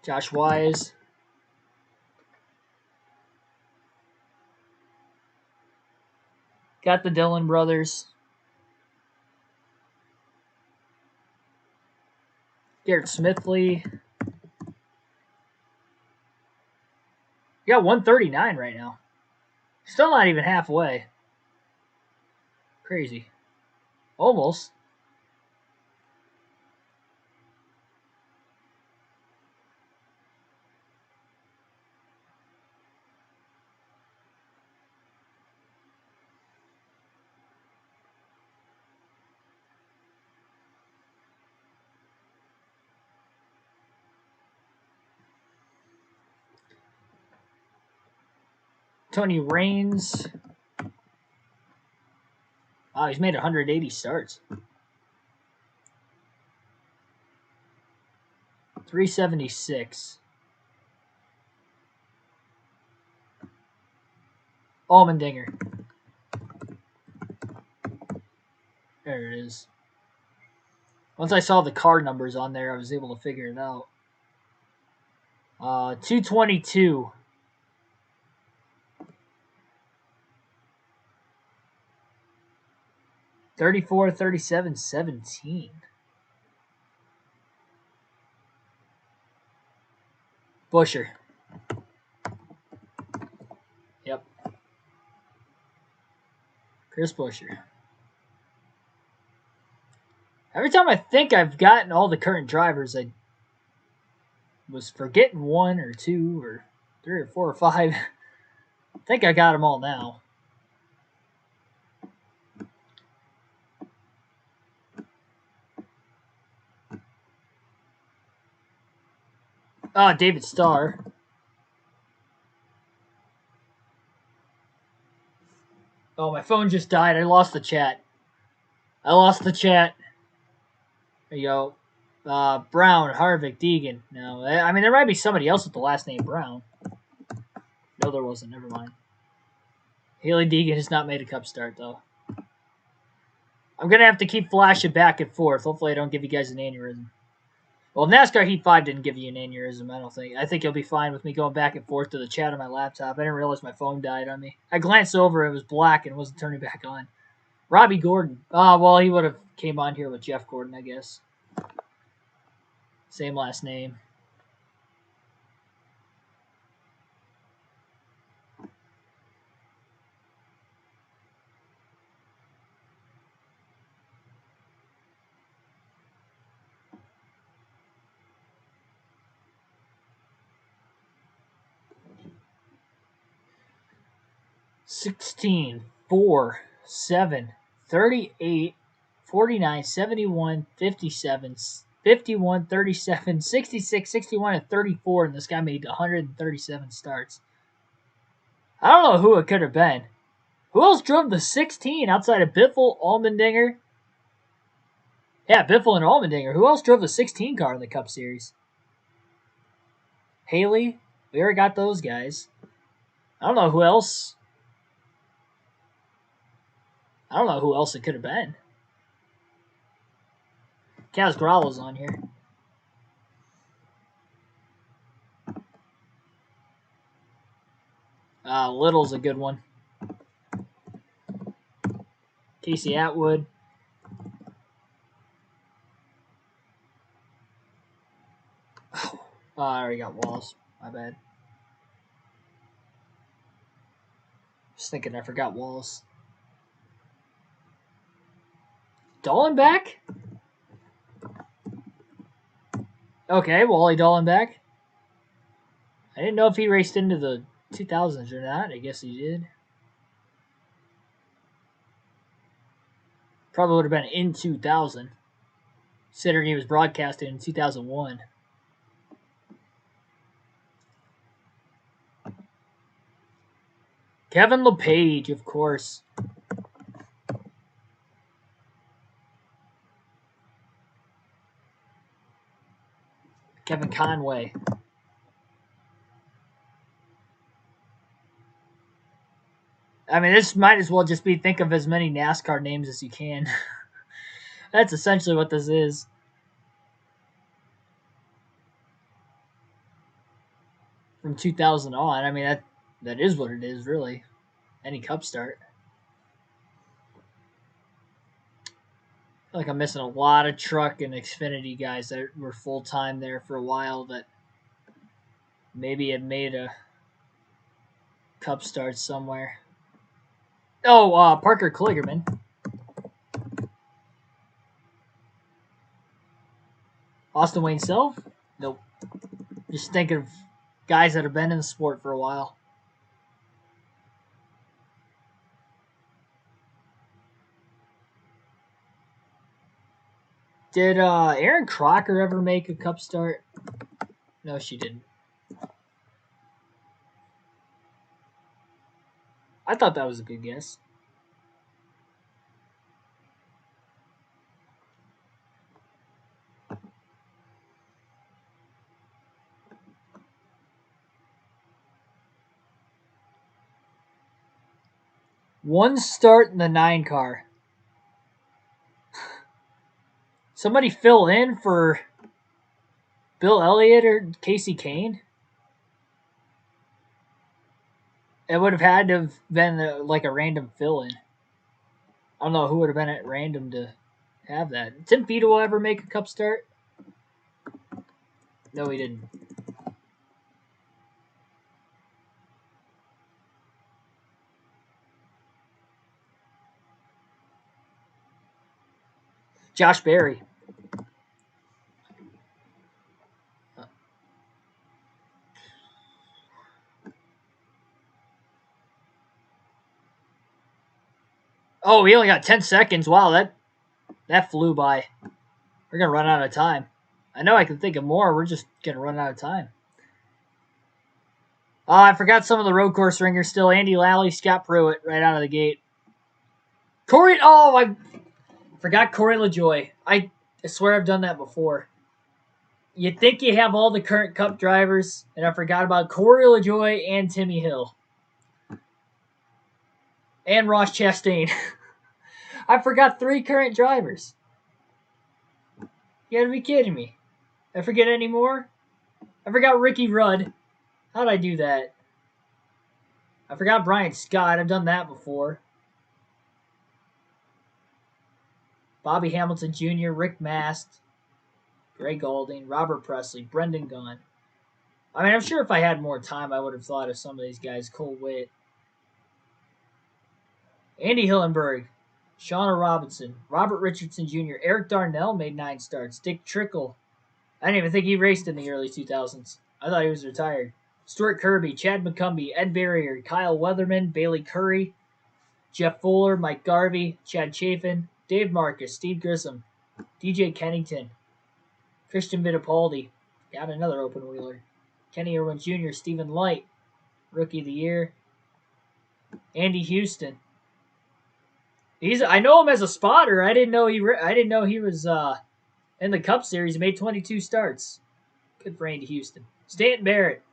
Josh Wise. Got the Dillon brothers. Garrett Smithley. You got 139 right now. Still not even halfway. Crazy. Almost. Tony Raines. Wow, he's made 180 starts. 376. Allmendinger. There it is. Once I saw the card numbers on there, I was able to figure it out. 222. $34, $37, $17. Busher. Yep. Chris Busher. Every time I think I've gotten all the current drivers, I was forgetting one or two or three or four or five. I think I got them all now. David Starr. Oh, my phone just died. I lost the chat. There you go. Brown, Harvick, Deegan. No, I mean, there might be somebody else with the last name Brown. No, there wasn't. Never mind. Haley Deegan has not made a Cup start, though. I'm going to have to keep flashing back and forth. Hopefully I don't give you guys an aneurysm. Well, NASCAR Heat 5 didn't give you an aneurysm, I don't think. I think you'll be fine with me going back and forth to the chat on my laptop. I didn't realize my phone died on me. I glanced over, it was black and wasn't turning back on. Robbie Gordon. Well, he would have came on here with Jeff Gordon, I guess. Same last name. $16, $4, $7, $38, $49, $71, $57, $51, $37, $66, $61, and $34, and this guy made 137 starts. I don't know who it could have been. Who else drove the 16 outside of Biffle, Allmendinger? Yeah, Biffle and Allmendinger. Who else drove the 16 car in the Cup Series? Haley? We already got those guys. I don't know who else. I don't know who else it could have been. Kaz Growl's on here. Little's a good one. Casey Atwood. I already got Wallace. My bad. Just thinking I forgot Wallace. Dallenbach? Okay, Wally Dallenbach. I didn't know if he raced into the 2000s or not. I guess he did. Probably would have been in 2000. Considering he was broadcasting in 2001. Kevin LePage, of course. Kevin Conway. I mean, this might as well just be think of as many NASCAR names as you can. That's essentially what this is. From 2000 on, I mean, that is what it is, really. Any Cup start. I feel like I'm missing a lot of truck and Xfinity guys that were full time there for a while that maybe had made a Cup start somewhere. Oh, Parker Kligerman. Austin Wayne Self? Nope. Just thinking of guys that have been in the sport for a while. Did Aaron Crocker ever make a Cup start? No, she didn't. I thought that was a good guess. One start in the 9 car. Somebody fill in for Bill Elliott or Casey Kane? It would have had to have been like a random fill in. I don't know who would have been at random to have that. Did Tim Feedle ever make a Cup start? No, he didn't. Josh Berry. Oh, we only got 10 seconds. Wow, that flew by. We're going to run out of time. I know I can think of more. We're just going to run out of time. Oh, I forgot some of the road course ringers still. Andy Lally, Scott Pruitt right out of the gate. I forgot Corey LaJoy. I swear I've done that before. You think you have all the current Cup drivers, and I forgot about Corey LaJoy and Timmy Hill. And Ross Chastain. I forgot 3 current drivers. You gotta be kidding me. I forget any more? I forgot Ricky Rudd. How'd I do that? I forgot Brian Scott. I've done that before. Bobby Hamilton Jr., Rick Mast, Gray Golding, Robert Presley, Brendan Gaughan. I mean, I'm sure if I had more time, I would have thought of some of these guys. Cole Witt. Andy Hillenberg, Shauna Robinson, Robert Richardson Jr., Eric Darnell made 9 starts. Dick Trickle. I didn't even think he raced in the early 2000s. I thought he was retired. Stuart Kirby, Chad McCumbee, Ed Barrier, Kyle Weatherman, Bailey Curry, Jeff Fuller, Mike Garvey, Chad Chafin, Dave Marcus, Steve Grissom, DJ Kennington, Christian Fittipaldi, got another open wheeler, Kenny Irwin Jr., Stephen Light, Rookie of the Year, Andy Houston. I know him as a spotter. I didn't know he was in the Cup Series. He made 22 starts. Good for Andy Houston. Stanton Barrett,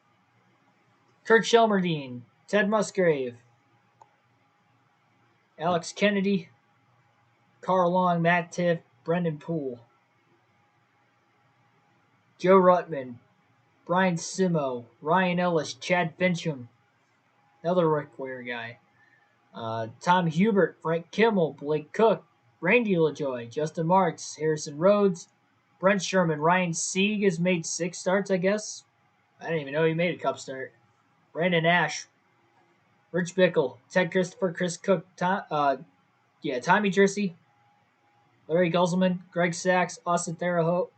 Kurt Shelmerdine, Ted Musgrave, Alex Kennedy, Carl Long, Matt Tiff, Brendan Poole, Joe Ruttman, Brian Simo, Ryan Ellis, Chad Fincham, another Rick Ware guy, Tom Hubert, Frank Kimmel, Blake Cook, Randy LaJoy, Justin Marks, Harrison Rhodes, Brent Sherman, Ryan Sieg has made 6 starts, I guess. I didn't even know he made a Cup start. Brandon Ash, Rich Bickle, Ted Christopher, Chris Cook, Tommy Jersey, Larry Gulselman, Greg Sachs, Austin Therahote,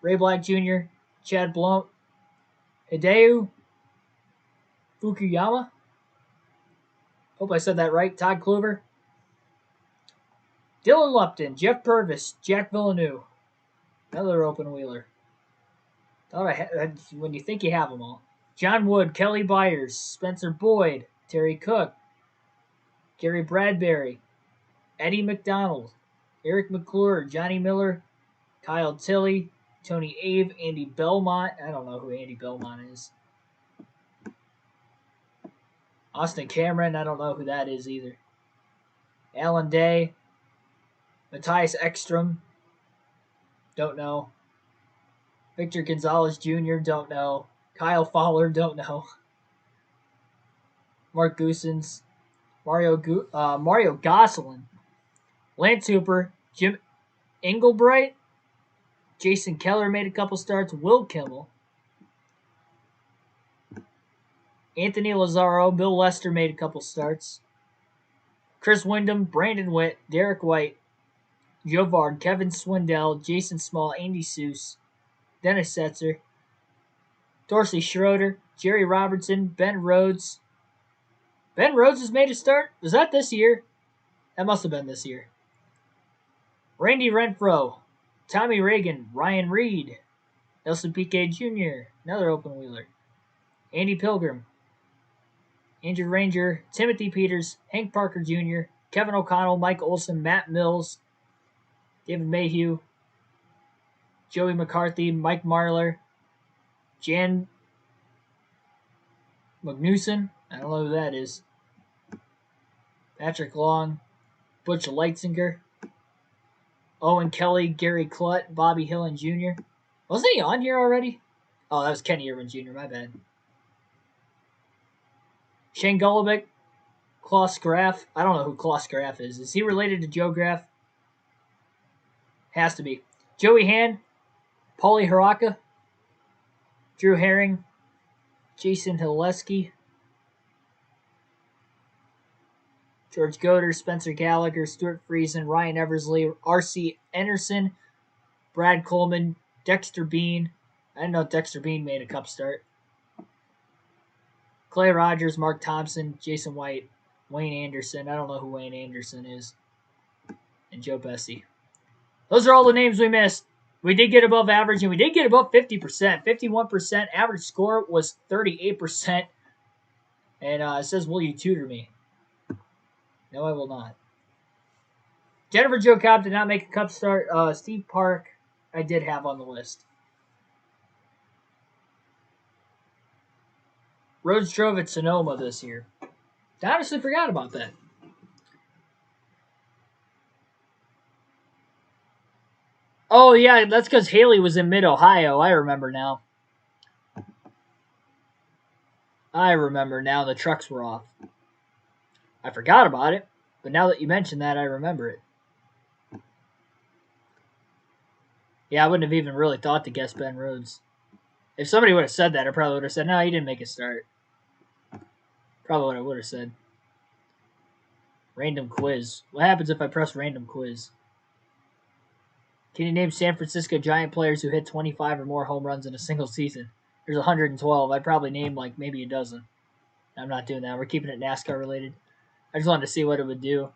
Ray Black Jr., Chad Blount, Hideo Fukuyama. Hope I said that right. Todd Kluver, Dylan Lupton, Jeff Purvis, Jack Villeneuve, another open wheeler. When you think you have them all. John Wood, Kelly Byers, Spencer Boyd, Terry Cook, Gary Bradbury, Eddie McDonald, Eric McClure, Johnny Miller, Kyle Tilley, Tony Abe, Andy Belmont. I don't know who Andy Belmont is. Austin Cameron. I don't know who that is either. Alan Day, Matthias Ekstrom. Don't know. Victor Gonzalez Jr. Don't know. Kyle Fowler. Don't know. Mark Goosens. Mario Gosselin. Lance Hooper. Jim Engelbright. Jason Keller made a couple starts. Will Kimmel. Anthony Lazaro. Bill Lester made a couple starts. Chris Wyndham. Brandon Witt. Derek White. Joe Vard. Kevin Swindell. Jason Small. Andy Seuss. Dennis Setzer. Dorsey Schroeder. Jerry Robertson. Ben Rhodes. Ben Rhodes has made a start? Was that this year? That must have been this year. Randy Renfro. Tommy Reagan. Ryan Reed. Nelson Piquet Jr. Another open wheeler. Andy Pilgrim. Andrew Ranger. Timothy Peters. Hank Parker Jr. Kevin O'Connell. Mike Olson. Matt Mills. David Mayhew. Joey McCarthy. Mike Marlar. Jan Magnuson. I don't know who that is. Patrick Long. Butch Leitzinger. Owen Kelly. Gary Klutt. Bobby Hillen Jr. Wasn't he on here already? Oh, that was Kenny Irvin Jr. My bad. Shane Golobic. Klaus Graf. I don't know who Klaus Graf is. Is he related to Joe Graf? Has to be. Joey Hand. Paulie Haraka. Drew Herring. Jason Hileski. George Goder. Spencer Gallagher. Stuart Friesen. Ryan Eversley. R.C. Anderson. Brad Coleman. Dexter Bean. I didn't know Dexter Bean made a cup start. Clay Rogers. Mark Thompson. Jason White. Wayne Anderson. I don't know who Wayne Anderson is. And Joe Bessie. Those are all the names we missed. We did get above average, and we did get above 50%. 51%. Average score was 38%. And it says, will you tutor me? No, I will not. Jennifer Jo Cobb did not make a cup start. Steve Park, I did have on the list. Rhodes drove at Sonoma this year. I honestly forgot about that. Oh, yeah, that's because Haley was in Mid-Ohio. I remember now. The trucks were off. I forgot about it, but now that you mention that, I remember it. Yeah, I wouldn't have even really thought to guess Ben Rhodes. If somebody would have said that, I probably would have said, no, he didn't make a start. Probably what I would have said. Random quiz. What happens if I press random quiz? Can you name San Francisco Giant players who hit 25 or more home runs in a single season? There's 112. I'd probably name like maybe a dozen. I'm not doing that. We're keeping it NASCAR related. I just wanted to see what it would do.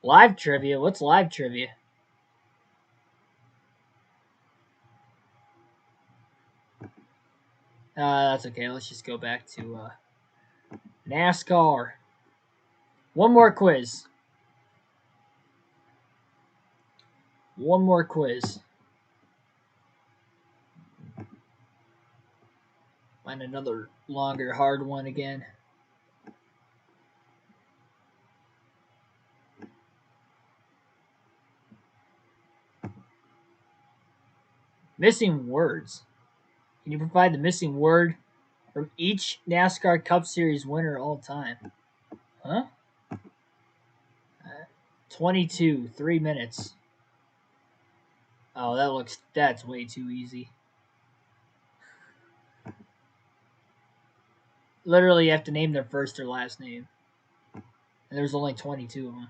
Live trivia? What's live trivia? That's okay. Let's just go back to NASCAR. One more quiz. Find another longer, hard one again. Missing words. Can you provide the missing word from each NASCAR Cup Series winner all time? Huh? 22, 3 minutes. Oh, that's way too easy. Literally, you have to name their first or last name. And there's only 22 of them.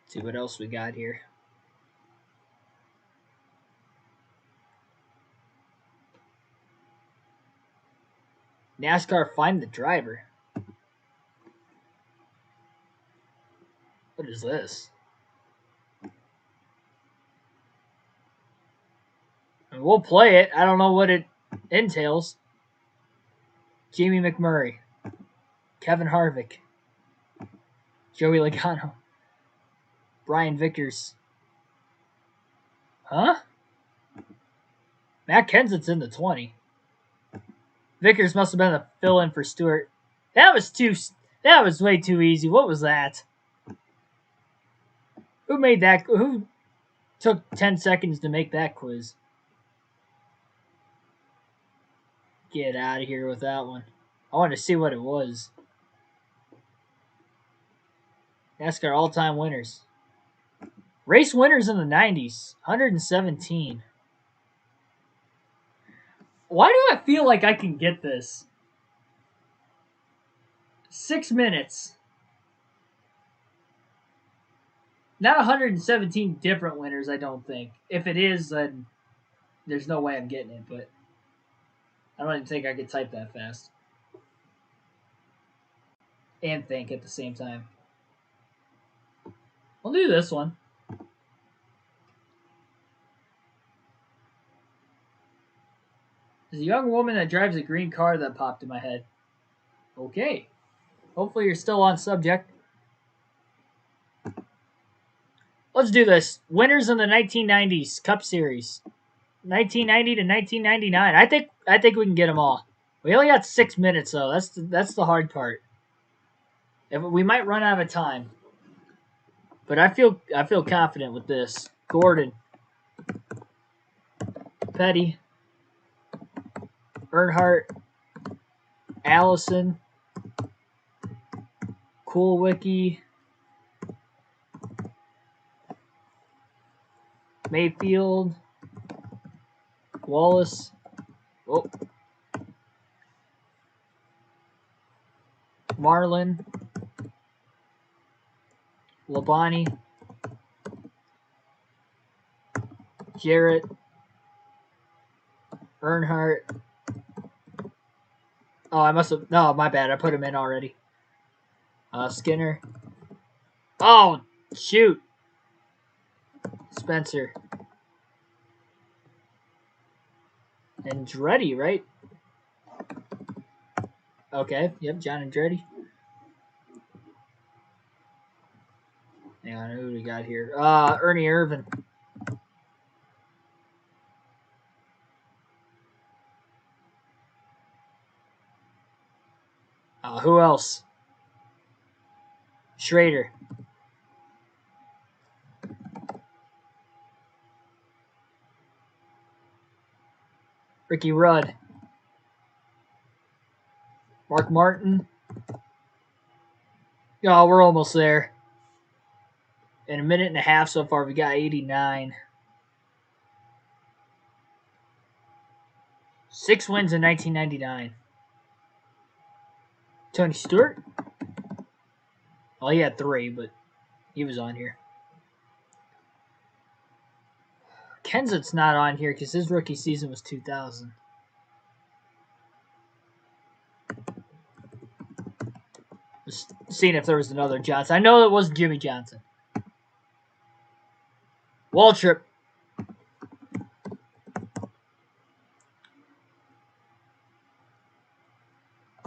See what else we got here. NASCAR Find the Driver. What is this? And we'll play it. I don't know what it entails. Jamie McMurray. Kevin Harvick. Joey Logano. Brian Vickers. Huh? Matt Kenseth's in the 20. Vickers must have been a fill-in for Stewart. That was way too easy. What was that? Who made that? Who took 10 seconds to make that quiz? Get out of here with that one. I want to see what it was. NASCAR all-time winners. Race winners in the 90s. 117. Why do I feel like I can get this? 6 minutes. Not 117 different winners, I don't think. If it is, then there's no way I'm getting it, but I don't even think I could type that fast. And think at the same time. We'll do this one. There's a young woman that drives a green car that popped in my head. Okay. Hopefully you're still on subject. Let's do this. Winners in the 1990s Cup Series. 1990 to 1999. I think we can get them all. We only got 6 minutes though. That's the hard part. We might run out of time. But I feel confident with this. Gordon. Petty. Earnhardt. Allison. Kulwicki. Mayfield. Wallace. Oh. Marlin. Labonte. Jarrett. Earnhardt. Oh, I must have... No, my bad. I put him in already. Skinner. Oh, shoot. Spencer. Andretti, right? Okay, yep, John Andretti. Hang on, who do we got here? Ernie Irvin. Who else? Schrader. Ricky Rudd. Mark Martin. Oh, we're almost there. In a minute and a half so far, we got 89. 6 wins in 1999. Tony Stewart? Well, he had 3, but he was on here. Kenseth's not on here because his rookie season was 2000. Just seeing if there was another Johnson. I know it wasn't Jimmy Johnson. Waltrip.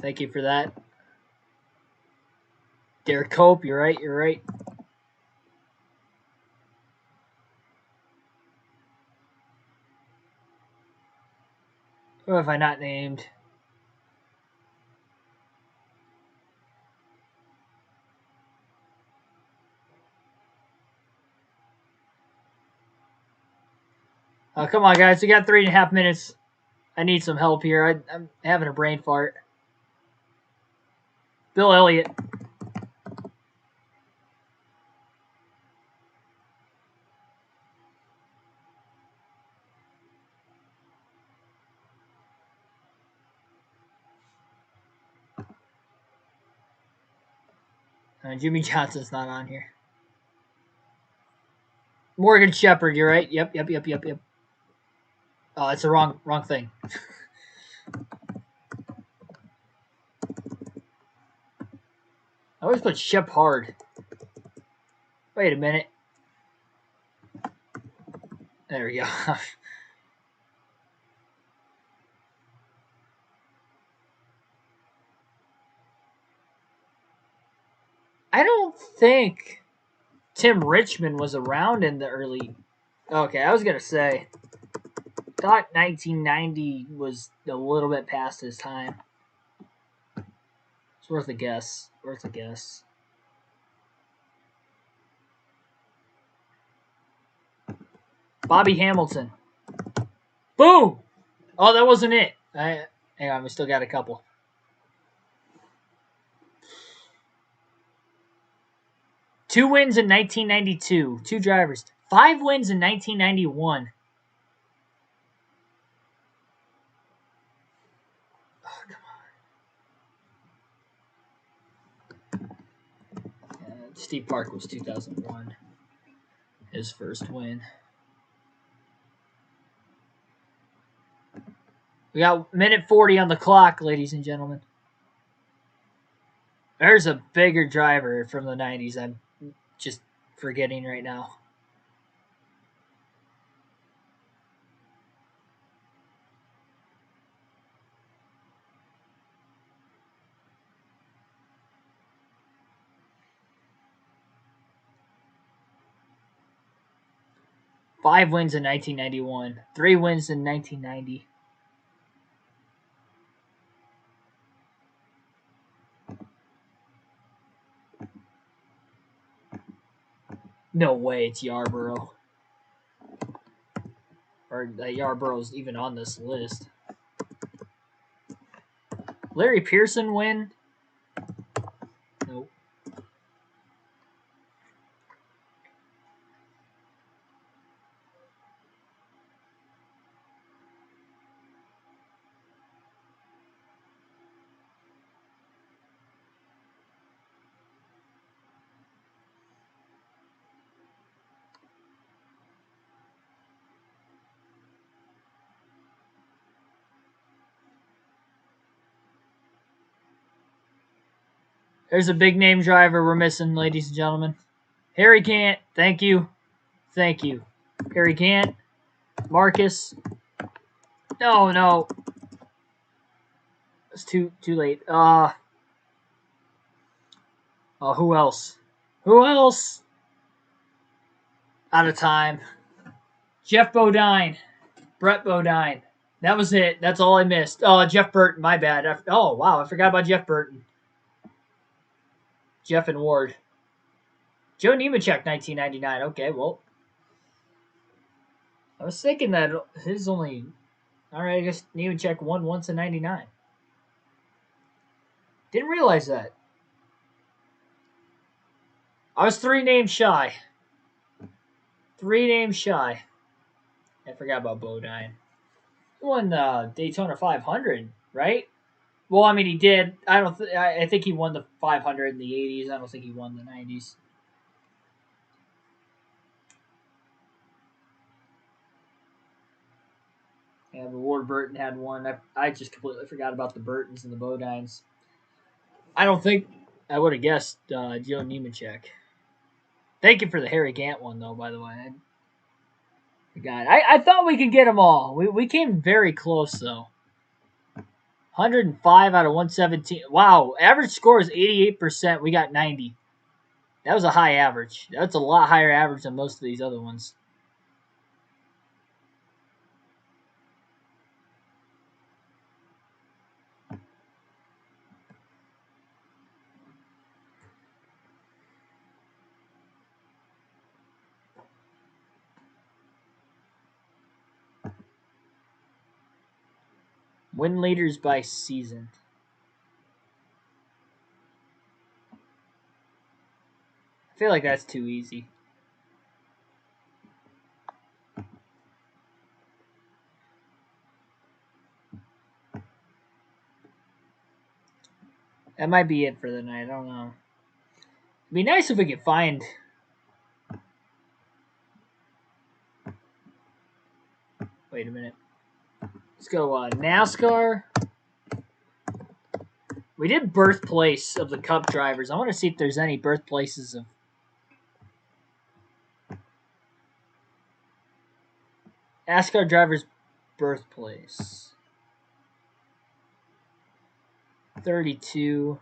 Thank you for that. Derek Cope, you're right. Who have I not named? Come on, guys. We got 3.5 minutes. I need some help here. I'm having a brain fart. Bill Elliott. Jimmy Johnson's not on here. Morgan Shepherd, you're right. Yep. Oh, it's the wrong thing. I always put Shep Hard. Wait a minute. There we go. I don't think Tim Richmond was around in the early. Okay, I was gonna say. Thought 1990 was a little bit past his time. It's worth a guess. Worth a guess. Bobby Hamilton. Boom! Oh, that wasn't it. Hang on, we still got a couple. Two wins in 1992. Two drivers. 5 wins in 1991. Oh, come on. Steve Park was 2001. His first win. We got minute 40 on the clock, ladies and gentlemen. There's a bigger driver from the 90s I'm just forgetting right now. Five wins in 1991. 3 wins in 1990. No way it's Yarborough. Or that Yarborough's even on this list. Larry Pearson win? Nope. There's a big name driver we're missing, ladies and gentlemen. Harry Gant, thank you. Thank you. Harry Gant. Marcus. No. It's too late. Oh, who else? Who else? Out of time. Jeff Bodine. Brett Bodine. That was it. That's all I missed. Oh, Jeff Burton. My bad. Oh, wow. I forgot about Jeff Burton. Jeff and Ward. Joe Nemechek, 1999. Okay, well. I was thinking that his only... All right, I guess Nemechek won once in 99. Didn't realize that. I was 3 names shy. 3 names shy. I forgot about Bodine. He won Daytona 500, right? Well, I mean, he did. I think he won the 500 in the 80s. I don't think he won the 90s. Yeah, but Ward Burton had one. I just completely forgot about the Burtons and the Bodines. I don't think I would have guessed Joe Nemechek. Thank you for the Harry Gant one, though, by the way. I thought we could get them all. We came very close, though. 105 out of 117. Wow, average score is 88%. We got 90. That was a high average. That's a lot higher average than most of these other ones. Win leaders by season. I feel like that's too easy. That might be it for the night. I don't know. It'd be nice if we could find... Wait a minute. Let's go NASCAR. We did birthplace of the Cup drivers. I want to see if there's any birthplaces of NASCAR drivers' birthplace. 32.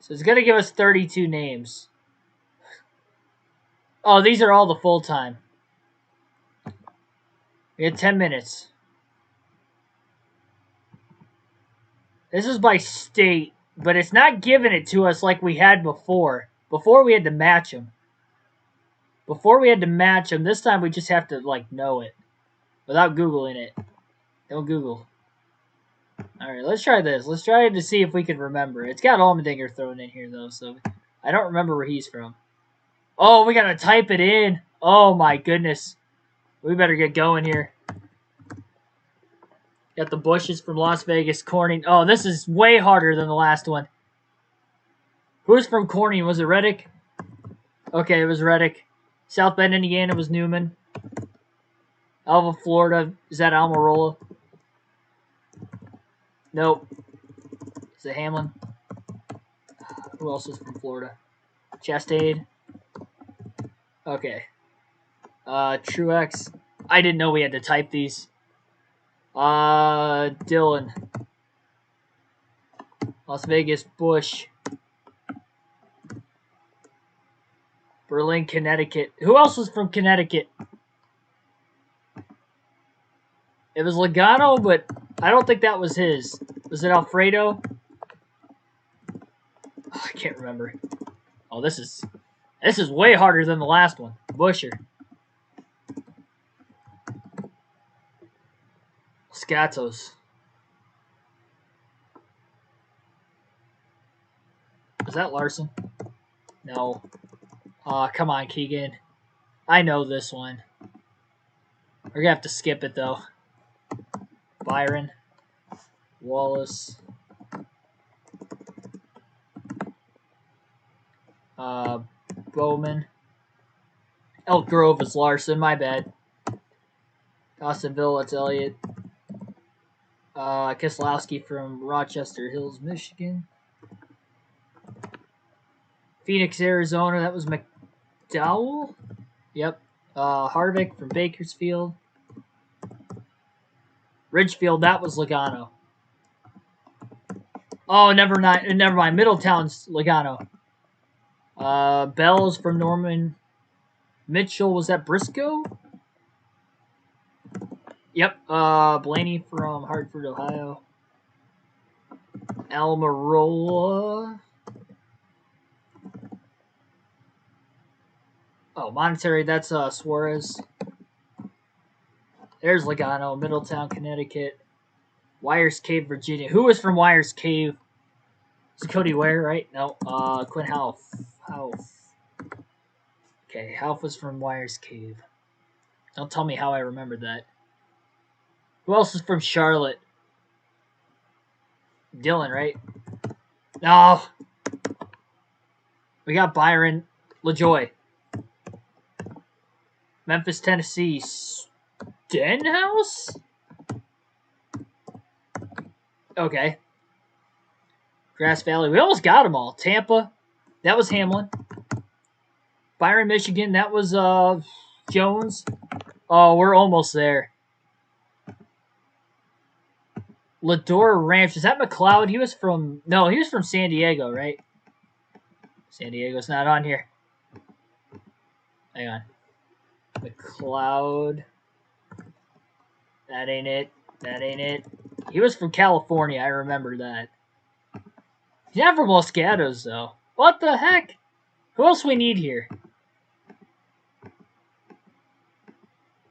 So it's going to give us 32 names. Oh, these are all the full-time. We had 10 minutes. This is by state, but it's not giving it to us like we had before. Before we had to match them. This time we just have to, like, know it. Without Googling it. Don't Google. Alright, let's try this. Let's try to see if we can remember. It's got Allmendinger thrown in here, though, so I don't remember where he's from. Oh, we gotta type it in. Oh, my goodness. We better get going here. Got the Bushes from Las Vegas, Corning. Oh, this is way harder than the last one. Who's from Corning? Was it Reddick? Okay, it was Reddick. South Bend, Indiana was Newman. Alva, Florida. Is that Almirola? Nope. Is it Hamlin? Who else is from Florida? Chastain. Okay. Truex. I didn't know we had to type these. Dylan. Las Vegas, Bush. Berlin, Connecticut. Who else was from Connecticut? It was Logano, but I don't think that was his. Was it Alfredo? Oh, I can't remember. Oh, this is way harder than the last one. Busher. Scatos. Is that Larson? No. Come on, Keegan. I know this one. We're going to have to skip it, though. Byron. Wallace. Bowman. Elk Grove is Larson, my bad. Austinville, that's Elliott. Keselowski from Rochester Hills, Michigan. Phoenix, Arizona, that was McDowell? Yep. Harvick from Bakersfield. Ridgefield, that was Logano. Oh, never mind. Middletown's Logano. Bell's from Norman. Mitchell, was that Briscoe? Yep. Blaney from Hartford, Ohio. Almirola. Oh, Monterey, that's Suarez. There's Logano, Middletown, Connecticut. Wyers Cave, Virginia. Who was from Wyers Cave? It's Cody Ware, right? No. Quinn Houff. Okay, Houff was from Wyers Cave. Don't tell me how I remembered that. Who else is from Charlotte? Dylan, right? No. We got Byron LaJoy. Memphis, Tennessee. Stenhouse? Okay. Grass Valley. We almost got them all. Tampa. That was Hamlin. Byron, Michigan. That was Jones. Oh, we're almost there. Lador Ranch. Is that McLeod? He was from San Diego, right? San Diego's not on here. Hang on. McLeod. That ain't it. He was from California. I remember that. He's not from Los Gatos, though. What the heck? Who else we need here?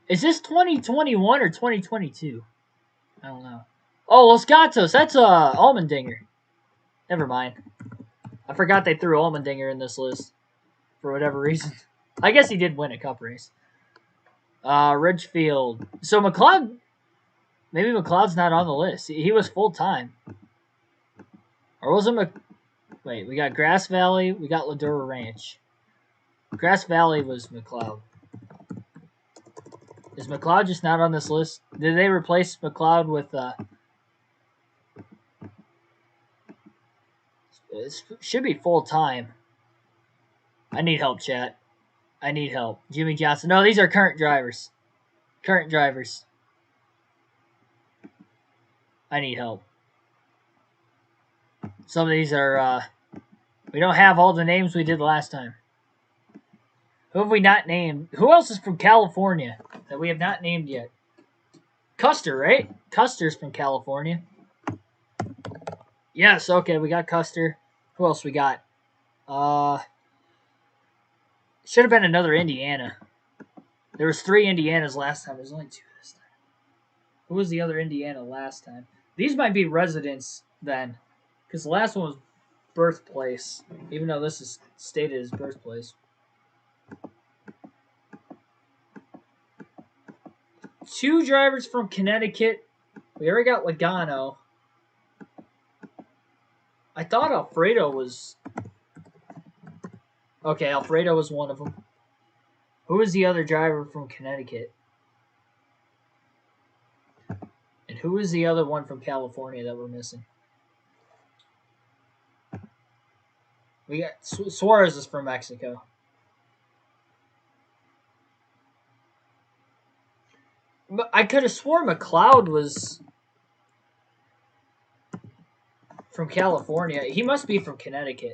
Is this 2021 or 2022? I don't know. Oh, Los Gatos. That's Allmendinger. Never mind. I forgot they threw Allmendinger in this list for whatever reason. I guess he did win a cup race. Ridgefield. So McLeod. Maybe McLeod's not on the list. He was full time. Or was it Wait, we got Grass Valley. We got Ladura Ranch. Grass Valley was McLeod. Is McLeod just not on this list? Did they replace McLeod with It should be full time. I need help, chat. I need help. Jimmy Johnson. No, these are current drivers. Current drivers. I need help. Some of these are, we don't have all the names we did last time. Who have we not named? Who else is from California that we have not named yet? Custer, right? Custer's from California. Yes, okay, we got Custer. Who else we got? Should have been another Indiana. There was 3 Indianas last time. There's only 2 this time. Who was the other Indiana last time? These might be residents then, because the last one was birthplace, even though this is stated as birthplace. 2 drivers from Connecticut. We already got Logano. I thought Alfredo was... Okay, Alfredo was one of them. Who was the other driver from Connecticut? And who was the other one from California that we're missing? We got... Suarez is from Mexico. But I could have sworn McLeod was from California. He must be from Connecticut.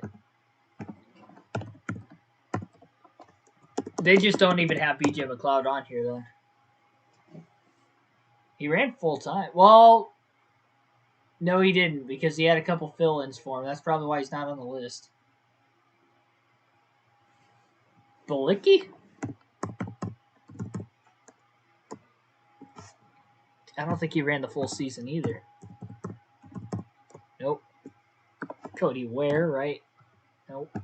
They just don't even have BJ McLeod on here, though. He ran full time. Well, no, he didn't, because he had a couple fill-ins for him. That's probably why he's not on the list. Balicki? I don't think he ran the full season either. Nope. Cody Ware, right? Nope.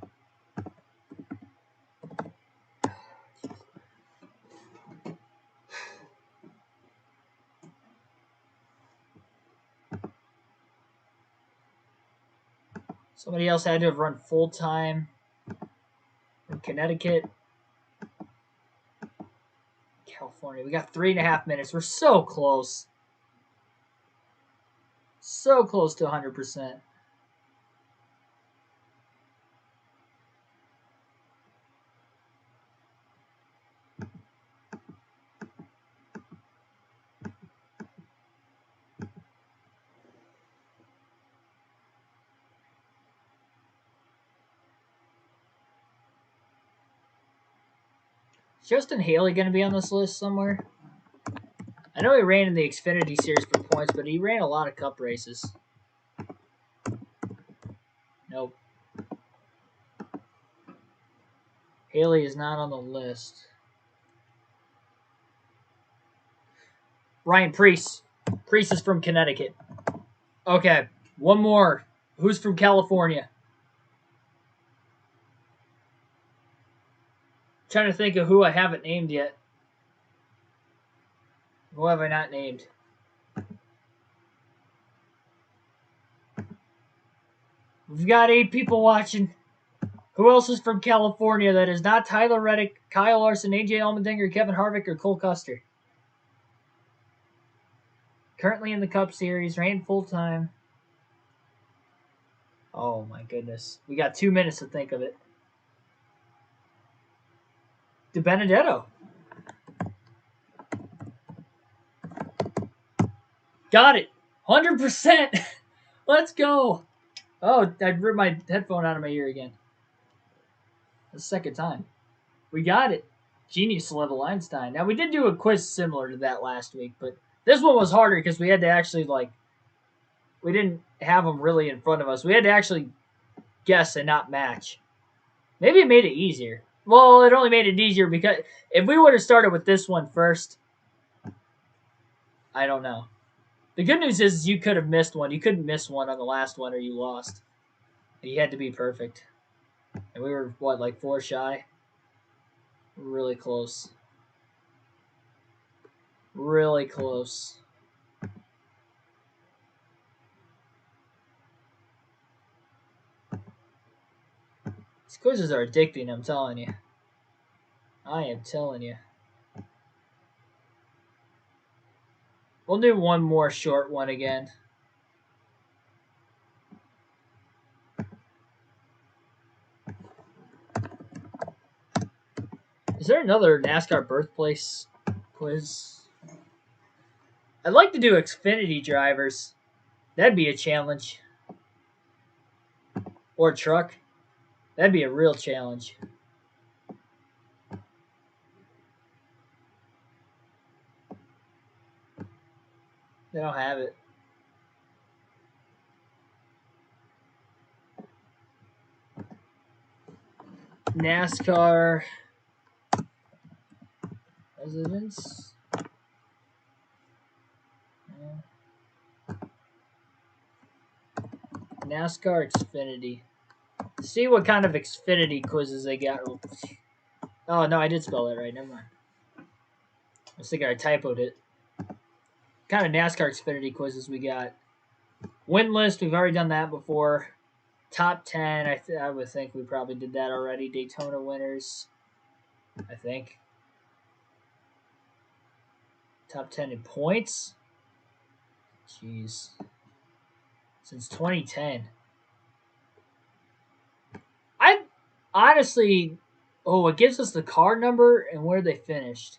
Somebody else had to have run full-time from Connecticut. California. We got 3.5 minutes. We're so close. So close to 100%. Is Justin Haley going to be on this list somewhere? I know he ran in the Xfinity Series for points, but he ran a lot of Cup races. Nope. Haley is not on the list. Ryan Preece. Preece is from Connecticut. Okay, one more. Who's from California? Trying to think of who I haven't named yet. Who have I not named? We've got 8 people watching. Who else is from California that is not Tyler Reddick, Kyle Larson, AJ Allmendinger, Kevin Harvick, or Cole Custer? Currently in the Cup Series, ran full-time. Oh my goodness. We got 2 minutes to think of it. DiBenedetto. Got it. 100%. Let's go. Oh, I ripped my headphone out of my ear again. The second time. We got it. Genius level Einstein. Now, we did do a quiz similar to that last week, but this one was harder because we had to actually, we didn't have them really in front of us. We had to actually guess and not match. Maybe it made it easier. Well, it only made it easier because if we would have started with this one first, I don't know. The good news is you could have missed one. You couldn't miss one on the last one or you lost. You had to be perfect. And we were, 4 shy? Really close. Really close. These quizzes are addicting, I'm telling you. I am telling you. We'll do one more short one again. Is there another NASCAR birthplace quiz? I'd like to do Xfinity drivers. That'd be a challenge. Or truck. That'd be a real challenge. They don't have it. NASCAR residents. NASCAR Xfinity. See what kind of Xfinity quizzes they got. Oh, no, I did spell that right. Never mind. I was thinking I typoed it. Kind of NASCAR Xfinity quizzes we got. Win list, we've already done that before. Top 10, I would think we probably did that already. Daytona winners, I think. Top 10 in points. Jeez. Since 2010. I honestly... Oh, it gives us the car number and where they finished.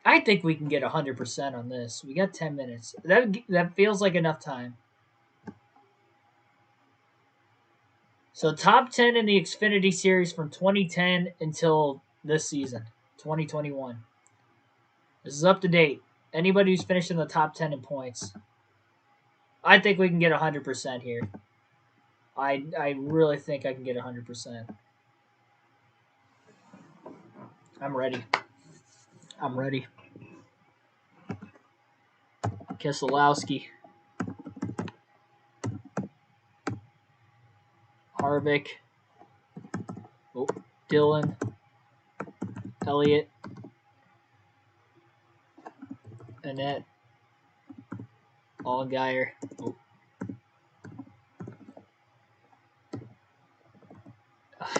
I think we can get 100% on this. We got 10 minutes. That feels like enough time. So top 10 in the Xfinity series from 2010 until this season, 2021. This is up to date. Anybody who's finished in the top 10 in points. I think we can get 100% here. I really think I can get 100%. I'm ready. Keselowski. Harvick. Oh, Dillon. Elliott. Annette. Allgaier. Oh.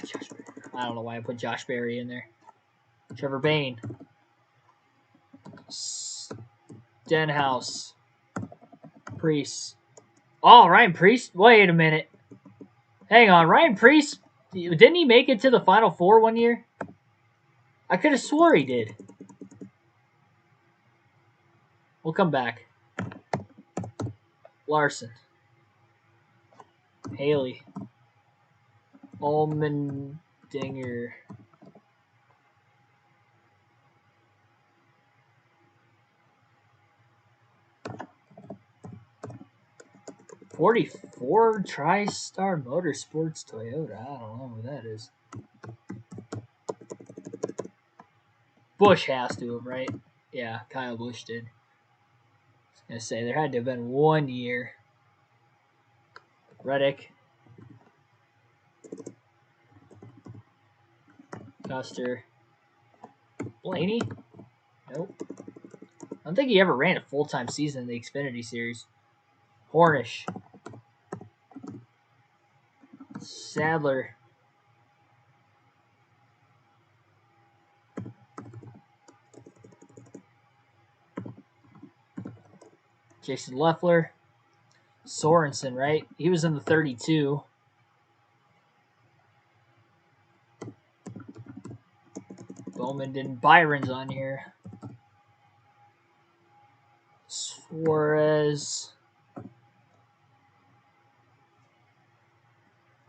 Josh Berry. I don't know why I put Josh Berry in there. Trevor Bayne. Stenhouse. Priest. Oh, Ryan Priest? Wait a minute. Hang on. Ryan Priest, didn't he make it to the Final Four one year? I could have swore he did. We'll come back. Larson. Haley. Allmendinger. '44 TriStar Motorsports Toyota. I don't know who that is. Busch has to have, right? Yeah, Kyle Busch did. I was going to say, there had to have been 1 year. Reddick. Custer. Blaney? Nope. I don't think he ever ran a full-time season in the Xfinity Series. Hornish. Sadler. Jason Leffler. Sorensen, right? He was in the 32. Bowman didn't. Byron's on here. Suarez.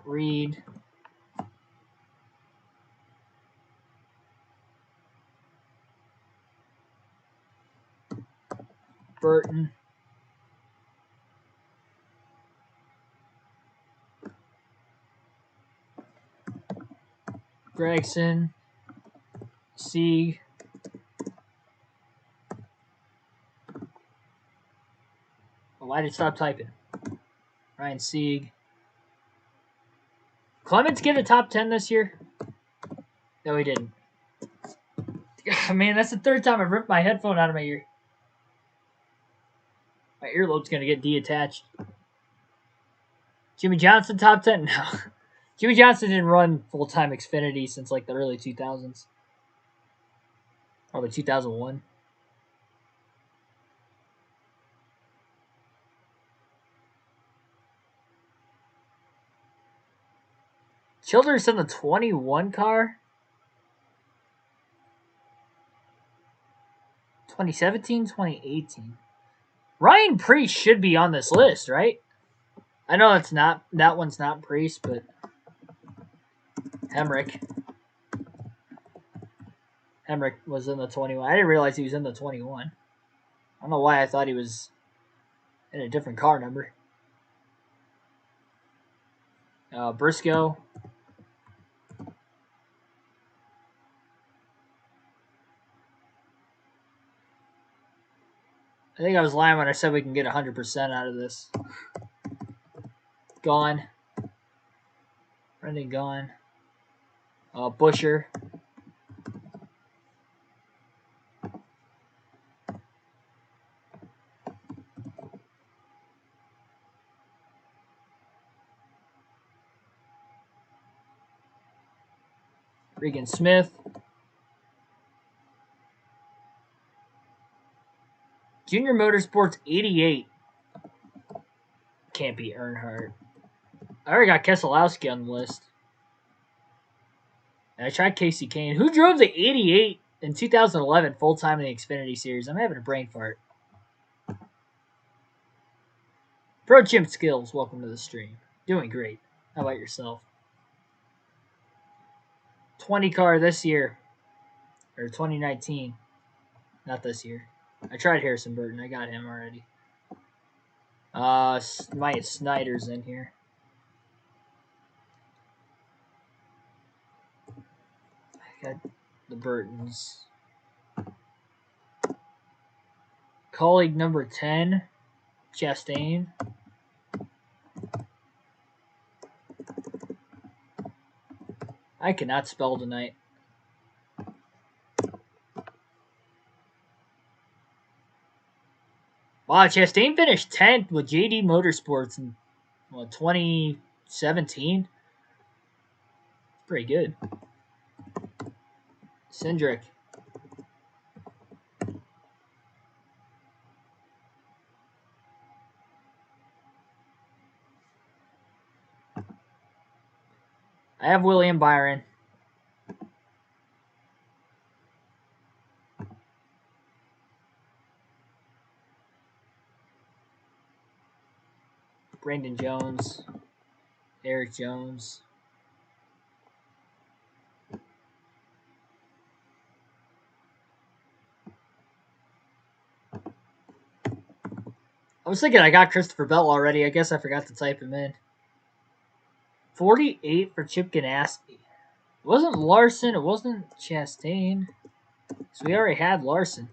Reed. Burton. Gregson. Sieg. Oh, why did it stop typing? Ryan Sieg. Clements get a top 10 this year? No, he didn't. Man, that's the third time I've ripped my headphone out of my ear. My earlobe's going to get detached. Jimmy Johnson, top 10? No. Jimmy Johnson didn't run full-time Xfinity since like the early 2000s. Probably 2001. Childers in the 21 car. 2017, 2018. Ryan Priest should be on this list, right? I know it's not. That one's not Priest, but Hemrick. Hemrick was in the 21. I didn't realize he was in the 21. I don't know why I thought he was in a different car number. Briscoe. I think I was lying when I said we can get 100% out of this. Gone. Brendan gone. Busher. Regan Smith. Junior Motorsports 88. Can't be Earnhardt. I already got Keselowski on the list. And I tried Casey Kane. Who drove the 88 in 2011 full-time in the Xfinity Series? I'm having a brain fart. Pro Chimp Skills, welcome to the stream. Doing great. How about yourself? 20 car this year. Or 2019. Not this year. I tried Harrison Burton. I got him already. Maya Snyder's in here. I got the Burtons. Colleague number 10, Chastain. I cannot spell tonight. Wow, Chastain finished 10th with JD Motorsports in 2017. Pretty good. Cindric. I have William Byron. Brandon Jones. Eric Jones. I was thinking I got Christopher Bell already. I guess I forgot to type him in. 48 for Chip Ganassi. It wasn't Larson. It wasn't Chastain. So we already had Larson.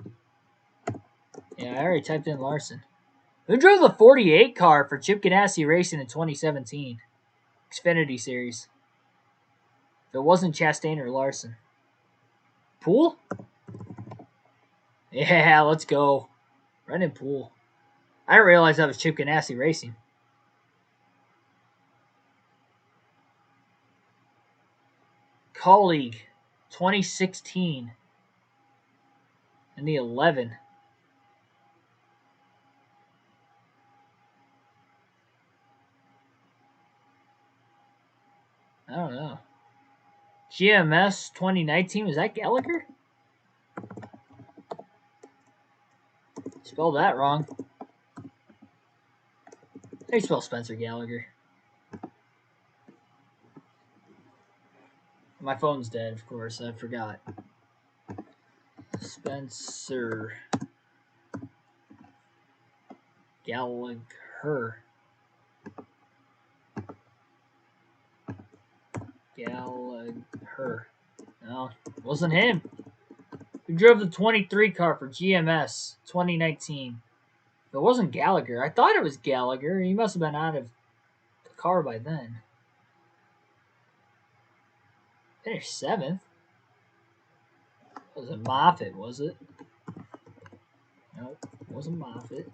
Yeah, I already typed in Larson. Who drove the 48 car for Chip Ganassi Racing in 2017? Xfinity Series. If it wasn't Chastain or Larson. Poole? Yeah, let's go. Brendan Poole. I didn't realize that was Chip Ganassi Racing. Colleague, 2016. And the 11. I don't know. GMS 2019, was that Gallagher? Spelled that wrong. They spell Spencer Gallagher. My phone's dead, of course. I forgot. Spencer Gallagher. Gallagher. No, it wasn't him. Who drove the 23 car for GMS 2019? It wasn't Gallagher. I thought it was Gallagher. He must have been out of the car by then. Finished 7th. Was it Moffitt, was it? Nope, it wasn't Moffitt.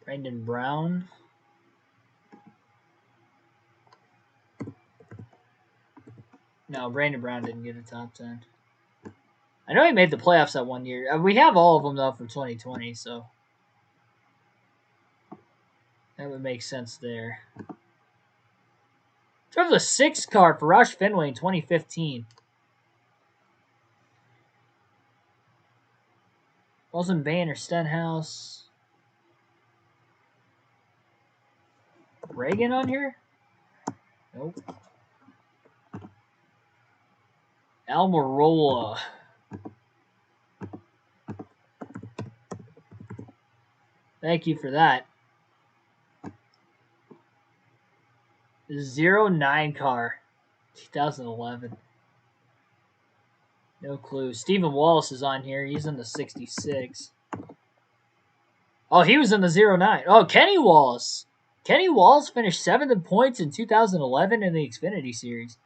Brandon Brown. No, Brandon Brown didn't get a top 10. I know he made the playoffs that one year. We have all of them, though, for 2020, so that would make sense there. Drove the 6 car for Roush Fenway in 2015. Wasn't Bain or Stenhouse. Reagan on here? Nope. Almirola. Thank you for that. 09 car. 2011. No clue. Stephen Wallace is on here. He's in the 66. Oh, he was in the 09. Oh, Kenny Wallace. Kenny Wallace finished 7th in points in 2011 in the Xfinity Series.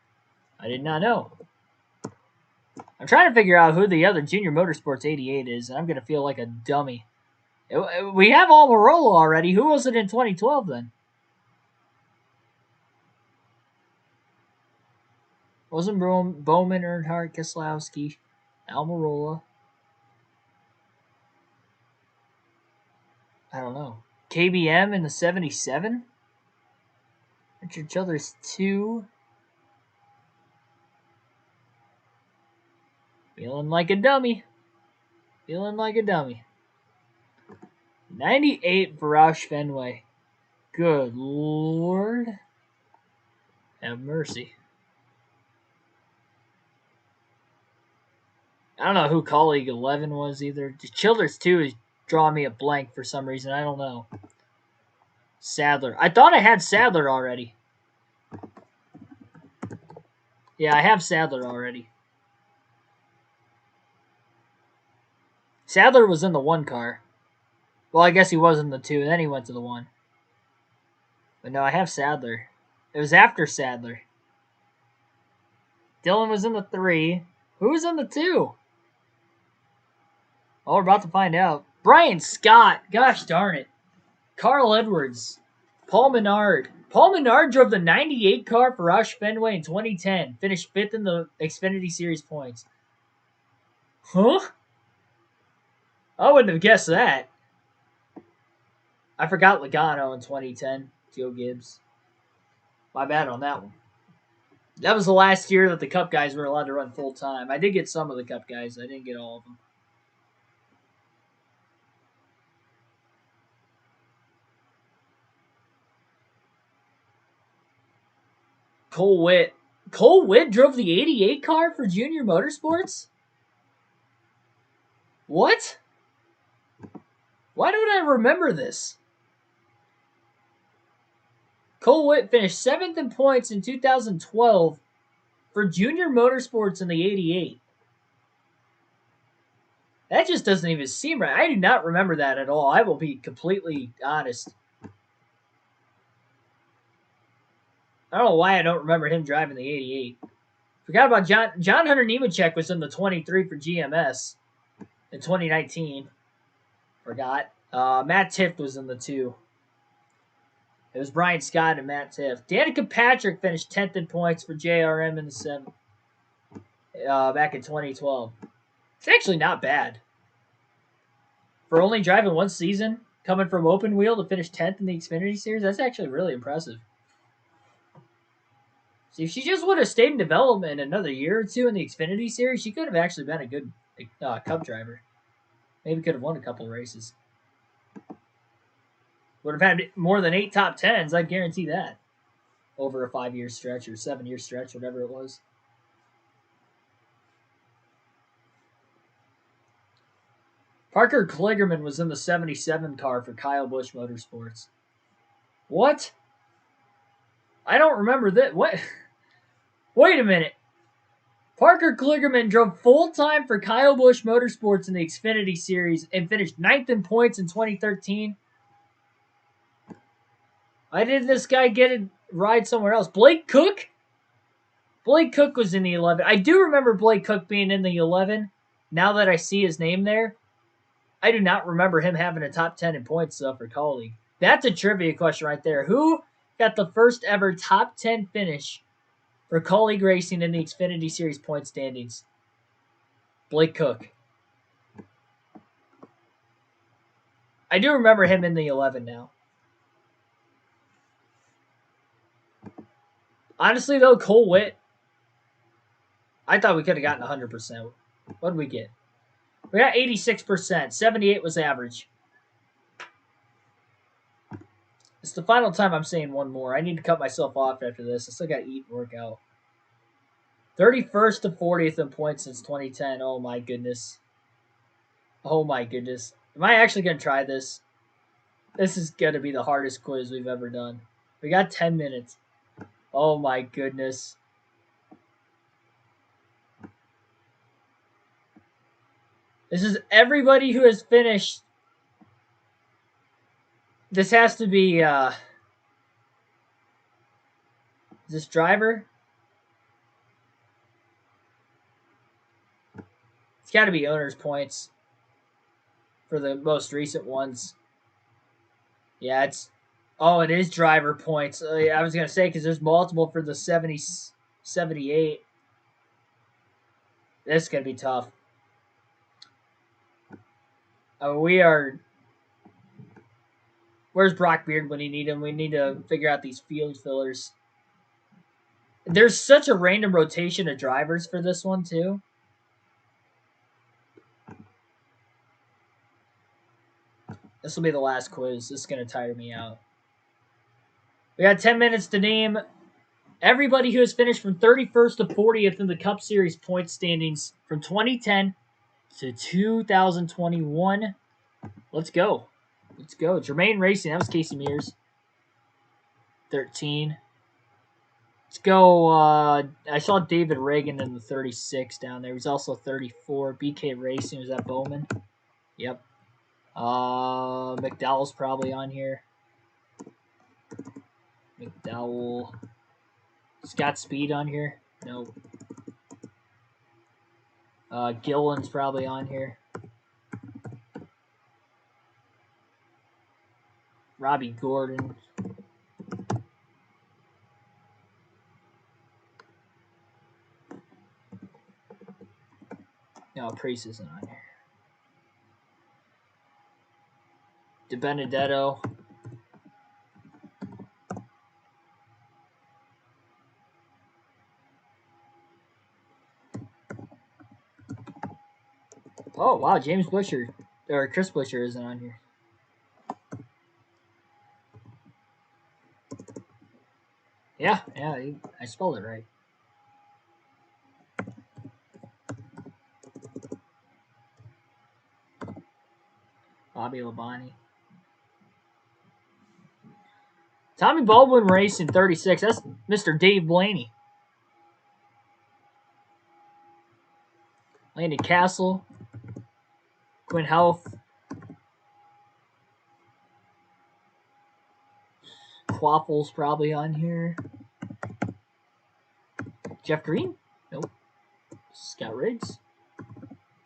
I did not know. I'm trying to figure out who the other Junior Motorsports 88 is, and I'm going to feel like a dummy. We have Almirola already. Who was it in 2012 then? Wasn't Bowman, Earnhardt, Keselowski, Almirola? I don't know. KBM in the 77? Richard Childress 2. Feeling like a dummy. Feeling like a dummy. 98 for Roush Fenway. Good Lord. Have mercy. I don't know who colleague 11 was either. Childress 2 is drawing me a blank for some reason. I don't know. Sadler. I thought I had Sadler already. Yeah, I have Sadler already. Sadler was in the 1 car. Well, I guess he was in the 2, and then he went to the 1. But no, I have Sadler. It was after Sadler. Dylan was in the 3. Who was in the 2? Oh, we're about to find out. Brian Scott. Gosh darn it. Carl Edwards. Paul Menard. Paul Menard drove the 98 car for Roush Fenway in 2010. Finished 5th in the Xfinity Series points. Huh? I wouldn't have guessed that. I forgot Logano in 2010. Joe Gibbs. My bad on that one. That was the last year that the Cup guys were allowed to run full time. I did get some of the Cup guys. I didn't get all of them. Cole Witt. Cole Witt drove the 88 car for Junior Motorsports? What? Why don't I remember this? Cole Witt finished 7th in points in 2012 for Junior Motorsports in the 88. That just doesn't even seem right. I do not remember that at all. I will be completely honest. I don't know why I don't remember him driving the 88. Forgot about John Hunter Nemechek was in the 23 for GMS in 2019. Forgot. Matt Tifft was in the 2. It was Brian Scott and Matt Tifft. Danica Patrick finished 10th in points for JRM in the 7 back in 2012. It's actually not bad. For only driving 1 season, coming from open wheel to finish 10th in the Xfinity Series, that's actually really impressive. See, if she just would have stayed in development another year or 2 in the Xfinity Series, she could have actually been a good Cup driver. Maybe could have won a couple of races. Would have had more than 8 top 10s, I'd guarantee that. Over a 5-year stretch or 7-year stretch, whatever it was. Parker Kligerman was in the 77 car for Kyle Busch Motorsports. What? I don't remember that. What? Wait a minute. Parker Kligerman drove full-time for Kyle Busch Motorsports in the Xfinity Series and finished 9th in points in 2013. Why did this guy get a ride somewhere else? Blake Cook? Blake Cook was in the 11. I do remember Blake Cook being in the 11. Now that I see his name there, I do not remember him having a top 10 in points for colleague. That's a trivia question right there. Who got the first ever top 10 finish for colleague racing in the Xfinity Series point standings? Blake Cook. I do remember him in the 11 now. Honestly, though, Cole Witt, I thought we could have gotten 100%. What did we get? We got 86%. 78 was average. It's the final time I'm saying one more. I need to cut myself off after this. I still got to eat and work out. 31st to 40th in points since 2010. Oh, my goodness. Oh, my goodness. Am I actually going to try this? This is going to be the hardest quiz we've ever done. We got 10 minutes. Oh, my goodness. This is everybody who has finished. This has to be, is this driver? It's got to be owner's points for the most recent ones. Yeah, it's... Oh, it is driver points. I was going to say, because there's multiple for the 70, 78. This is going to be tough. We are... Where's Brock Beard when you need him? We need to figure out these field fillers. There's such a random rotation of drivers for this one, too. This will be the last quiz. This is going to tire me out. We got 10 minutes to name everybody who has finished from 31st to 40th in the Cup Series point standings from 2010 to 2021. Let's go. Let's go. Jermaine Racing. That was Casey Mears. 13. Let's go. I saw David Reagan in the 36 down there. He's also 34. BK Racing. Was that Bowman? Yep. McDowell's probably on here. McDowell. Scott Speed on here? No. Gillen's probably on here. Robbie Gordon. No, Priest isn't on here. DiBenedetto. Oh, wow, James Busher, or Chris Busher isn't on here. Yeah, I spelled it right. Bobby Labonte. Tommy Baldwin Racing 36. That's Mr. Dave Blaney. Landon Castle. Quinn Health. Quaffle's probably on here. Jeff Green? Nope. Scott Riggs?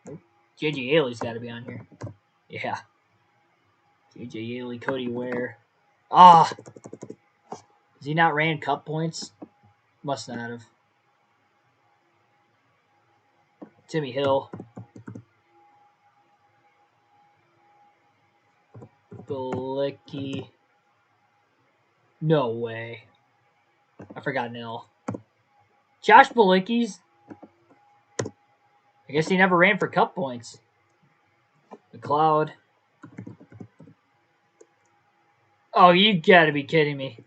Nope. JJ Haley's got to be on here. Yeah. JJ Haley, Cody Ware. Ah! Has he not ran Cup points? Must not have. Timmy Hill. Bilicki. No way. I forgot Nil. Josh Bilicki's. I guess he never ran for Cup points. McLeod. Oh, you gotta be kidding me.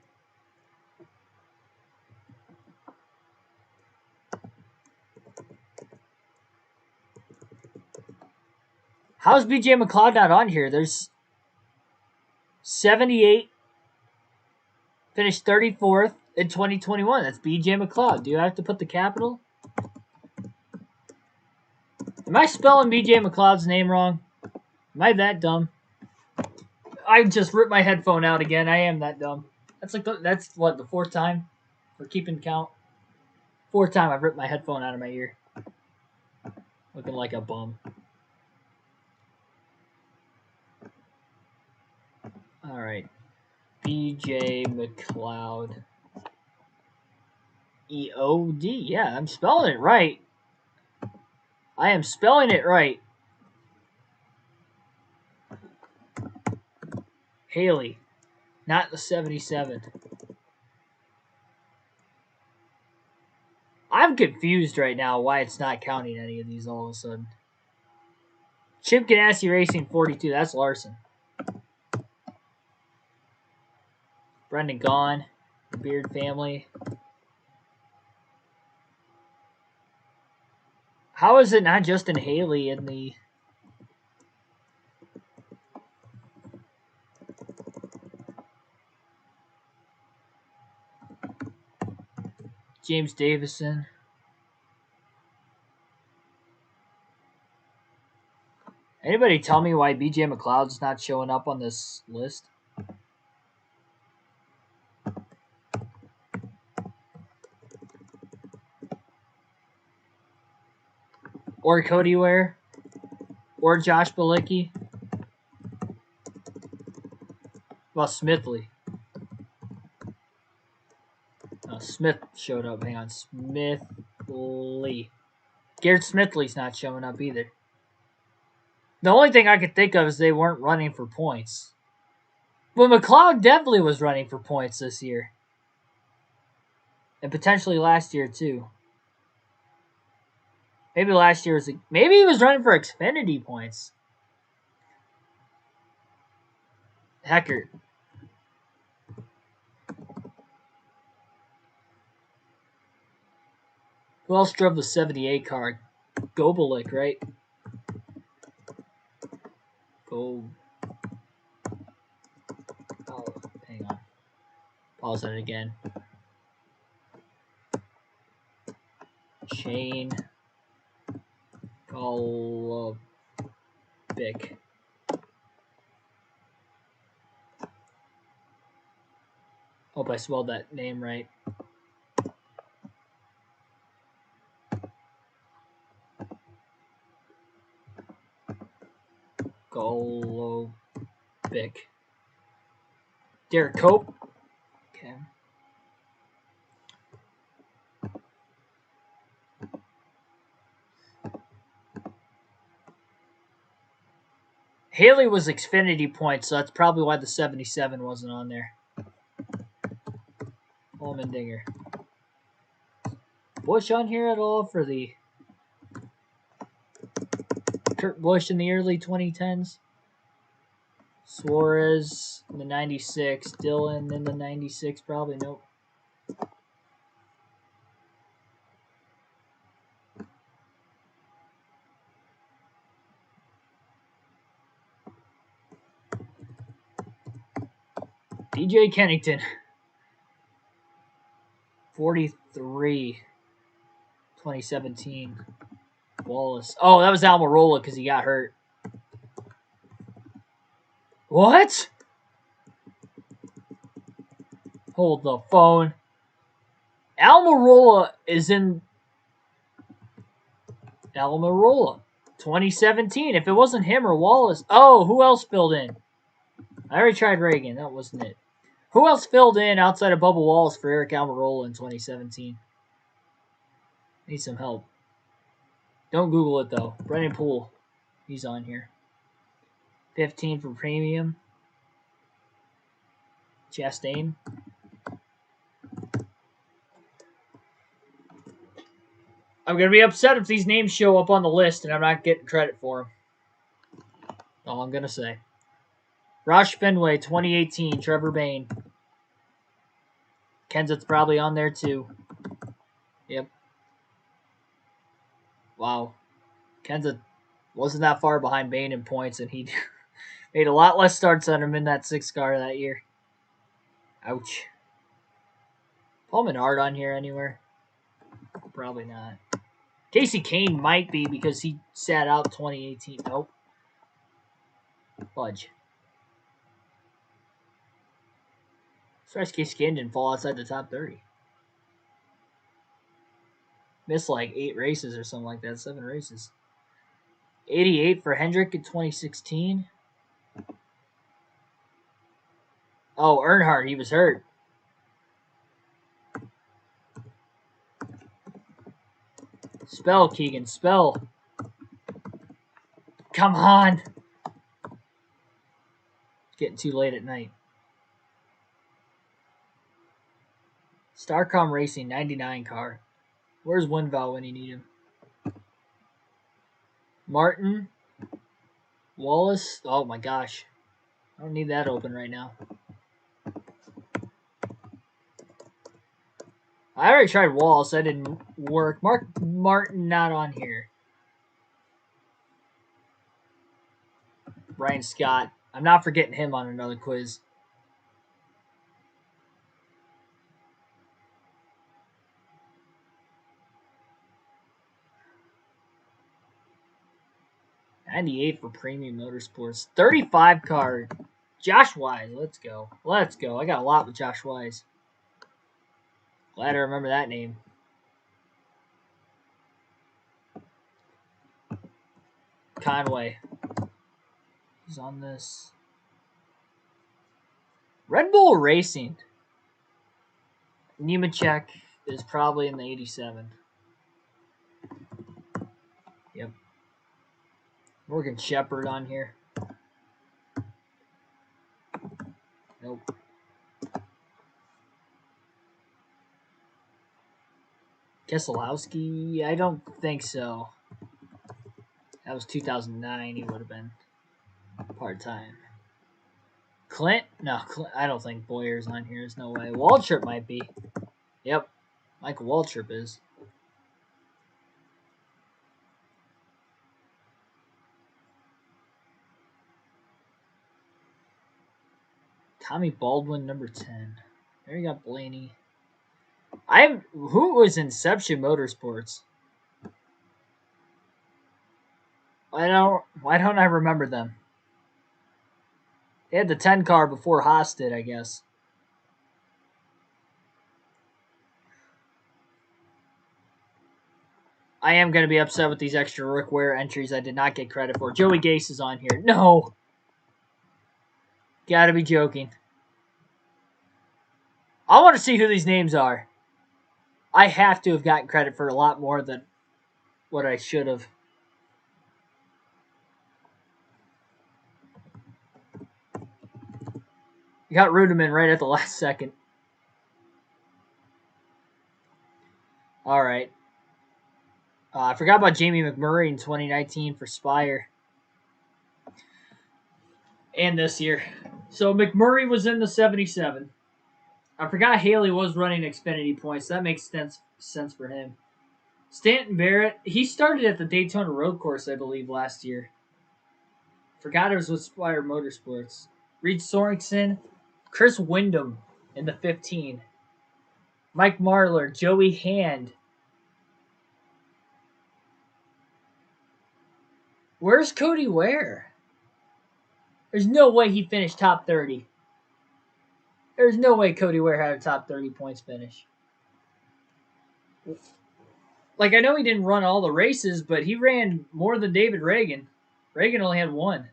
How's BJ McLeod not on here? There's 78. Finished 34th in 2021. That's BJ McLeod. Do I have to put the capital? Am I spelling BJ McLeod's name wrong? Am I that dumb? I just ripped my headphone out again. I am that dumb. That's what, the fourth time for keeping count? Fourth time I've ripped my headphone out of my ear. Looking like a bum. All right. BJ McLeod. EOD. Yeah, I'm spelling it right. I am spelling it right. Haley. Not the 77. I'm confused right now why it's not counting any of these all of a sudden. Chip Ganassi Racing 42. That's Larson. Brendan Gaughan. The Beard family. How is it not Justin Haley in the... James Davison. Anybody tell me why BJ McLeod's not showing up on this list? Or Cody Ware? Or Josh Bilicki? Well, Smithley. Oh, Smith showed up. Hang on. Smithley. Garrett Smithley's not showing up either. The only thing I could think of is they weren't running for points. But McLeod definitely was running for points this year. And potentially last year, too. Maybe last year was... Maybe he was running for Xfinity points. Heckert. Who else drove the 78 car? Gobelik, right? Oh, hang on. Pause that again. Shane Golobic. Hope I spelled that name right. Golobic. Derek Cope. Okay. Haley was Xfinity points, so that's probably why the 77 wasn't on there. Allmendinger. Busch on here at all for the Kurt Busch in the early 2010s? Suarez in the 96. Dillon in the 96, probably. Nope. DJ Kennington. 43. 2017. Wallace. Oh, that was Almirola because he got hurt. What? Hold the phone. Almirola is in... Almirola. 2017. If it wasn't him or Wallace... Oh, who else filled in? I already tried Reagan. That wasn't it. Who else filled in outside of Bubba Wallace for Eric Almirola in 2017? Need some help. Don't Google it, though. Brennan Poole. He's on here. 15 for Premium. Chastain. I'm going to be upset if these names show up on the list and I'm not getting credit for them. All I'm going to say. Roush Fenway, 2018. Trevor Bayne. Kenseth's probably on there, too. Yep. Wow. Kenseth wasn't that far behind Bayne in points, and he made a lot less starts on him in that 6 car that year. Ouch. Paul Menard on here anywhere? Probably not. Casey Kane might be because he sat out 2018. Nope. Fudge. Surprised Casey Kane didn't fall outside the top 30. Missed like 8 races or something like that. 7 races. 88 for Hendrick in 2016. Oh, Earnhardt, he was hurt. Spell, Keegan, spell. Come on. It's getting too late at night. Starcom Racing, 99 car. Where's Winval when you need him? Martin. Wallace. Oh my gosh. I don't need that open right now. I already tried Wallace. That didn't work. Martin not on here. Brian Scott. I'm not forgetting him on another quiz. $98 for Premium Motorsports. 35 card. Josh Wise. Let's go. Let's go. I got a lot with Josh Wise. Glad I remember that name. Conway. He's on this. Red Bull Racing. Nemechek is probably in the 87. Yep. Morgan Shepherd on here. Nope. Keselowski? I don't think so. That was 2009. He would have been part-time. Clint? No, I don't think Boyer's on here. There's no way. Waltrip might be. Yep. Michael Waltrip is. Tommy Baldwin, number 10. There you got Blaney. Who was Inception Motorsports? Why don't I remember them? They had the 10 car before Haas did, I guess. I am going to be upset with these extra Rick Ware entries I did not get credit for. Joey Gase is on here. No! Gotta be joking. I want to see who these names are. I have to have gotten credit for a lot more than what I should have. You got Rudiman right at the last second. All right. I forgot about Jamie McMurray in 2019 for Spire. And this year. So McMurray was in the 77. I forgot Haley was running Xfinity points. That makes sense for him. Stanton Barrett, he started at the Daytona Road Course, I believe, last year. Forgot it was with Spire Motorsports. Reed Sorensen, Chris Windham in the 15. Mike Marlar, Joey Hand. Where's Cody Ware? There's no way he finished top 30. There's no way Cody Ware had a top 30 points finish. Like, I know he didn't run all the races, but he ran more than David Reagan. Reagan only had one.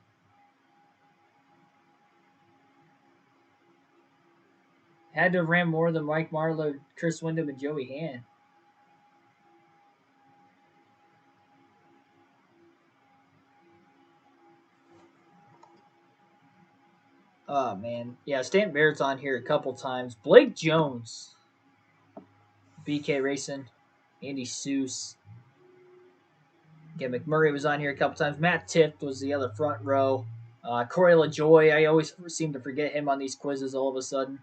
Had to have ran more than Mike Marlar, Chris Windham, and Joey Hand. Oh, man. Yeah, Stanton Barrett's on here a couple times. Blake Jones. BK Racing. Andy Seuss. Again, McMurray was on here a couple times. Matt Tift was the other front row. Corey LaJoy. I always seem to forget him on these quizzes all of a sudden.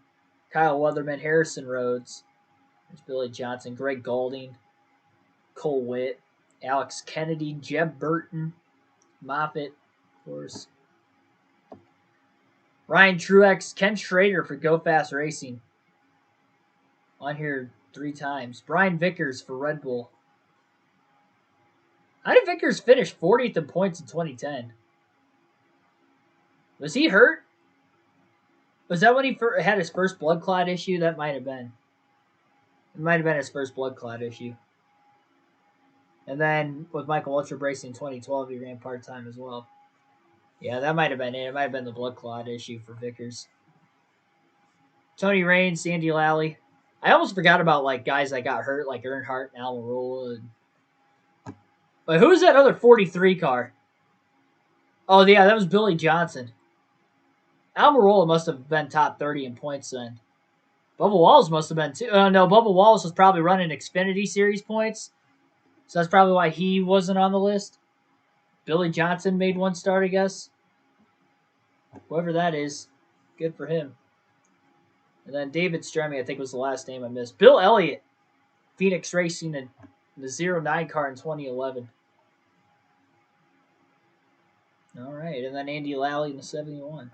Kyle Weatherman. Harrison Rhodes. There's Billy Johnson. Greg Gaulding. Cole Witt. Alex Kennedy. Jeb Burton. Moffitt, of course. Ryan Truex, Ken Schrader for Go Fast Racing. On here 3 times. Brian Vickers for Red Bull. How did Vickers finish 40th in points in 2010? Was he hurt? Was that when he had his first blood clot issue? That might have been. It might have been his first blood clot issue. And then with Michael Waltrip Racing in 2012, he ran part-time as well. Yeah, that might have been it. It might have been the blood clot issue for Vickers. Tony Raines, Sandy Lally. I almost forgot about like guys that got hurt, like Earnhardt and Almirola. But who was that other 43 car? Oh, yeah, that was Billy Johnson. Almirola must have been top 30 in points then. Bubba Wallace must have been too. No, Bubba Wallace was probably running Xfinity Series points, so that's probably why he wasn't on the list. Billy Johnson made one start, I guess. Whoever that is, good for him. And then David Stremme, I think was the last name I missed. Bill Elliott, Phoenix Racing in the 09 car in 2011. All right, and then Andy Lally in the 71.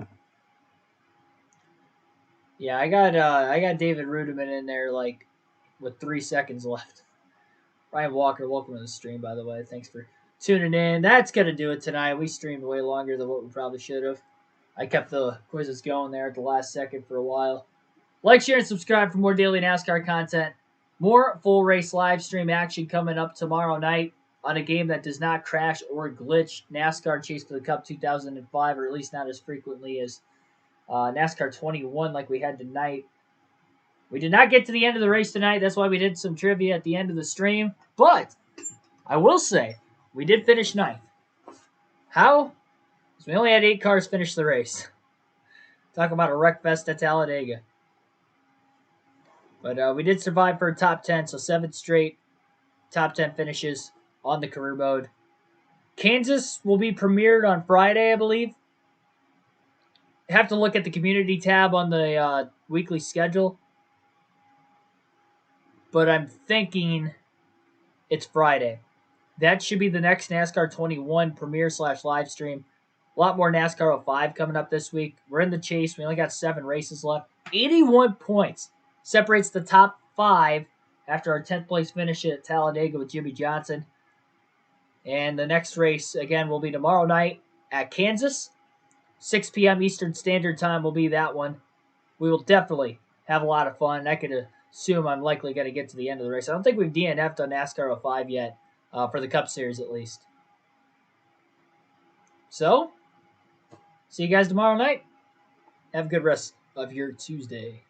Yeah, I got David Rudiman in there like with 3 seconds left. Ryan Walker, welcome to the stream, by the way. Thanks for tuning in. That's gonna do it tonight. We streamed way longer than what we probably should have. I kept the quizzes going there at the last second for a while. Like, share, and subscribe for more daily NASCAR content. More full race live stream action coming up tomorrow night on a game that does not crash or glitch. NASCAR Chase for the Cup 2005, or at least not as frequently as NASCAR 21 like we had tonight. We did not get to the end of the race tonight. That's why we did some trivia at the end of the stream. But I will say, we did finish ninth. How? Because we only had 8 cars finish the race. Talk about a wreck fest at Talladega. But we did survive for a top 10, so 7 straight top 10 finishes on the career mode. Kansas will be premiered on Friday, I believe. Have to look at the community tab on the weekly schedule. But I'm thinking it's Friday. That should be the next NASCAR 21 premiere / live stream. A lot more NASCAR 05 coming up this week. We're in the chase. We only got 7 races left. 81 points separates the top 5 after our 10th place finish at Talladega with Jimmy Johnson. And the next race, again, will be tomorrow night at Kansas. 6 p.m. Eastern Standard Time will be that one. We will definitely have a lot of fun. I could assume I'm likely going to get to the end of the race. I don't think we've DNF'd on NASCAR 05 yet, for the Cup Series at least. So, see you guys tomorrow night. Have a good rest of your Tuesday.